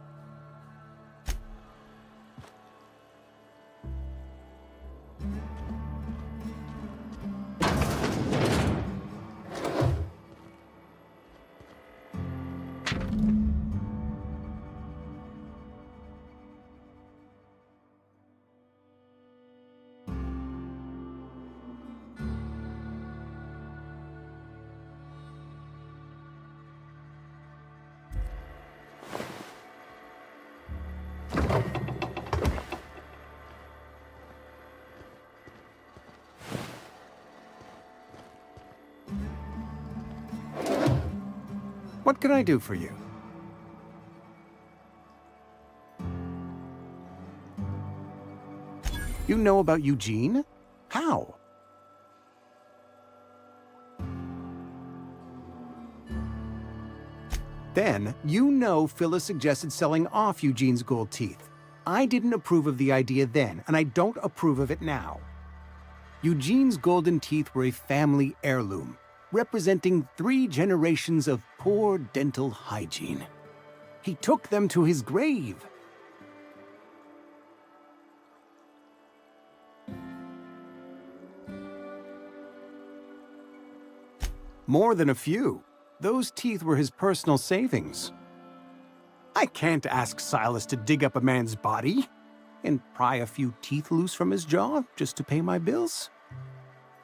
D: What can I do for you? You know about Eugene? How? Then, you know Phyllis suggested selling off Eugene's gold teeth. I didn't approve of the idea then, and I don't approve of it now. Eugene's golden teeth were a family heirloom, representing 3 generations of poor dental hygiene. He took them to his grave. More than a few. Those teeth were his personal savings. I can't ask Silas to dig up a man's body and pry a few teeth loose from his jaw just to pay my bills.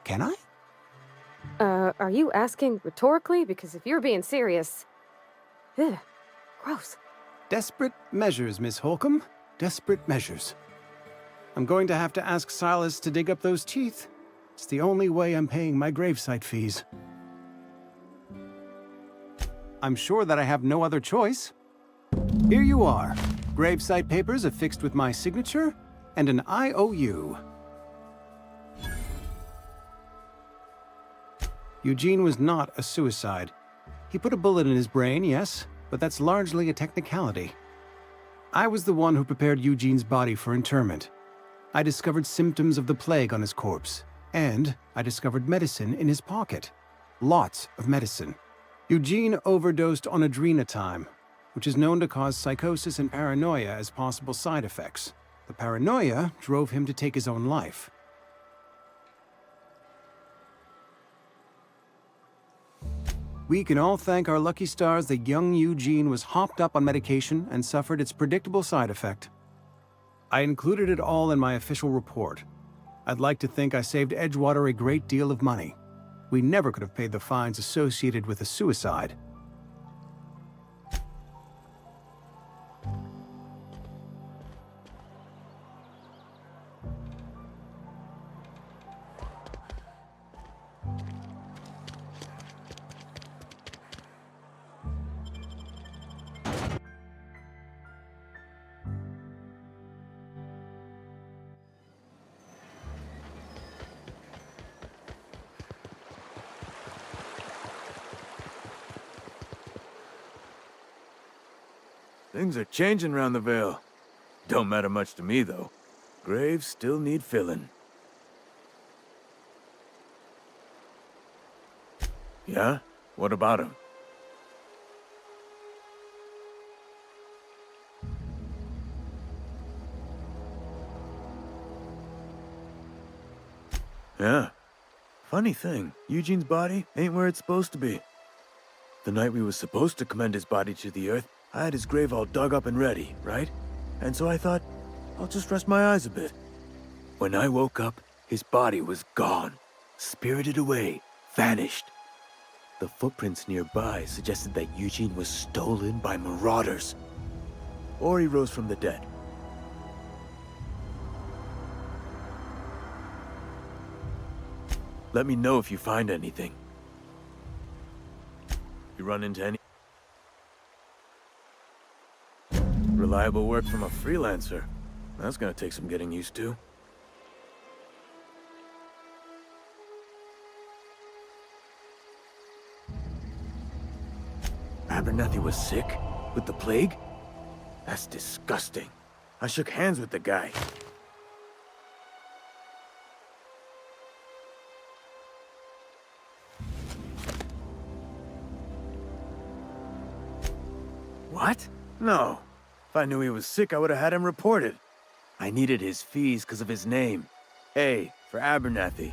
D: Can I?
P: Are you asking rhetorically? Because if you're being serious... Ugh, gross.
D: Desperate measures, Miss Holcomb. Desperate measures. I'm going to have to ask Silas to dig up those teeth. It's the only way I'm paying my gravesite fees. I'm sure that I have no other choice. Here you are. Gravesite papers affixed with my signature and an IOU. Eugene was not a suicide. He put a bullet in his brain, yes, but that's largely a technicality. I was the one who prepared Eugene's body for interment. I discovered symptoms of the plague on his corpse, and I discovered medicine in his pocket. Lots of medicine. Eugene overdosed on adrenatime, which is known to cause psychosis and paranoia as possible side effects. The paranoia drove him to take his own life. We can all thank our lucky stars that young Eugene was hopped up on medication and suffered its predictable side effect. I included it all in my official report. I'd like to think I saved Edgewater a great deal of money. We never could have paid the fines associated with a suicide.
J: Things are changing round the Vale. Don't matter much to me, though. Graves still need filling. Yeah? What about him? Yeah. Funny thing, Eugene's body ain't where it's supposed to be. The night we was supposed to commend his body to the earth, I had his grave all dug up and ready, right? And so I thought, I'll just rest my eyes a bit. When I woke up, his body was gone. Spirited away, vanished. The footprints nearby suggested that Eugene was stolen by marauders. Or he rose from the dead. Let me know if you find anything. You run into any reliable work from a freelancer. That's gonna take some getting used to. Abernathy was sick? With the plague? That's disgusting. I shook hands with the guy. What? No. If I knew he was sick, I would have had him reported. I needed his fees because of his name. A, for Abernathy.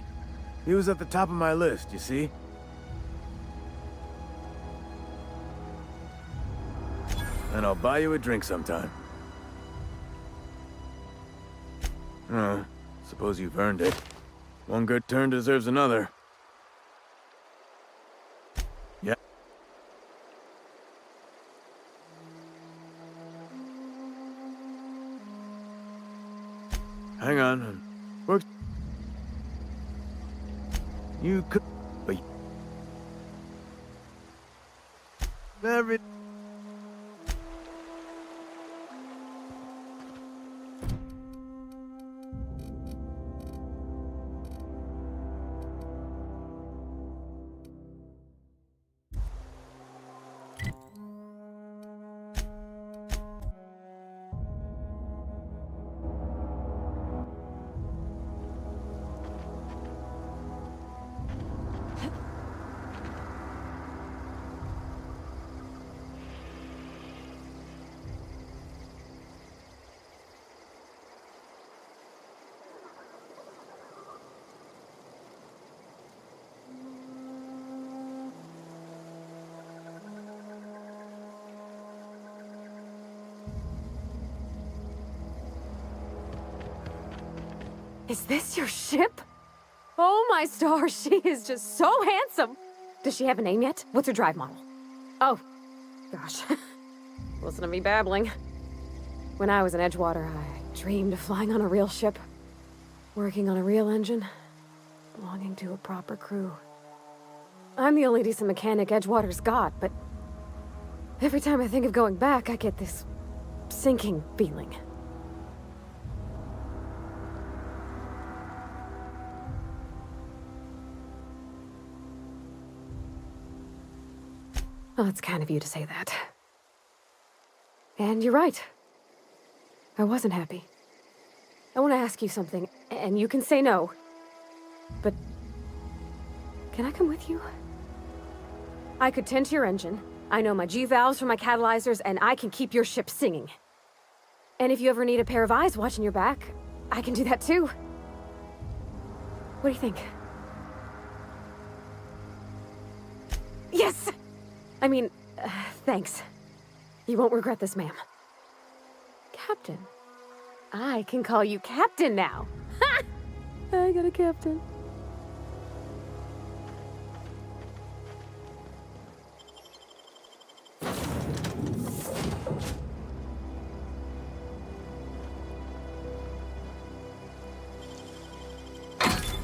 J: He was at the top of my list, you see? And I'll buy you a drink sometime. Oh, suppose you've earned it. One good turn deserves another. Yeah. Hang on. Works. You could. But. Very.
P: Is this your ship? Oh my stars, she is just so handsome. Does she have a name yet? What's her drive model? Oh, gosh. Listen to me babbling. When I was in Edgewater, I dreamed of flying on a real ship, working on a real engine, belonging to a proper crew. I'm the only decent mechanic Edgewater's got, but every time I think of going back, I get this sinking feeling. Well, it's kind of you to say that. And you're right. I wasn't happy. I want to ask you something, and you can say no. But can I come with you? I could tend to your engine. I know my G-valves for my catalyzers, and I can keep your ship singing. And if you ever need a pair of eyes watching your back, I can do that too. What do you think? Yes! I mean, thanks. You won't regret this, ma'am. Captain. I can call you Captain now. Ha! I got a captain.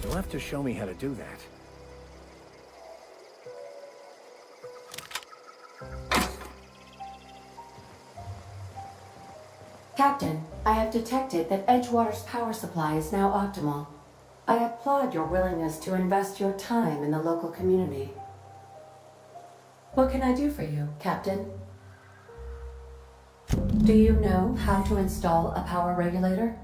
Q: You'll have to show me how to do that.
G: Captain, I have detected that Edgewater's power supply is now optimal. I applaud your willingness to invest your time in the local community. What can I do for you, Captain? Do you know how to install a power regulator?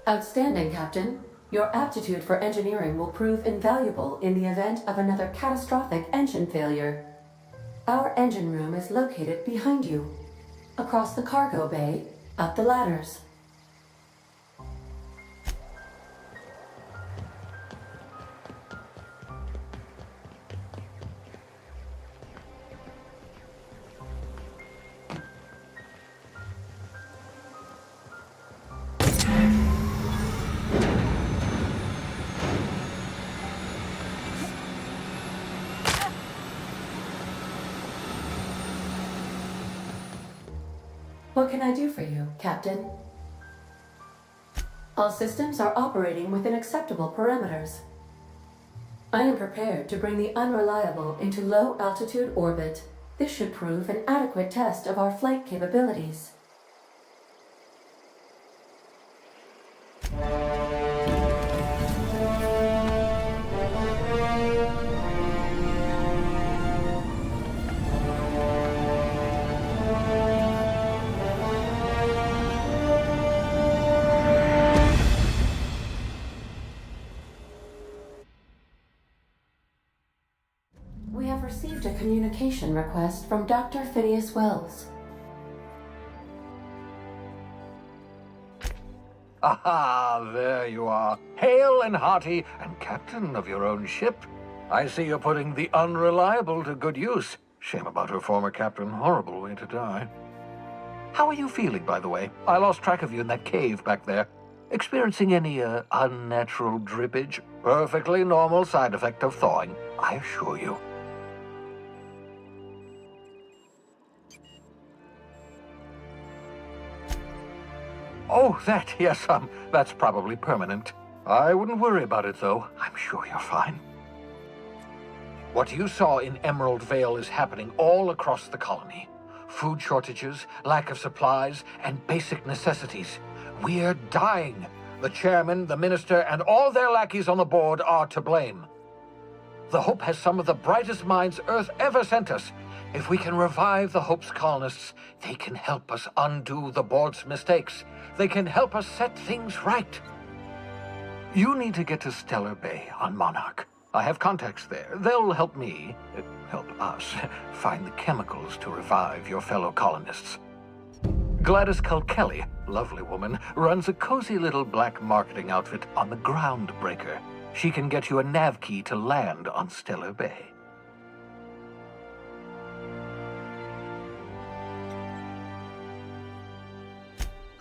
G: Outstanding, Captain. Your aptitude for engineering will prove invaluable in the event of another catastrophic engine failure. Our engine room is located behind you. Across the cargo bay, up the ladders. What can I do for you, Captain? All systems are operating within acceptable parameters. I am prepared to bring the unreliable into low-altitude orbit. This should prove an adequate test of our flight capabilities. We have received a communication request from Dr. Phineas Wells.
I: Aha, there you are. Hale and hearty, and captain of your own ship. I see you're putting the unreliable to good use. Shame about her former captain. Horrible way to die. How are you feeling, by the way? I lost track of you in that cave back there. Experiencing any, unnatural drippage? Perfectly normal side effect of thawing, I assure you. Oh, that, yes, that's probably permanent. I wouldn't worry about it, though. I'm sure you're fine. What you saw in Emerald Vale is happening all across the colony. Food shortages, lack of supplies, and basic necessities. We're dying. The chairman, the minister, and all their lackeys on the board are to blame. The Hope has some of the brightest minds Earth ever sent us. If we can revive the Hope's colonists, they can help us undo the board's mistakes. They can help us set things right. You need to get to Stellar Bay on Monarch. I have contacts there. They'll help me, help us, find the chemicals to revive your fellow colonists. Gladys Culkelly, lovely woman, runs a cozy little black marketing outfit on the Groundbreaker. She can get you a nav key to land on Stellar Bay.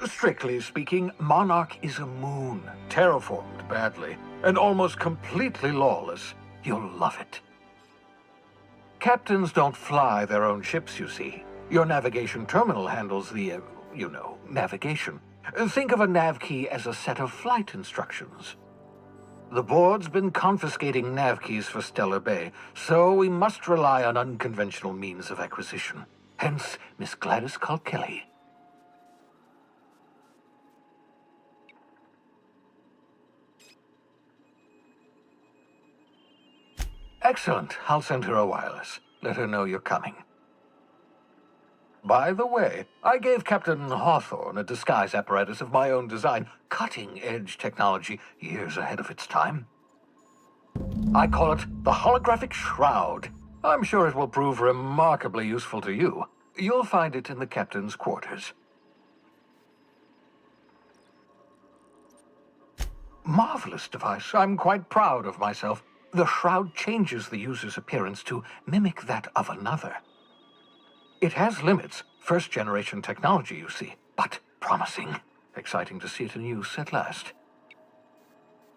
I: Strictly speaking, Monarch is a moon, terraformed badly, and almost completely lawless. You'll love it. Captains don't fly their own ships, you see. Your navigation terminal handles the, navigation. Think of a nav key as a set of flight instructions. The board's been confiscating nav keys for Stellar Bay, so we must rely on unconventional means of acquisition. Hence, Miss Gladys Kilkelly. Excellent. I'll send her a wireless. Let her know you're coming. By the way, I gave Captain Hawthorne a disguise apparatus of my own design, cutting-edge technology years ahead of its time. I call it the holographic shroud. I'm sure it will prove remarkably useful to you. You'll find it in the captain's quarters. Marvelous device. I'm quite proud of myself. The shroud changes the user's appearance to mimic that of another. It has limits. First-generation technology, you see, but promising. Exciting to see it in use at last.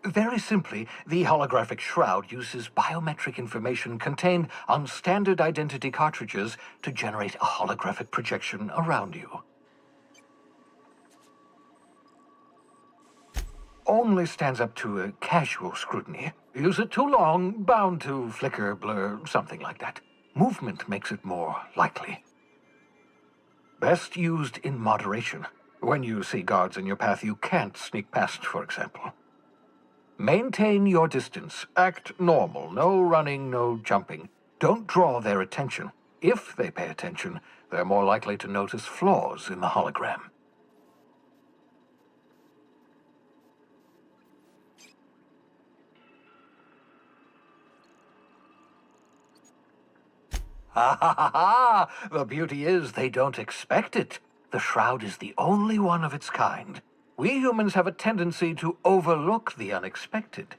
I: Very simply, the holographic shroud uses biometric information contained on standard identity cartridges to generate a holographic projection around you. Only stands up to a casual scrutiny. Use it too long, bound to flicker, blur, something like that. Movement makes it more likely. Best used in moderation. When you see guards in your path you can't sneak past, for example. Maintain your distance. Act normal. No running, no jumping. Don't draw their attention. If they pay attention, they're more likely to notice flaws in the hologram. Ha ha ha ha! The beauty is they don't expect it. The shroud is the only one of its kind. We humans have a tendency to overlook the unexpected.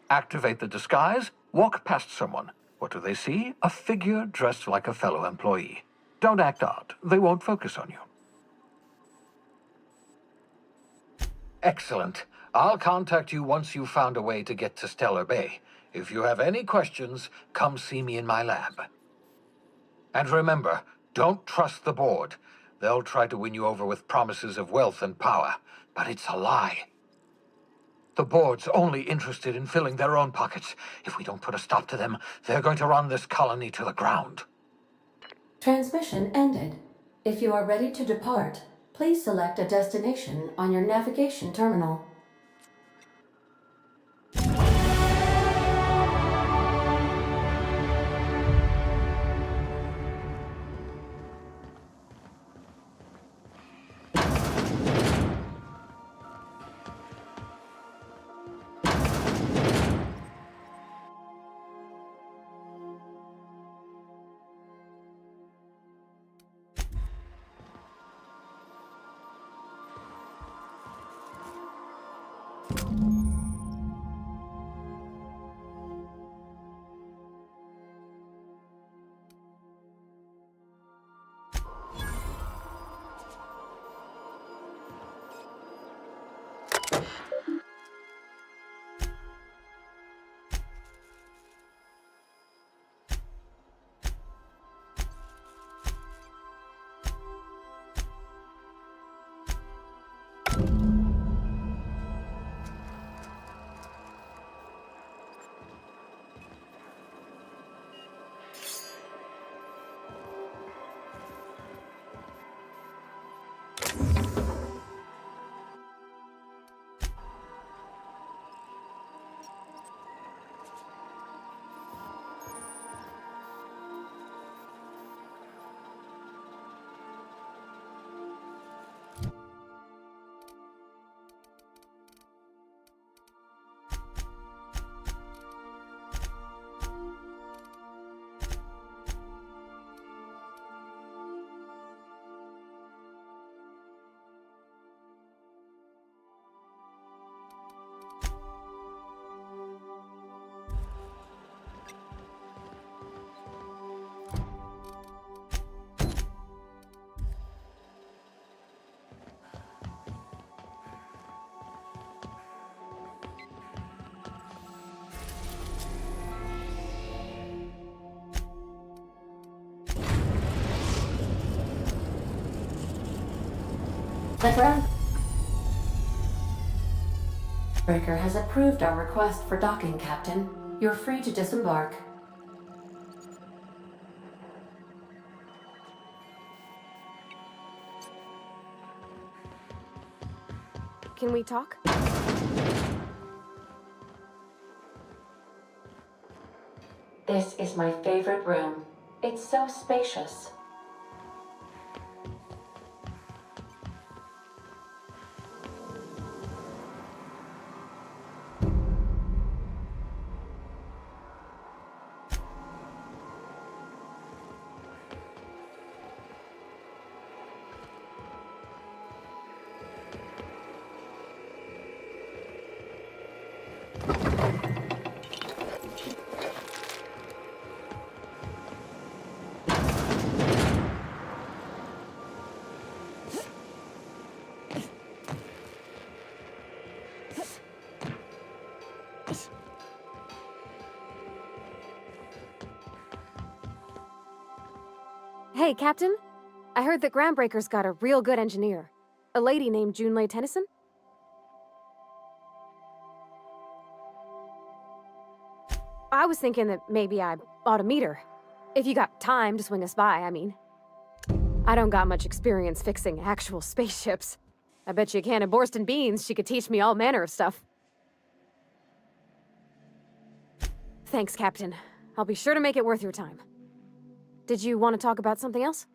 I: Activate the disguise, walk past someone. What do they see? A figure dressed like a fellow employee. Don't act odd. They won't focus on you. Excellent. I'll contact you once you've found a way to get to Stellar Bay. If you have any questions, come see me in my lab. And remember, don't trust the board. They'll try to win you over with promises of wealth and power, but it's a lie. The board's only interested in filling their own pockets. If we don't put a stop to them, they're going to run this colony to the ground.
G: Transmission ended. If you are ready to depart, please select a destination on your navigation terminal. The ground breaker has approved our request for docking, Captain. You're free to disembark.
P: Can we talk?
G: This is my favorite room. It's so spacious.
P: Hey, Captain. I heard that Groundbreaker's got a real good engineer. A lady named Junlei Tennyson? I was thinking that maybe I ought to meet her. If you got time to swing us by, I mean. I don't got much experience fixing actual spaceships. I bet you a can of Borston beans she could teach me all manner of stuff. Thanks, Captain. I'll be sure to make it worth your time. Did you want to talk about something else?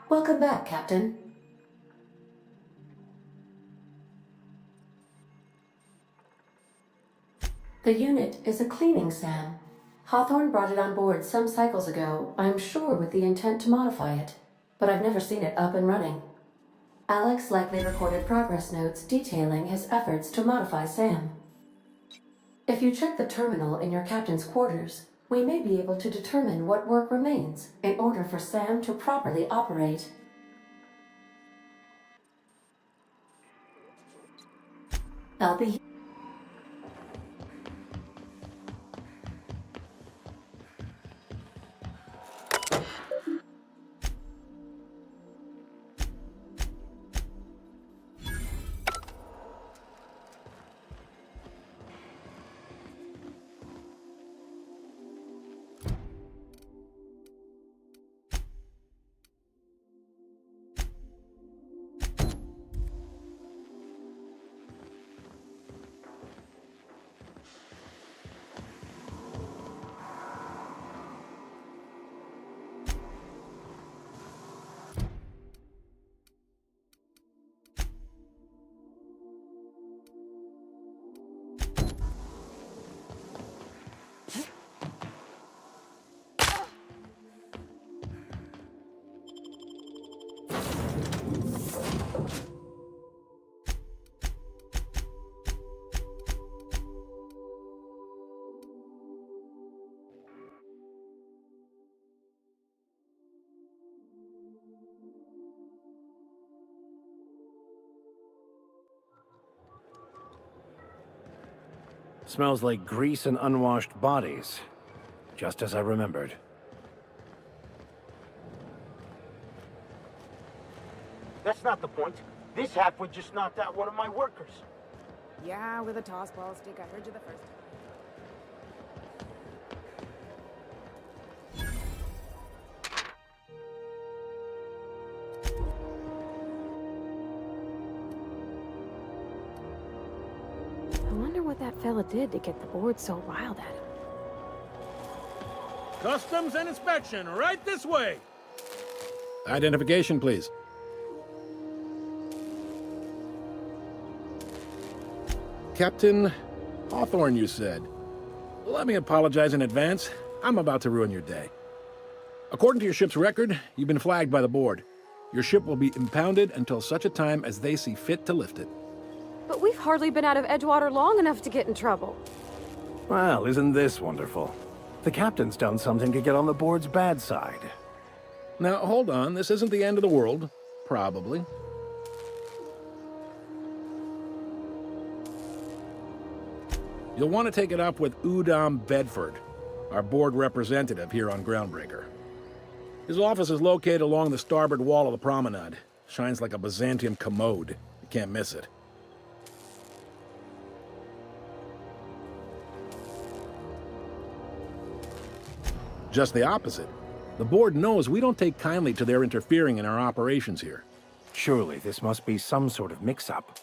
G: Welcome back, Captain. The unit is a cleaning SAM. Hawthorne brought it on board some cycles ago, I'm sure with the intent to modify it, but I've never seen it up and running. Alex likely recorded progress notes detailing his efforts to modify SAM. If you check the terminal in your captain's quarters, we may be able to determine what work remains in order for SAM to properly operate. I'll be
Q: Smells like grease and unwashed bodies. Just as I remembered.
E: That's not the point. This halfwit just knocked out one of my workers.
S: Yeah, with a toss ball stick. I heard you the first time.
P: I wonder what that fella did to get the board so riled at him.
W: Customs and inspection, right this way. Identification, please. Captain Hawthorne, you said. Let me apologize in advance. I'm about to ruin your day. According to your ship's record, you've been flagged by the board. Your ship will be impounded until such a time as they see fit to lift it.
P: But we've hardly been out of Edgewater long enough to get in trouble.
Q: Well, isn't this wonderful? The captain's done something to get on the board's bad side.
W: Now, hold on. This isn't the end of the world. Probably. You'll want to take it up with Udom Bedford, our board representative here on Groundbreaker. His office is located along the starboard wall of the promenade. Shines like a Byzantium commode. You can't miss it. Just the opposite. The board knows we don't take kindly to their interfering in our operations here.
Q: Surely this must be some sort of mix-up.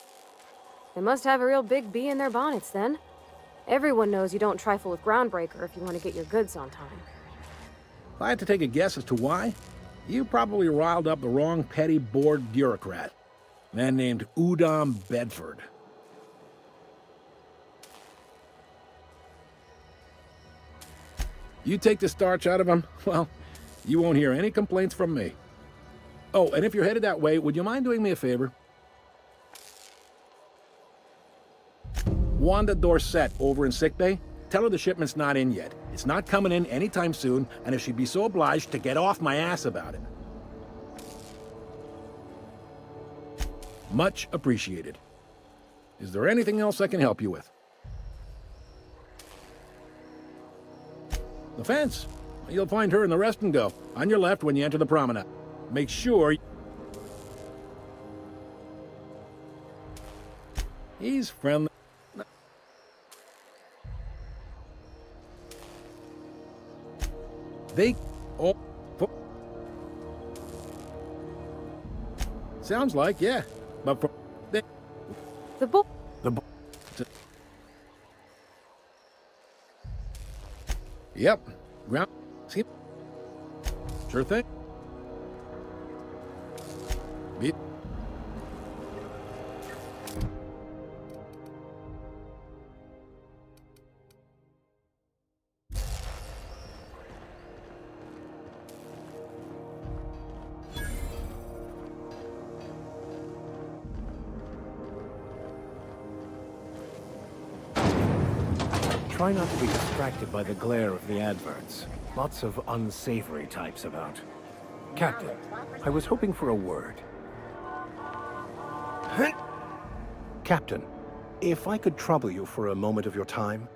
P: They must have a real big bee in their bonnets, then. Everyone knows you don't trifle with Groundbreaker if you want to get your goods on time.
W: If I had to take a guess as to why, you probably riled up the wrong petty board bureaucrat. A man named Udom Bedford. You take the starch out of him, well, you won't hear any complaints from me. Oh, and if you're headed that way, would you mind doing me a favor? Wanda Dorset over in sickbay, tell her the shipment's not in yet. It's not coming in anytime soon, and if she'd be so obliged to get off my ass about it. Much appreciated. Is there anything else I can help you with? The fence. You'll find her in the rest and go, on your left when you enter the promenade. Make sure... He's friendly. They... Oh... Sounds like, yeah. But for... They...
P: The book...
W: The book... Yep. Ground... See? Sure thing. Be...
Q: Try not to be distracted by the glare of the adverts. Lots of unsavory types about. Captain, I was hoping for a word. Captain, if I could trouble you for a moment of your time,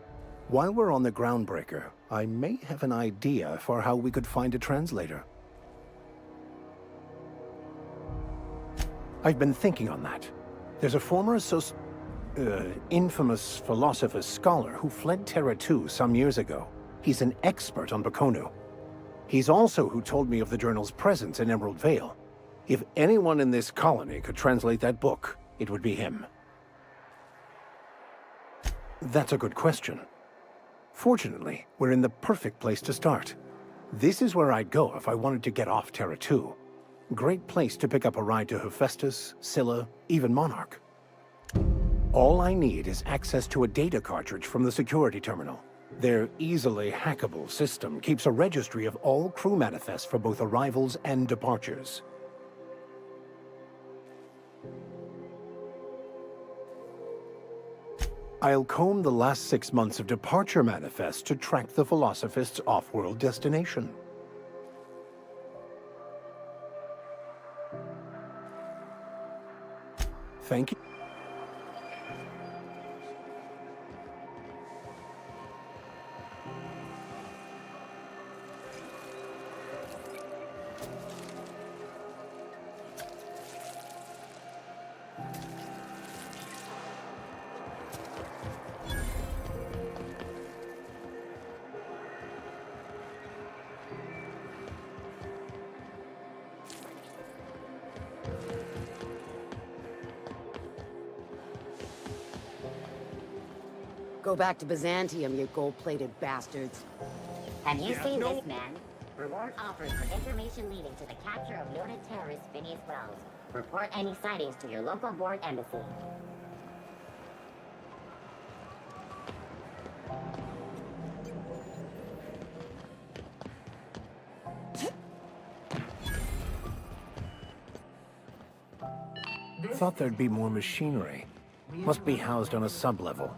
Q: while we're on the Groundbreaker, I may have an idea for how we could find a translator. I've been thinking on that. There's a former infamous philosopher scholar who fled Terra 2 some years ago. He's an expert on Bakonu. He's also who told me of the journal's presence in Emerald Vale. If anyone in this colony could translate that book, it would be him. That's a good question. Fortunately, we're in the perfect place to start. This is where I'd go if I wanted to get off Terra 2. Great place to pick up a ride to Hephaestus, Scylla, even Monarch. All I need is access to a data cartridge from the security terminal. Their easily hackable system keeps a registry of all crew manifests for both arrivals and departures. I'll comb the last 6 months of departure manifests to track the Philosophist's off-world destination. Thank you.
C: Go back to Byzantium, you gold-plated bastards.
F: Have you seen this man? Reward offers for information leading to the capture of noted terrorist Phineas Wells. Report any sightings to your local board embassy.
Q: Thought there'd be more machinery. Must be housed on a sub-level.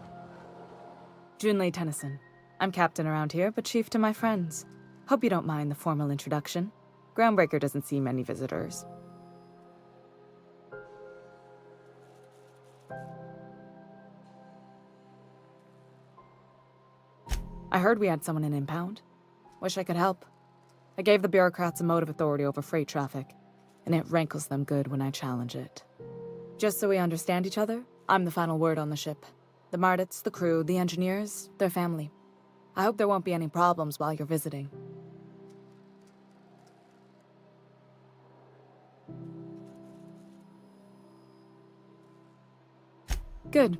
L: Junlei Tennyson. I'm captain around here, but chief to my friends. Hope you don't mind the formal introduction. Groundbreaker doesn't see many visitors. I heard we had someone in impound. Wish I could help. I gave the bureaucrats a motive authority over freight traffic, and it rankles them good when I challenge it. Just so we understand each other, I'm the final word on the ship. The Mardits, the crew, the engineers, their family. I hope there won't be any problems while you're visiting. Good.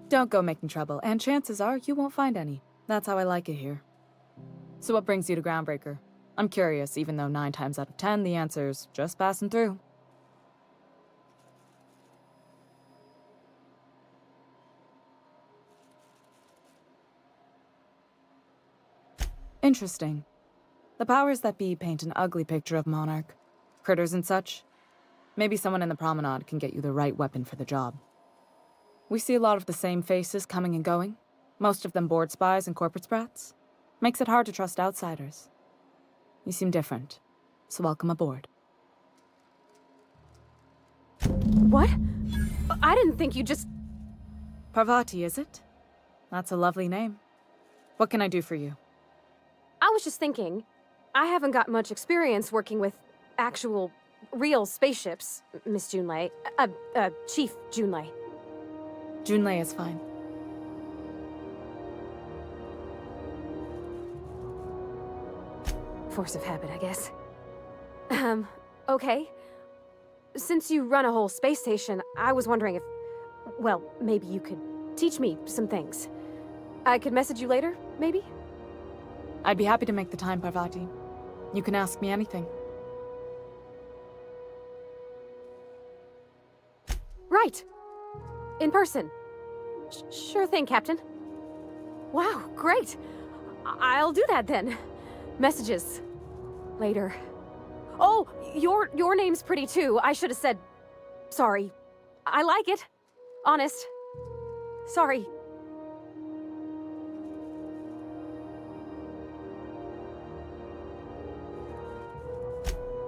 L: Don't go making trouble, and chances are you won't find any. That's how I like it here. So what brings you to Groundbreaker? I'm curious, even though 9 times out of 10 the answer's just passing through. Interesting. The powers that be paint an ugly picture of Monarch. Critters and such. Maybe someone in the promenade can get you the right weapon for the job. We see a lot of the same faces coming and going. Most of them board spies and corporate sprats. Makes it hard to trust outsiders. You seem different, so welcome aboard.
P: What? I didn't think you just...
L: Parvati, is it? That's a lovely name. What can I do for you?
P: I was just thinking, I haven't got much experience working with actual, real spaceships, Miss Junlei. Chief Junlei.
L: Junlei is fine.
P: Force of habit, I guess. Okay. Since you run a whole space station, I was wondering if... Well, maybe you could teach me some things. I could message you later, maybe?
L: I'd be happy to make the time, Parvati. You can ask me anything.
P: Right. In person. Sure thing, Captain. Wow, great. I'll do that then. Messages. Later. Oh, your name's pretty too. I should have said... Sorry. I like it. Honest. Sorry.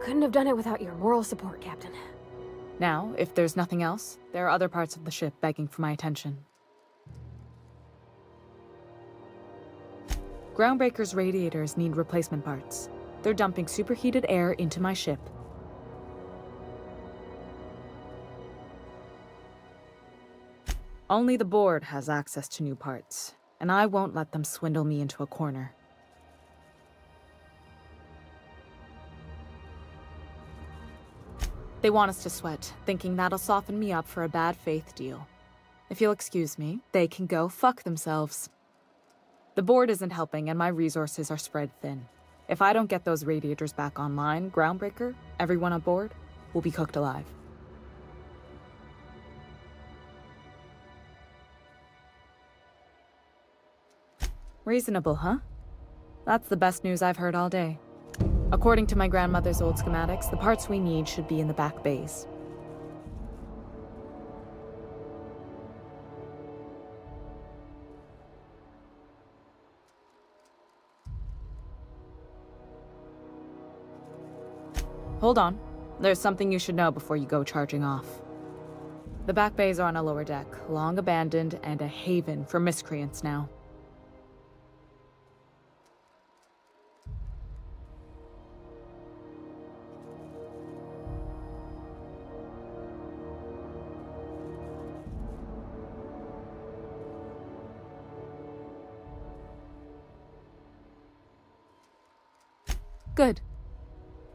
P: Couldn't have done it without your moral support, Captain.
L: Now, if there's nothing else, there are other parts of the ship begging for my attention. Groundbreaker's radiators need replacement parts. They're dumping superheated air into my ship. Only the board has access to new parts, and I won't let them swindle me into a corner. They want us to sweat, thinking that'll soften me up for a bad faith deal. If you'll excuse me, they can go fuck themselves. The board isn't helping and my resources are spread thin. If I don't get those radiators back online, Groundbreaker, everyone on board, will be cooked alive. Reasonable, huh? That's the best news I've heard all day. According to my grandmother's old schematics, the parts we need should be in the back bays. Hold on. There's something you should know before you go charging off. The back bays are on a lower deck, long abandoned and a haven for miscreants now. Good.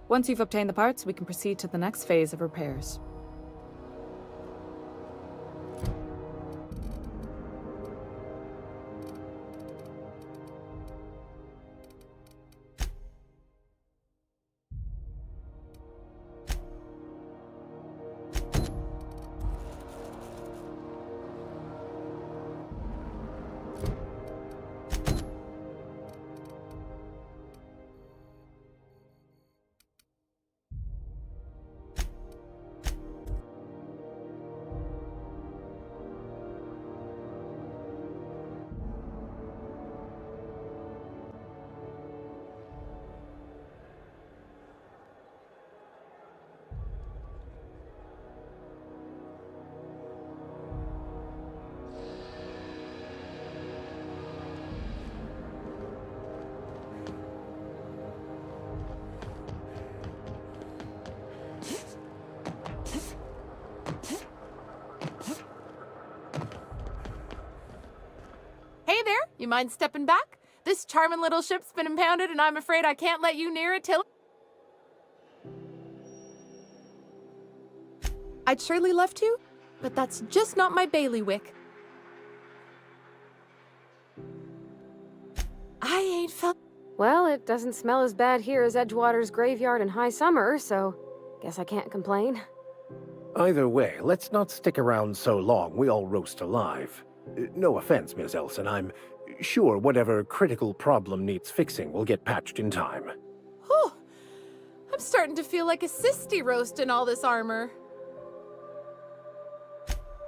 L: Once you've obtained the parts, we can proceed to the next phase of repairs.
R: Hey there, you mind stepping back? This charming little ship's been impounded and I'm afraid I can't let you near it till... I'd surely love to, but that's just not my bailiwick. I ain't felt...
P: Well, it doesn't smell as bad here as Edgewater's graveyard in high summer, so guess I can't complain.
Q: Either way, let's not stick around so long we all roast alive. No offense, Ms. Elson, I'm sure whatever critical problem needs fixing will get patched in time.
R: Whew. I'm starting to feel like a sisty roast in all this armor.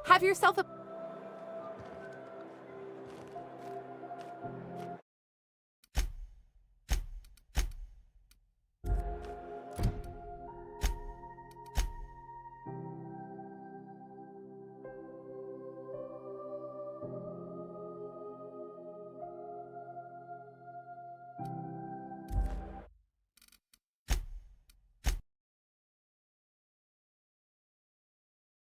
R: Have yourself a...